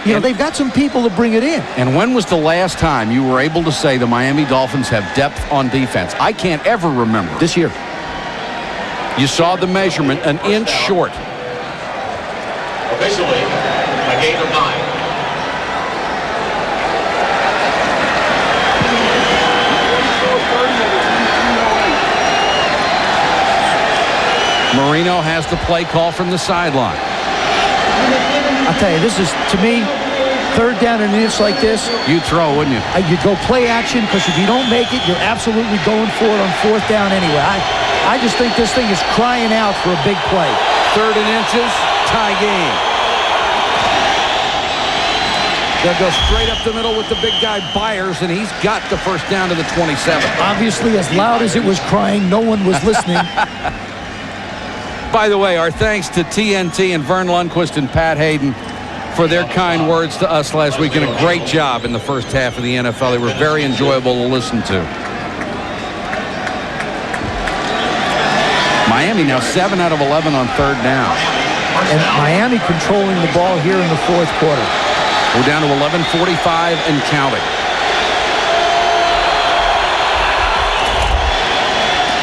You know, they've got some people to bring it in. And when was the last time you were able to say the Miami Dolphins have depth on defense? I can't ever remember. This year. You saw the measurement, an inch short. Officially, a gain of 9. Marino has the play call from the sideline. I'll tell you, this is, to me, third down and an inch like this. You'd throw, wouldn't you? You'd go play action, because if you don't make it, you're absolutely going for it on fourth down anyway. I just think this thing is crying out for a big play. 3rd and inches, tie game. They'll go straight up the middle with the big guy Byers, and he's got the first down to the 27. Obviously, as loud as it was crying, no one was listening. By the way, our thanks to TNT and Vern Lundquist and Pat Hayden for their kind words to us last week, and a great job in the first half of the NFL. They were very enjoyable to listen to. Miami now 7 out of 11 on 3rd down. And Miami controlling the ball here in the fourth quarter. We're down to 11:45 and counting.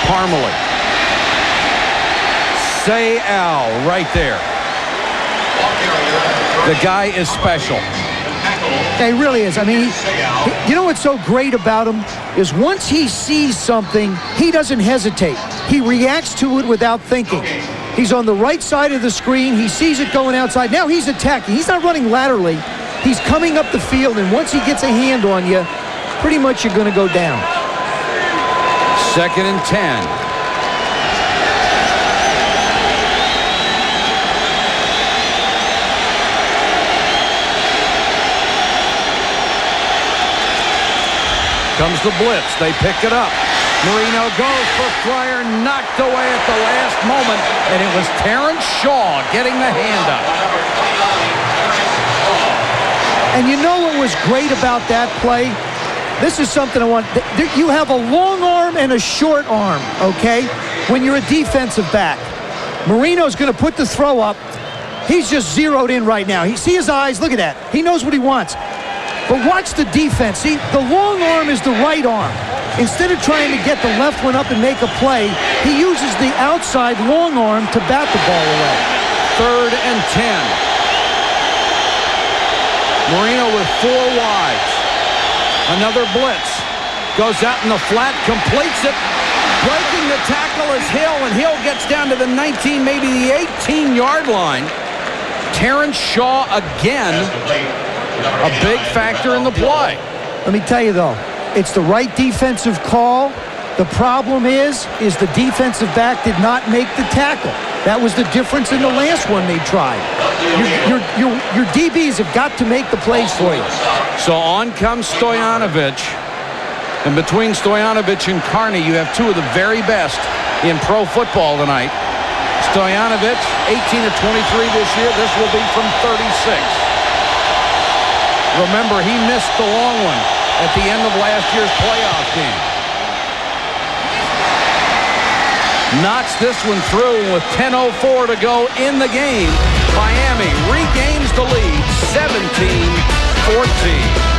Parmalee. Say Al right there. The guy is special. Yeah, he really is. I mean, you know what's so great about him is once he sees something, he doesn't hesitate. He reacts to it without thinking. He's on the right side of the screen. He sees it going outside. Now he's attacking. He's not running laterally. He's coming up the field, and once he gets a hand on you, pretty much you're going to go down. 2nd and 10. Comes the blitz. They pick it up. Marino goes for Fryer, knocked away at the last moment, and it was Terrence Shaw getting the hand up. And you know what was great about that play? This is something I want. You have a long arm and a short arm, okay? When you're a defensive back. Marino's going to put the throw up. He's just zeroed in right now. You see his eyes? Look at that. He knows what he wants. But watch the defense. See, the long arm is the right arm. Instead of trying to get the left one up and make a play, he uses the outside long arm to bat the ball away. 3rd and 10. Marino with 4 wides. Another blitz. Goes out in the flat, completes it. Breaking the tackle is Hill, and Hill gets down to the 19, maybe the 18-yard line. Terrence Shaw again, a big factor in the play. Let me tell you, though, it's the right defensive call. The problem is the defensive back did not make the tackle. That was the difference in the last one they tried. Your DBs have got to make the plays for you. So on comes Stojanovic. And between Stojanovic and Carney, you have two of the very best in pro football tonight. Stojanovic, 18 of 23 this year. This will be from 36. Remember, he missed the long one at the end of last year's playoff game. Knocks this one through with 10:04 to go in the game. Miami regains the lead, 17-14.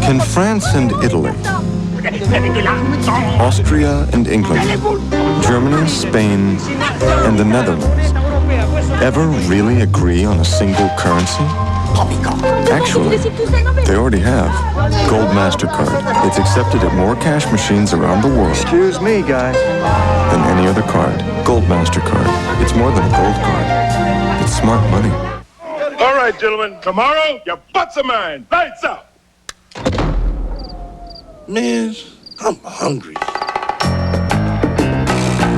Can France and Italy, Austria and England, Germany, Spain, and the Netherlands ever really agree on a single currency? Actually, they already have. Gold MasterCard. It's accepted at more cash machines around the world. Excuse me, guys. Than any other card. Gold MasterCard. It's more than a gold card. It's smart money. All right, gentlemen. Tomorrow, your butts are mine. Lights out. Man, I'm hungry.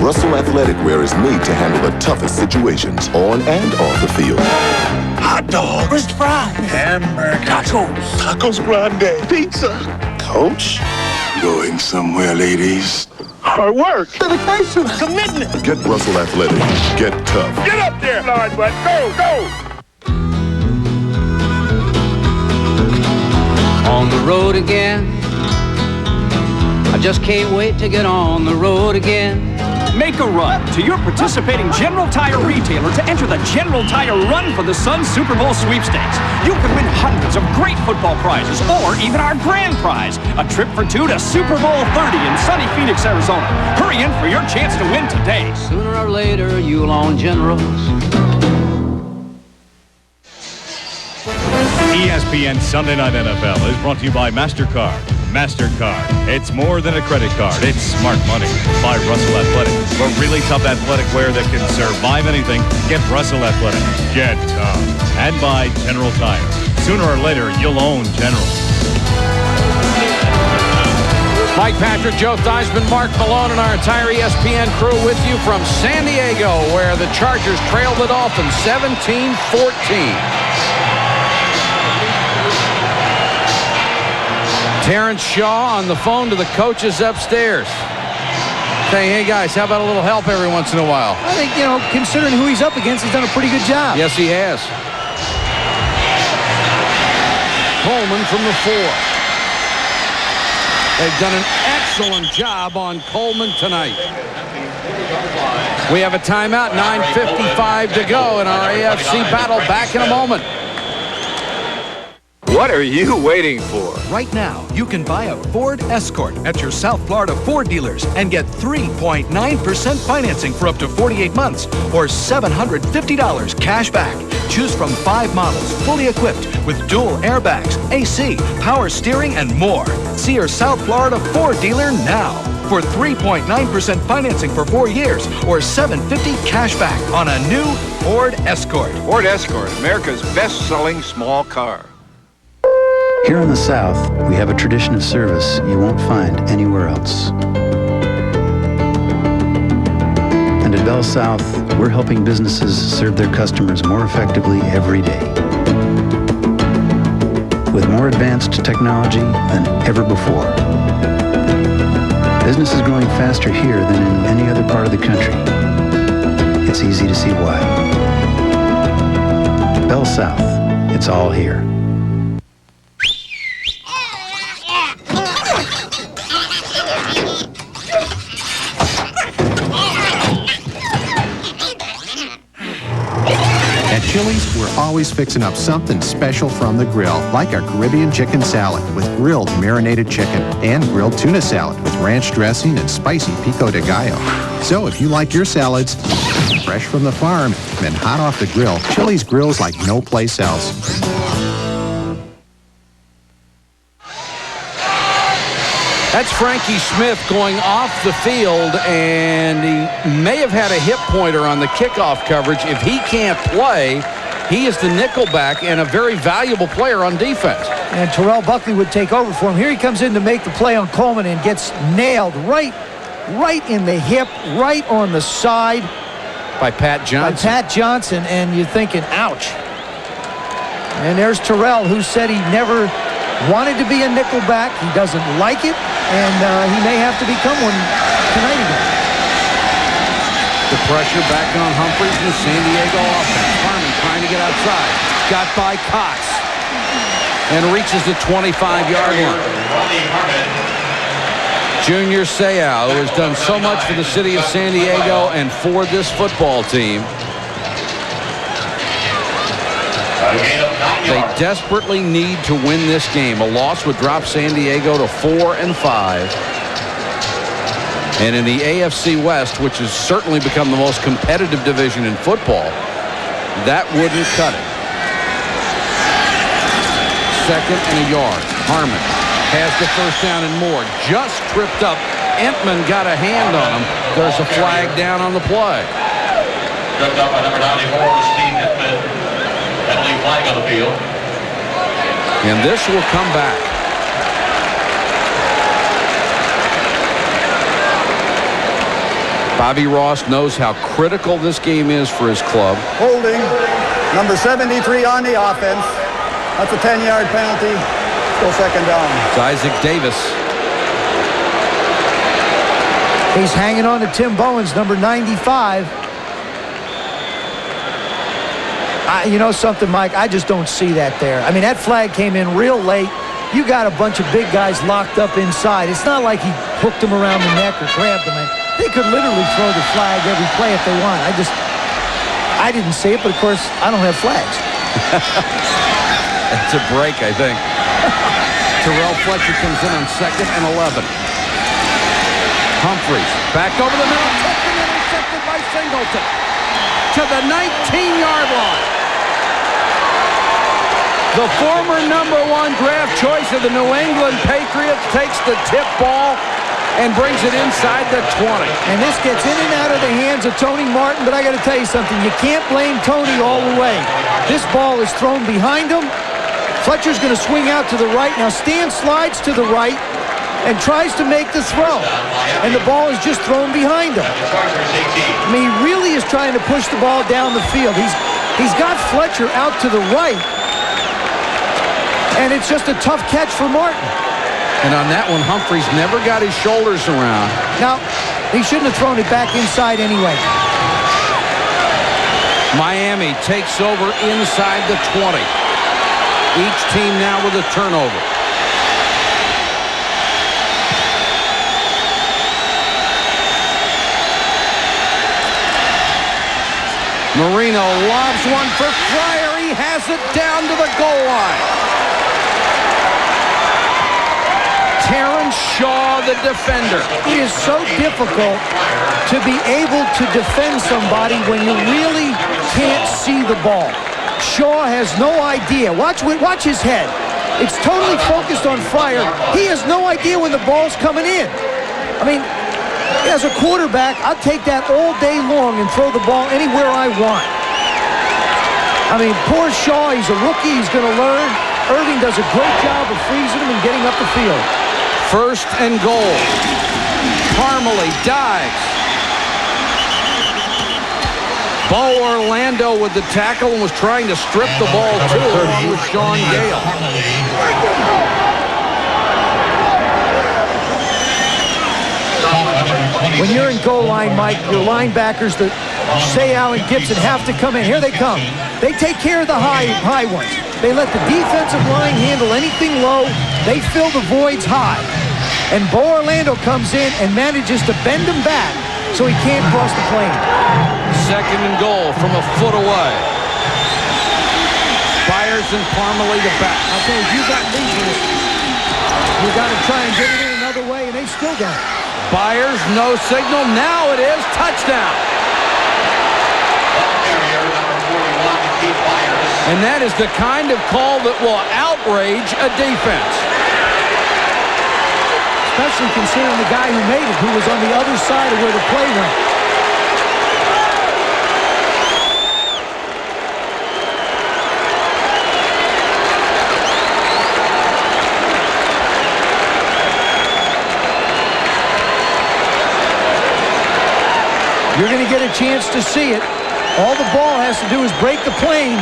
Russell Athletic Wear is made to handle the toughest situations on and off the field. Hot dog. French fries. Hamburger. Tacos. Tacos grande. Pizza. Coach, going somewhere, ladies. Hard work. Dedication. Commitment. Get Russell Athletic. Get tough. Get up there, Lord, but go, go. On the road again. I just can't wait to get on the road again. Make a run to your participating General Tire retailer to enter the General Tire Run for the Sun Super Bowl sweepstakes. You can win hundreds of great football prizes or even our grand prize, a trip for two to Super Bowl 30 in sunny Phoenix, Arizona. Hurry in for your chance to win today. Sooner or later, you'll own Generals. ESPN Sunday Night NFL is brought to you by MasterCard. MasterCard. It's more than a credit card. It's smart money. By Russell Athletic. For really tough athletic wear that can survive anything, get Russell Athletic. Get tough. And by General Tire. Sooner or later, you'll own General. Mike Patrick, Joe Theismann, Mark Malone, and our entire ESPN crew with you from San Diego, where the Chargers trailed the Dolphins 17-14. Terrence Shaw on the phone to the coaches upstairs. Saying, hey, guys, how about a little help every once in a while? I think, considering who he's up against, he's done a pretty good job. Yes, he has. Coleman from the 4. They've done an excellent job on Coleman tonight. We have a timeout, 9:55 to go in our AFC battle. Back in a moment. What are you waiting for? Right now, you can buy a Ford Escort at your South Florida Ford dealers and get 3.9% financing for up to 48 months or $750 cash back. Choose from 5 models, fully equipped with dual airbags, AC, power steering, and more. See your South Florida Ford dealer now for 3.9% financing for 4 years or $750 cash back on a new Ford Escort. Ford Escort, America's best-selling small car. Here in the South, we have a tradition of service you won't find anywhere else. And at Bell South, we're helping businesses serve their customers more effectively every day. With more advanced technology than ever before. Business is growing faster here than in any other part of the country. It's easy to see why. Bell South, it's all here. Chili's, we're always fixing up something special from the grill, like our Caribbean chicken salad with grilled marinated chicken and grilled tuna salad with ranch dressing, and spicy pico de gallo. So if you like your salads fresh from the farm and hot off the grill, Chili's grills like no place else. That's Frankie Smith going off the field, and he may have had a hip pointer on the kickoff coverage. If he can't play, he is the nickelback and a very valuable player on defense. And Terrell Buckley would take over for him. Here he comes in to make the play on Coleman and gets nailed right in the hip, right on the side. By Pat Johnson. And you're thinking, ouch. And there's Terrell, who said he never wanted to be a nickelback. He doesn't like it, and he may have to become one tonight again. The pressure back on Humphries and the San Diego offense. Harmon trying to get outside. Got by Cox. And reaches the 25-yard line. Junior Seau, who has done so much for the city of San Diego and for this football team. They desperately need to win this game. A loss would drop San Diego to 4-5. And in the AFC West, which has certainly become the most competitive division in football, that wouldn't cut it. Second and a yard. Harmon has the first down and more. Just tripped up. Entman got a hand on him. There's a flag down on the play. Tripped up by number 94, Steve Entman. Penalty flag on the field. And this will come back. Bobby Ross knows how critical this game is for his club. Holding, number 73 on the offense. That's a 10-yard penalty. Still second down. It's Isaac Davis. He's hanging on to Tim Bowens, number 95. You know something, Mike? I just don't see that there. I mean, that flag came in real late. You got a bunch of big guys locked up inside. It's not like he hooked them around the neck or grabbed them. They could literally throw the flag every play if they want. I didn't see it, but of course, I don't have flags. It's a break, I think. Terrell Fletcher comes in on 2nd and 11. Humphries back over the middle, tipped and intercepted by Singleton to the 19-yard line. The former number 1 draft choice of the New England Patriots takes the tip ball and brings it inside the 20. And this gets in and out of the hands of Tony Martin, but I got to tell you something. You can't blame Tony all the way. This ball is thrown behind him. Fletcher's going to swing out to the right. Now Stan slides to the right and tries to make the throw. And the ball is just thrown behind him. I mean, he really is trying to push the ball down the field. He's got Fletcher out to the right. And it's just a tough catch for Martin. And on that one, Humphries never got his shoulders around. Now, he shouldn't have thrown it back inside anyway. Miami takes over inside the 20. Each team now with a turnover. Marino lobs one for Fryer. He has it down to the goal line. Terrence Shaw, the defender. It is so difficult to be able to defend somebody when you really can't see the ball. Shaw has no idea. Watch his head. It's totally focused on Fryer. He has no idea when the ball's coming in. I mean, as a quarterback, I'll take that all day long and throw the ball anywhere I want. I mean, poor Shaw, he's a rookie. He's going to learn. Irving does a great job of freezing him and getting up the field. First and goal. Parmalee dives. Bo Orlando with the tackle and was trying to strip the ball to him with Sean Gale. When you're in goal line, Mike, your linebackers, the Seau and Gibson, have to come in. Here they come. They take care of the high ones. They let the defensive line handle anything low. They fill the voids high. And Bo Orlando comes in and manages to bend him back so he can't cross the plane. Second and goal from a foot away. Byers and Parmalee to back. I'll tell you, if you got legions, you got to try and get it in another way, and they still got it. Byers, no signal. Now it is touchdown. And that is the kind of call that will outrage a defense. Especially considering the guy who made it, who was on the other side of where the play went. You're going to get a chance to see it. All the ball has to do is break the plane.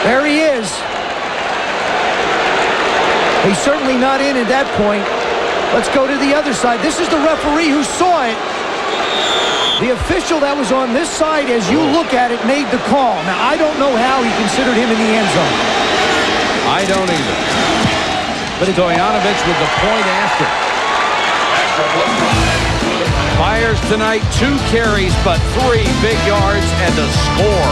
There he is. He's certainly not in at that point. Let's go to the other side. This is the referee who saw it. The official that was on this side, as you look at it, made the call. Now, I don't know how he considered him in the end zone. I don't either. But Stoyanovich with the point after. Byers tonight, 2 carries, but 3 big yards and a score.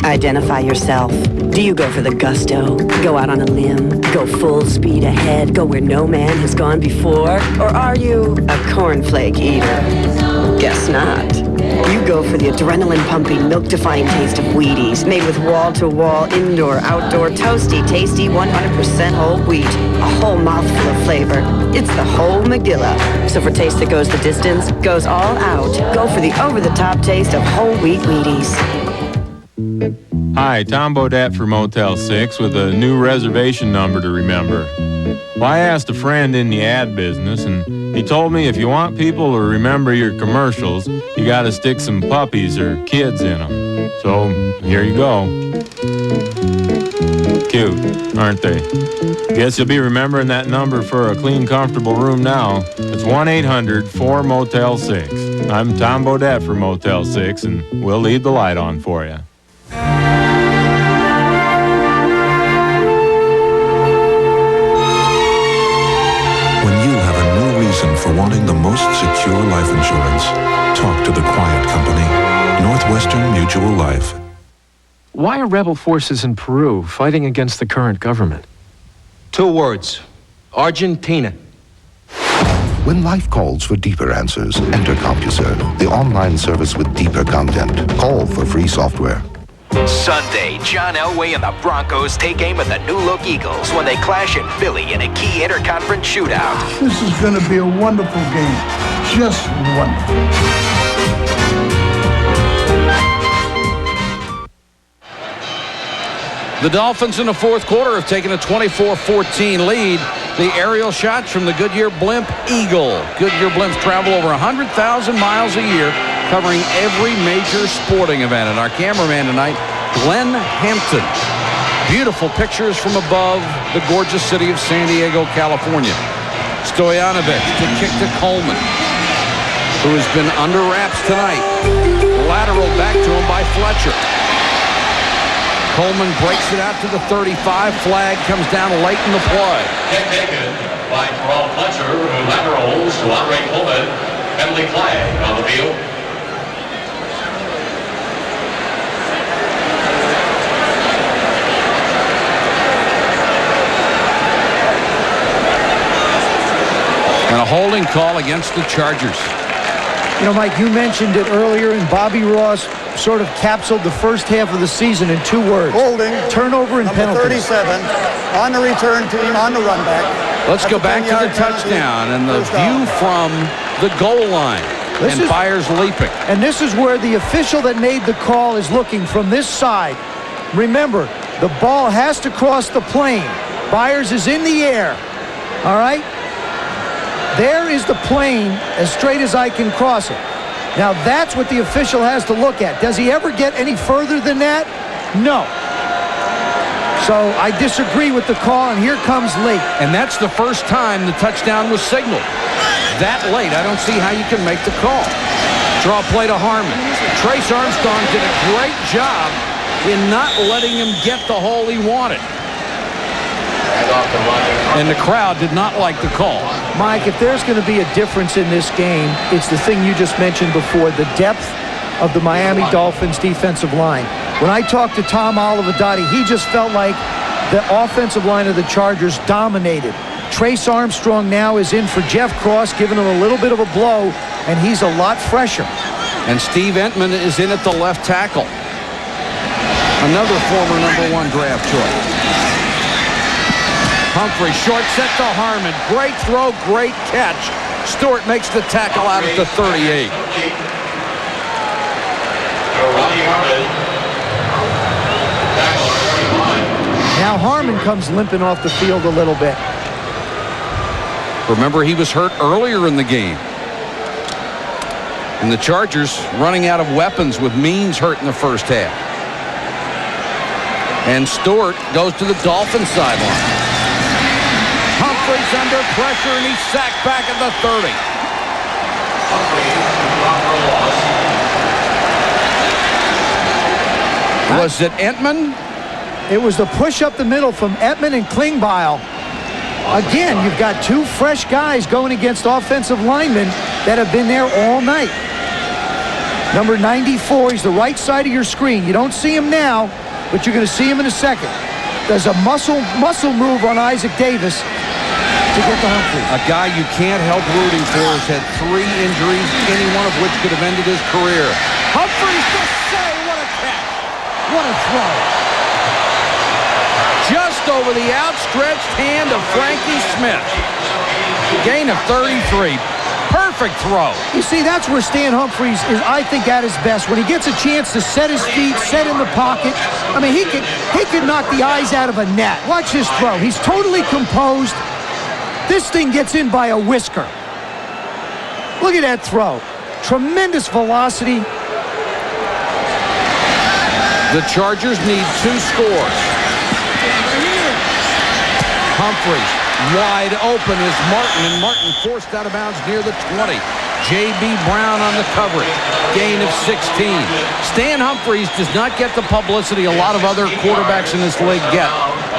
Identify yourself. Do you go for the gusto? Go out on a limb? Go full speed ahead? Go where no man has gone before? Or are you a cornflake eater? Guess not. You go for the adrenaline-pumping, milk-defying taste of Wheaties, made with wall-to-wall, indoor, outdoor, toasty, tasty, 100% whole wheat. A whole mouthful of flavor. It's the whole Megillah. So for taste that goes the distance, goes all out, go for the over-the-top taste of whole wheat Wheaties. Hi, Tom Bodette for Motel 6 with a new reservation number to remember. Well, I asked a friend in the ad business, and he told me if you want people to remember your commercials, you got to stick some puppies or kids in them. So, here you go. Cute, aren't they? Guess you'll be remembering that number for a clean, comfortable room now. It's 1-800-4-MOTEL-6. I'm Tom Bodette for Motel 6, and we'll leave the light on for you. For wanting the most secure life insurance, talk to the quiet company, Northwestern Mutual Life. Why are rebel forces in Peru fighting against the current government? 2 words. Argentina. When life calls for deeper answers, enter CompuServe, the online service with deeper content. Call for free software. Sunday, John Elway and the Broncos take aim at the new-look Eagles when they clash in Philly in a key interconference shootout. This is going to be a wonderful game. Just wonderful. The Dolphins in the fourth quarter have taken a 24-14 lead. The aerial shots from the Goodyear Blimp Eagle. Goodyear blimps travel over 100,000 miles a year, covering every major sporting event. And our cameraman tonight, Glenn Hampton. Beautiful pictures from above the gorgeous city of San Diego, California. Stoyanovich to kick to Coleman, who has been under wraps tonight. Lateral back to him by Fletcher. Coleman breaks it out to the 35. Flag comes down late in the play. Kick taken by Terrell Fletcher, who laterals to Andre Coleman. Penalty flag on the field. And a holding call against the Chargers. You know, Mike, you mentioned it earlier, and Bobby Ross sort of capsuled the first half of the season in 2 words. Holding. Turnover and Number penalties. 37 on the return team, on the run back. Let's go back to the touchdown and the view from the goal line. And Byers leaping. And this is where the official that made the call is looking from this side. Remember, the ball has to cross the plane. Byers is in the air. All right? There is the plane as straight as I can cross it. Now, that's what the official has to look at. Does he ever get any further than that? No. So I disagree with the call, and here comes late. And that's the first time the touchdown was signaled. That late, I don't see how you can make the call. Draw play to Harmon. Trace Armstrong did a great job in not letting him get the hole he wanted. And the crowd did not like the call. Mike, if there's going to be a difference in this game, it's the thing you just mentioned before, the depth of the Miami Dolphins defensive line. When I talked to Tom Olivadotti, he just felt like the offensive line of the Chargers dominated. Trace Armstrong now is in for Jeff Cross, giving him a little bit of a blow, and he's a lot fresher. And Steve Entman is in at the left tackle. Another former #1 draft choice. Humphrey, short set to Harmon. Great throw, great catch. Stewart makes the tackle out at the 38. Now Harmon comes limping off the field a little bit. Remember, he was hurt earlier in the game. And the Chargers running out of weapons with Means hurt in the first half. And Stewart goes to the Dolphins sideline. Humphrey's under pressure, and he's sacked back at the 30. Was it Entman? It was the push up the middle from Entman and Klingbeil. Again, you've got two fresh guys going against offensive linemen that have been there all night. Number 94, he's the right side of your screen. You don't see him now, but you're going to see him in a second. There's a muscle move on Isaac Davis to get to Humphrey. A guy you can't help rooting for has had 3 injuries, any one of which could have ended his career. Humphrey's to say, what a catch. What a throw. Just over the outstretched hand of Frankie Smith. Gain of 33. Perfect throw. You see, that's where Stan Humphries is, I think, at his best. When he gets a chance to set his feet, set in the pocket. I mean, he could knock the eyes out of a gnat. Watch his throw. He's totally composed. This thing gets in by a whisker. Look at that throw. Tremendous velocity. The Chargers need 2 scores. Humphries wide open is Martin, and Martin forced out of bounds near the 20. J.B. Brown on the coverage. Gain of 16. Stan Humphries does not get the publicity a lot of other quarterbacks in this league get,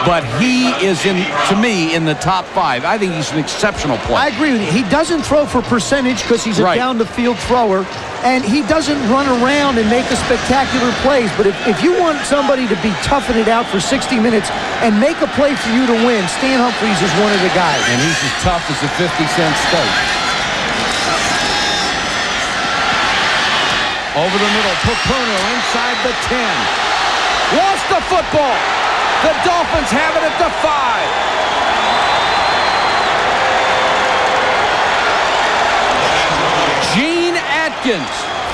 but he is, to me, in the top 5. I think he's an exceptional player. I agree with you. He doesn't throw for percentage because he's a down-the-field thrower, and he doesn't run around and make a spectacular plays. But if you want somebody to be toughing it out for 60 minutes and make a play for you to win, Stan Humphries is one of the guys. And he's as tough as a 50-cent steak. Over the middle, Papuno inside the 10. Lost the football. The Dolphins have it at the 5. Gene Atkins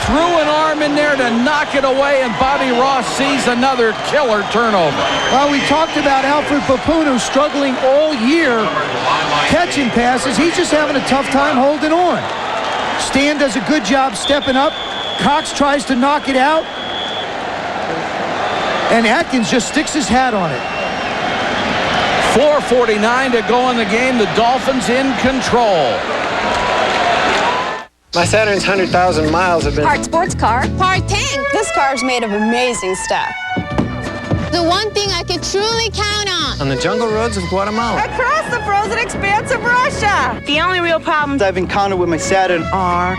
threw an arm in there to knock it away, and Bobby Ross sees another killer turnover. Well, we talked about Alfred Papuno struggling all year catching passes. He's just having a tough time holding on. Stan does a good job stepping up. Cox tries to knock it out, and Atkins just sticks his hat on it. 4:49 to go in the game. The Dolphins in control. My Saturn's 100,000 miles have been... Part sports car, part tank. This car's made of amazing stuff. The one thing I could truly count on. On the jungle roads of Guatemala. Across the frozen expanse of Russia. The only real problems I've encountered with my Saturn are...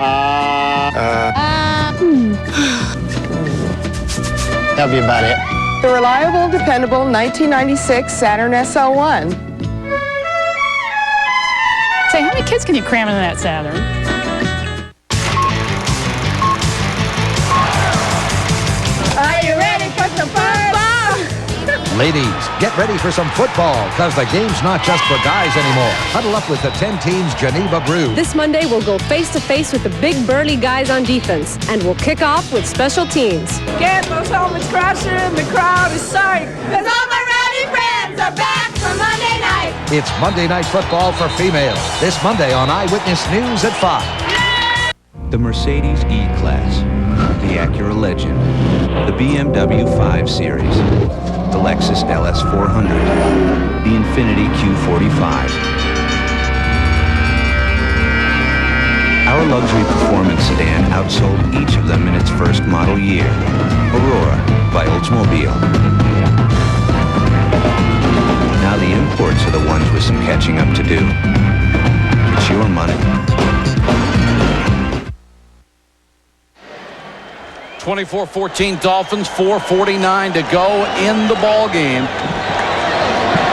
That'll be about it. The reliable, dependable 1996 Saturn SL1. Say, how many kids can you cram into that Saturn? Are you ready for some football? Ladies, get ready for some football, because the game's not just for guys anymore. Huddle up with the 10 teams Geneva Brew. This Monday, we'll go face-to-face with the big burly guys on defense, and we'll kick off with special teams. Get those helmets crashing, the crowd is psyched. Because all my rowdy friends are back for Monday night. It's Monday Night Football for females, this Monday on Eyewitness News at 5. The Mercedes E-Class, the Acura Legend, the BMW 5 Series, the Lexus LS400, the Infiniti Q45. Our luxury performance sedan outsold each of them in its first model year. Aurora by Oldsmobile. Now the imports are the ones with some catching up to do. It's your money. 24-14 Dolphins, 4:49 to go in the ball game.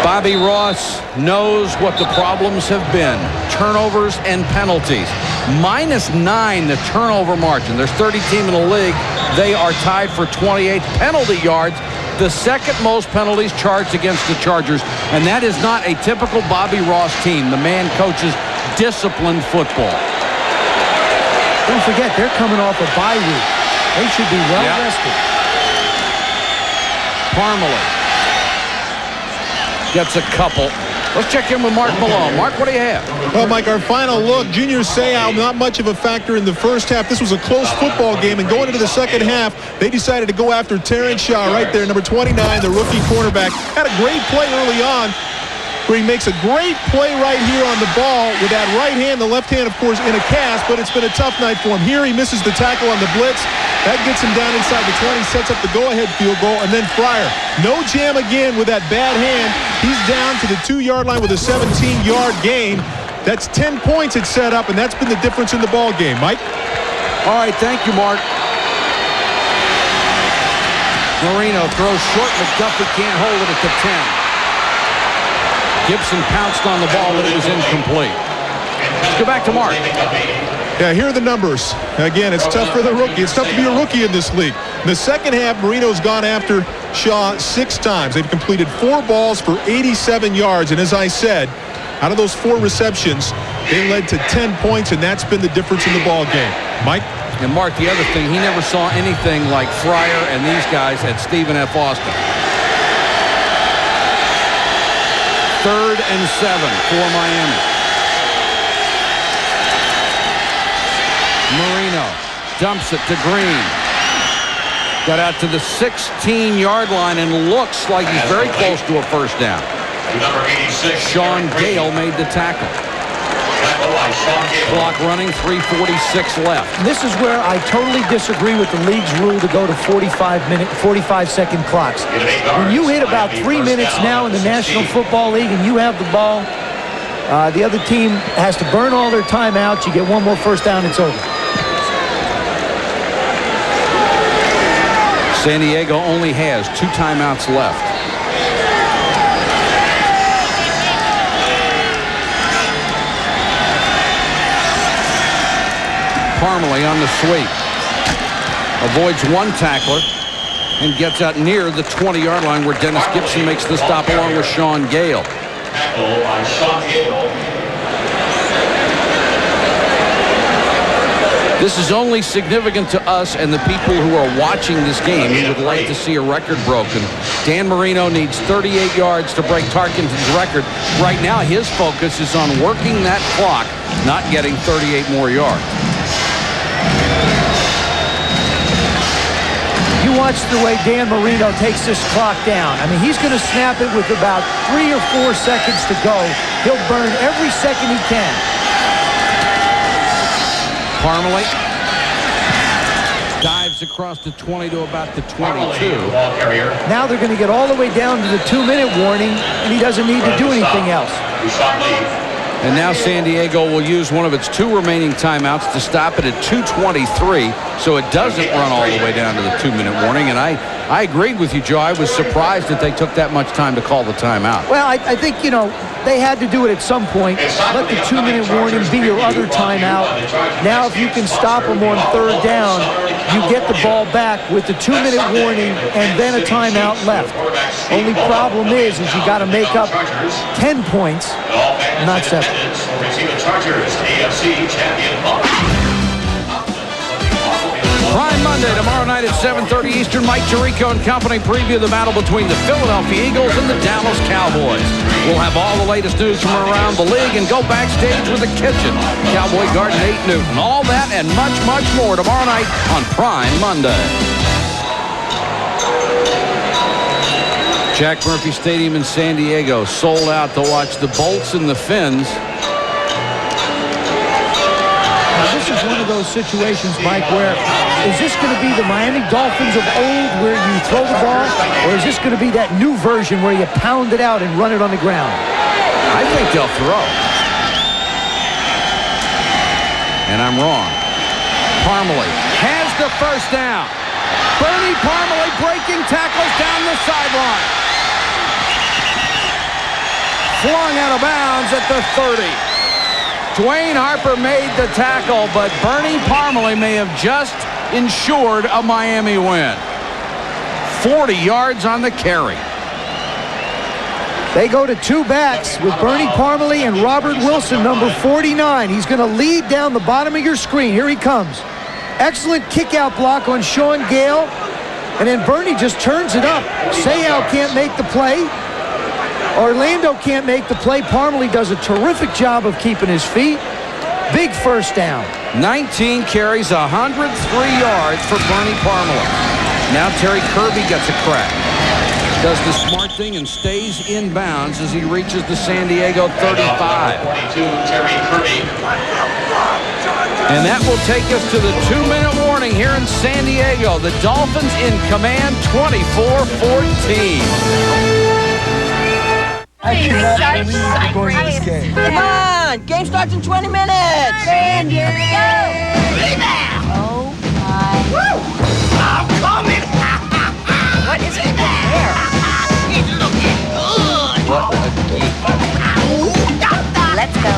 Bobby Ross knows what the problems have been. Turnovers and penalties. -9 the turnover margin. There's 30 team in the league. They are tied for 28 penalty yards, the second most penalties charged against the Chargers. And that is not a typical Bobby Ross team. The man coaches disciplined football. Don't forget, they're coming off a bye week. They should be well rested. Parmalee gets a couple. Let's check in with Mark Malone. Mark, what do you have? Well, Mike, our final look, Junior Seau, not much of a factor in the first half. This was a close football game, and going into the second half, they decided to go after Terrence Shaw right there, number 29, the rookie cornerback. Had a great play early on, where he makes a great play right here on the ball with that right hand, the left hand, of course, in a cast, but it's been a tough night for him. Here he misses the tackle on the blitz. That gets him down inside the 20, sets up the go-ahead field goal, and then Fryer. No jam again with that bad hand. He's down to the 2-yard line with a 17-yard gain. That's 10 points it's set up, and that's been the difference in the ball game. Mike? All right, thank you, Mark. Marino throws short. McDuffie can't hold it at the 10. Gibson pounced on the ball, but it was incomplete. Let's go back to Mark. Yeah, here are the numbers. Again, it's tough for the rookie. It's tough to be a rookie in this league. In the second half, Marino's gone after Shaw 6 times. They've completed 4 balls for 87 yards. And as I said, out of those 4 receptions, they led to 10 points, and that's been the difference in the ball game. Mike? And Mark, the other thing, he never saw anything like Fryer and these guys at Stephen F. Austin. 3rd and 7 for Miami. Marino dumps it to Green. Got out to the 16-yard line and looks like he's very close to a first down. Number 86. Sean Gale made the tackle. Clock running, 3:46 left. This is where I totally disagree with the league's rule to go to 45-second clocks. When you hit about 3 minutes now in the National Football League and you have the ball, the other team has to burn all their timeouts. You get one more first down, it's over. San Diego only has 2 timeouts left. Parmalee on the sweep. Avoids one tackler and gets out near the 20-yard line where Dennis Gibson makes the stop along with Sean Gale. Tackle by Sean Gale. This is only significant to us and the people who are watching this game who would like to see a record broken. Dan Marino needs 38 yards to break Tarkenton's record. Right now, his focus is on working that clock, not getting 38 more yards. You watch the way Dan Marino takes this clock down. I mean, he's going to snap it with about 3 or 4 seconds to go. He'll burn every second he can. Parmalee dives across the 20 to about the 22. Now they're going to get all the way down to the 2-minute warning, and he doesn't need to do anything else. And now San Diego will use one of its 2 remaining timeouts to stop it at 2:23, so it doesn't run all the way down to the 2-minute warning. And I agreed with you, Joe. I was surprised that they took that much time to call the timeout. Well, I think, you know, they had to do it at some point. Let the 2-minute warning be your other timeout. Now, if you can stop them on 3rd down, you get the ball back with the 2-minute warning and then a timeout left. Only problem is you got to make up 10 points, not 7. Prime Monday, tomorrow night at 7:30 Eastern. Mike Tirico and company preview the battle between the Philadelphia Eagles and the Dallas Cowboys. We'll have all the latest news from around the league and go backstage with the kitchen. Cowboy guard Nate Newton. All that and much, much more tomorrow night on Prime Monday. Jack Murphy Stadium in San Diego sold out to watch the Bolts and the Finns. Now, this is one of those situations, Mike, where is this going to be the Miami Dolphins of old where you throw the ball, or is this going to be that new version where you pound it out and run it on the ground? I think they'll throw. And I'm wrong. Parmalee has the first down. Bernie Parmalee breaking tackles down the sideline. flung out of bounds at the 30. Dwayne Harper made the tackle, but Bernie Parmalee may have just ensured a Miami win. 40 yards on the carry. They go to two backs with Bernie Parmalee and Robert Wilson, number 49. He's going to lead down the bottom of your screen. Here he comes. Excellent kick-out block on Sean Gale. And then Bernie just turns it up. Sayal can't make the play. Orlando can't make the play. Parmalee does a terrific job of keeping his feet. Big first down. 19 carries, 103 yards for Bernie Parmalee. Now Terry Kirby gets a crack. Does the smart thing and stays in bounds as he reaches the San Diego 35. 42, Terry Kirby. And that will take us to the 2-minute warning here in San Diego. The Dolphins in command, 24-14. Come on! Game starts in 20 minutes! San Diego! Oh my... I'm coming! What is it there? He's looking good! What a geek. Let's go.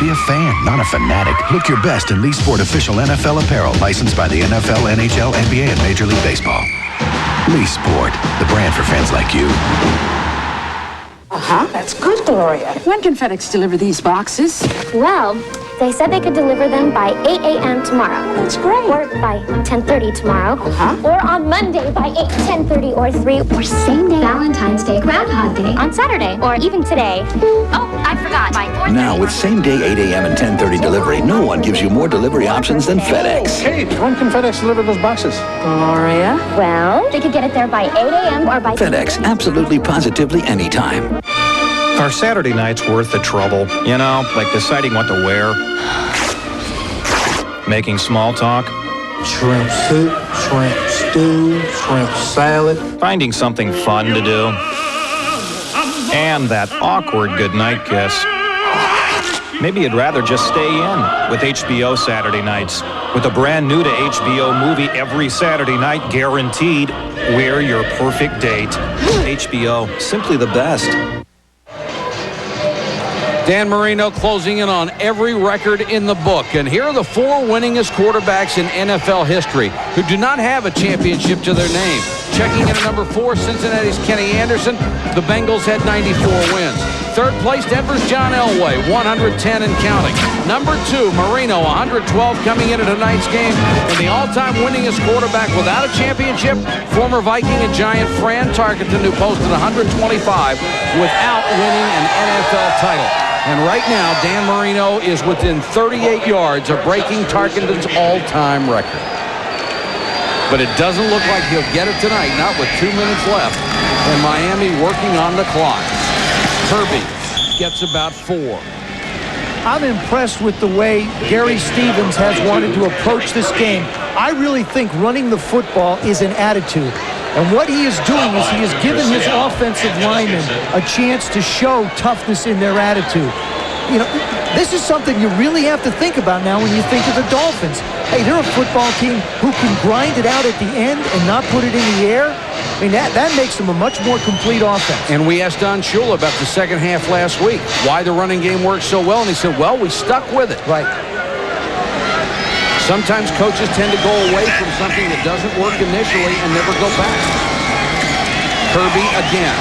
Be a fan, not a fanatic. Look your best in Lee Sport official NFL apparel, licensed by the NFL, NHL, NBA, and Major League Baseball. Lee Sport, the brand for fans like you. That's good, Gloria. When can FedEx deliver these boxes? Well, they said they could deliver them by 8 a.m. tomorrow. That's great. Or by 10:30 tomorrow. Or on Monday by 8, 10:30, or 3. Or same day Valentine's Day, Groundhog Day. On Saturday. Or even today. Oh, I forgot. By 4:30. Now, with same-day 8 a.m. and 10:30 delivery, no one gives you more delivery options than FedEx. Hey, when can FedEx deliver those boxes? Gloria? Well, they could get it there by 8 a.m. or by... FedEx, absolutely, positively, anytime. Are Saturday nights worth the trouble? You know, like deciding what to wear? Making small talk? Shrimp soup, shrimp stew, shrimp salad. Finding something fun to do? And that awkward goodnight kiss. Maybe you'd rather just stay in with HBO Saturday nights. With a brand new to HBO movie every Saturday night, guaranteed, we're your perfect date. HBO, simply the best. Dan Marino closing in on every record in the book. And here are the 4 winningest quarterbacks in NFL history who do not have a championship to their name. Checking in at number 4, Cincinnati's Kenny Anderson. The Bengals had 94 wins. Third place, Denver's John Elway, 110 and counting. Number 2, Marino, 112 coming in at tonight's game. And the all-time winningest quarterback without a championship, former Viking and Giant Fran Tarkenton, who posted 125 without winning an NFL title. And right now, Dan Marino is within 38 yards of breaking Tarkenton's all-time record. But it doesn't look like he'll get it tonight, not with 2 minutes left. And Miami working on the clock. Kirby gets about 4. I'm impressed with the way Gary Stevens has wanted to approach this game. I really think running the football is an attitude. And what he is doing is he has given his offensive linemen a chance to show toughness in their attitude. You know, this is something you really have to think about now when you think of the Dolphins. Hey, they're a football team who can grind it out at the end and not put it in the air. I mean, that makes them a much more complete offense. And we asked Don Shula about the second half last week, why the running game worked so well, and he said, well, we stuck with it. Right. Sometimes coaches tend to go away from something that doesn't work initially and never go back. Kirby again.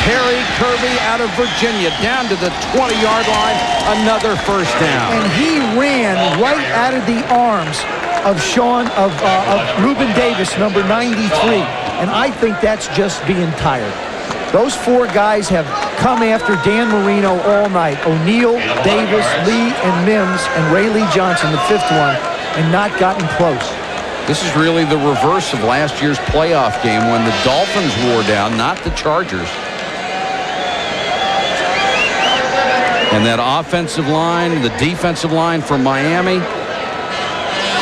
Terry Kirby out of Virginia down to the 20-yard line. Another first down. And he ran right out of the arms of Reuben Davis, number 93. And I think that's just being tired. Those 4 guys have come after Dan Marino all night. O'Neal, Davis, Lee, and Mims, and Ray Lee Johnson, the 5th one, and not gotten close. This is really the reverse of last year's playoff game when the Dolphins wore down, not the Chargers. And that offensive line, the defensive line for Miami,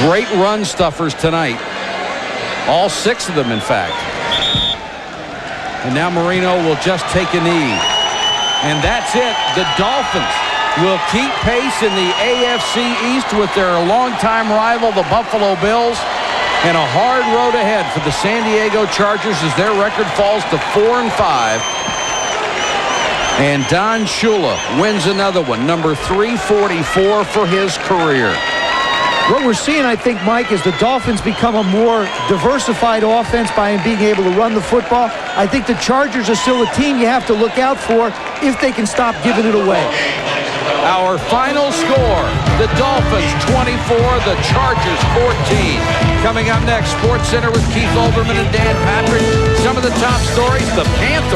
great run stuffers tonight. All 6 of them, in fact. And now Marino will just take a knee. And that's it. The Dolphins will keep pace in the AFC East with their longtime rival, the Buffalo Bills. And a hard road ahead for the San Diego Chargers as their record falls to 4-5. And Don Shula wins another one, number 344 for his career. What we're seeing, I think, Mike, is the Dolphins become a more diversified offense by being able to run the football. I think the Chargers are still a team you have to look out for if they can stop giving it away. Our final score, the Dolphins 24, the Chargers 14. Coming up next, SportsCenter with Keith Olbermann and Dan Patrick. Some of the top stories, the Panthers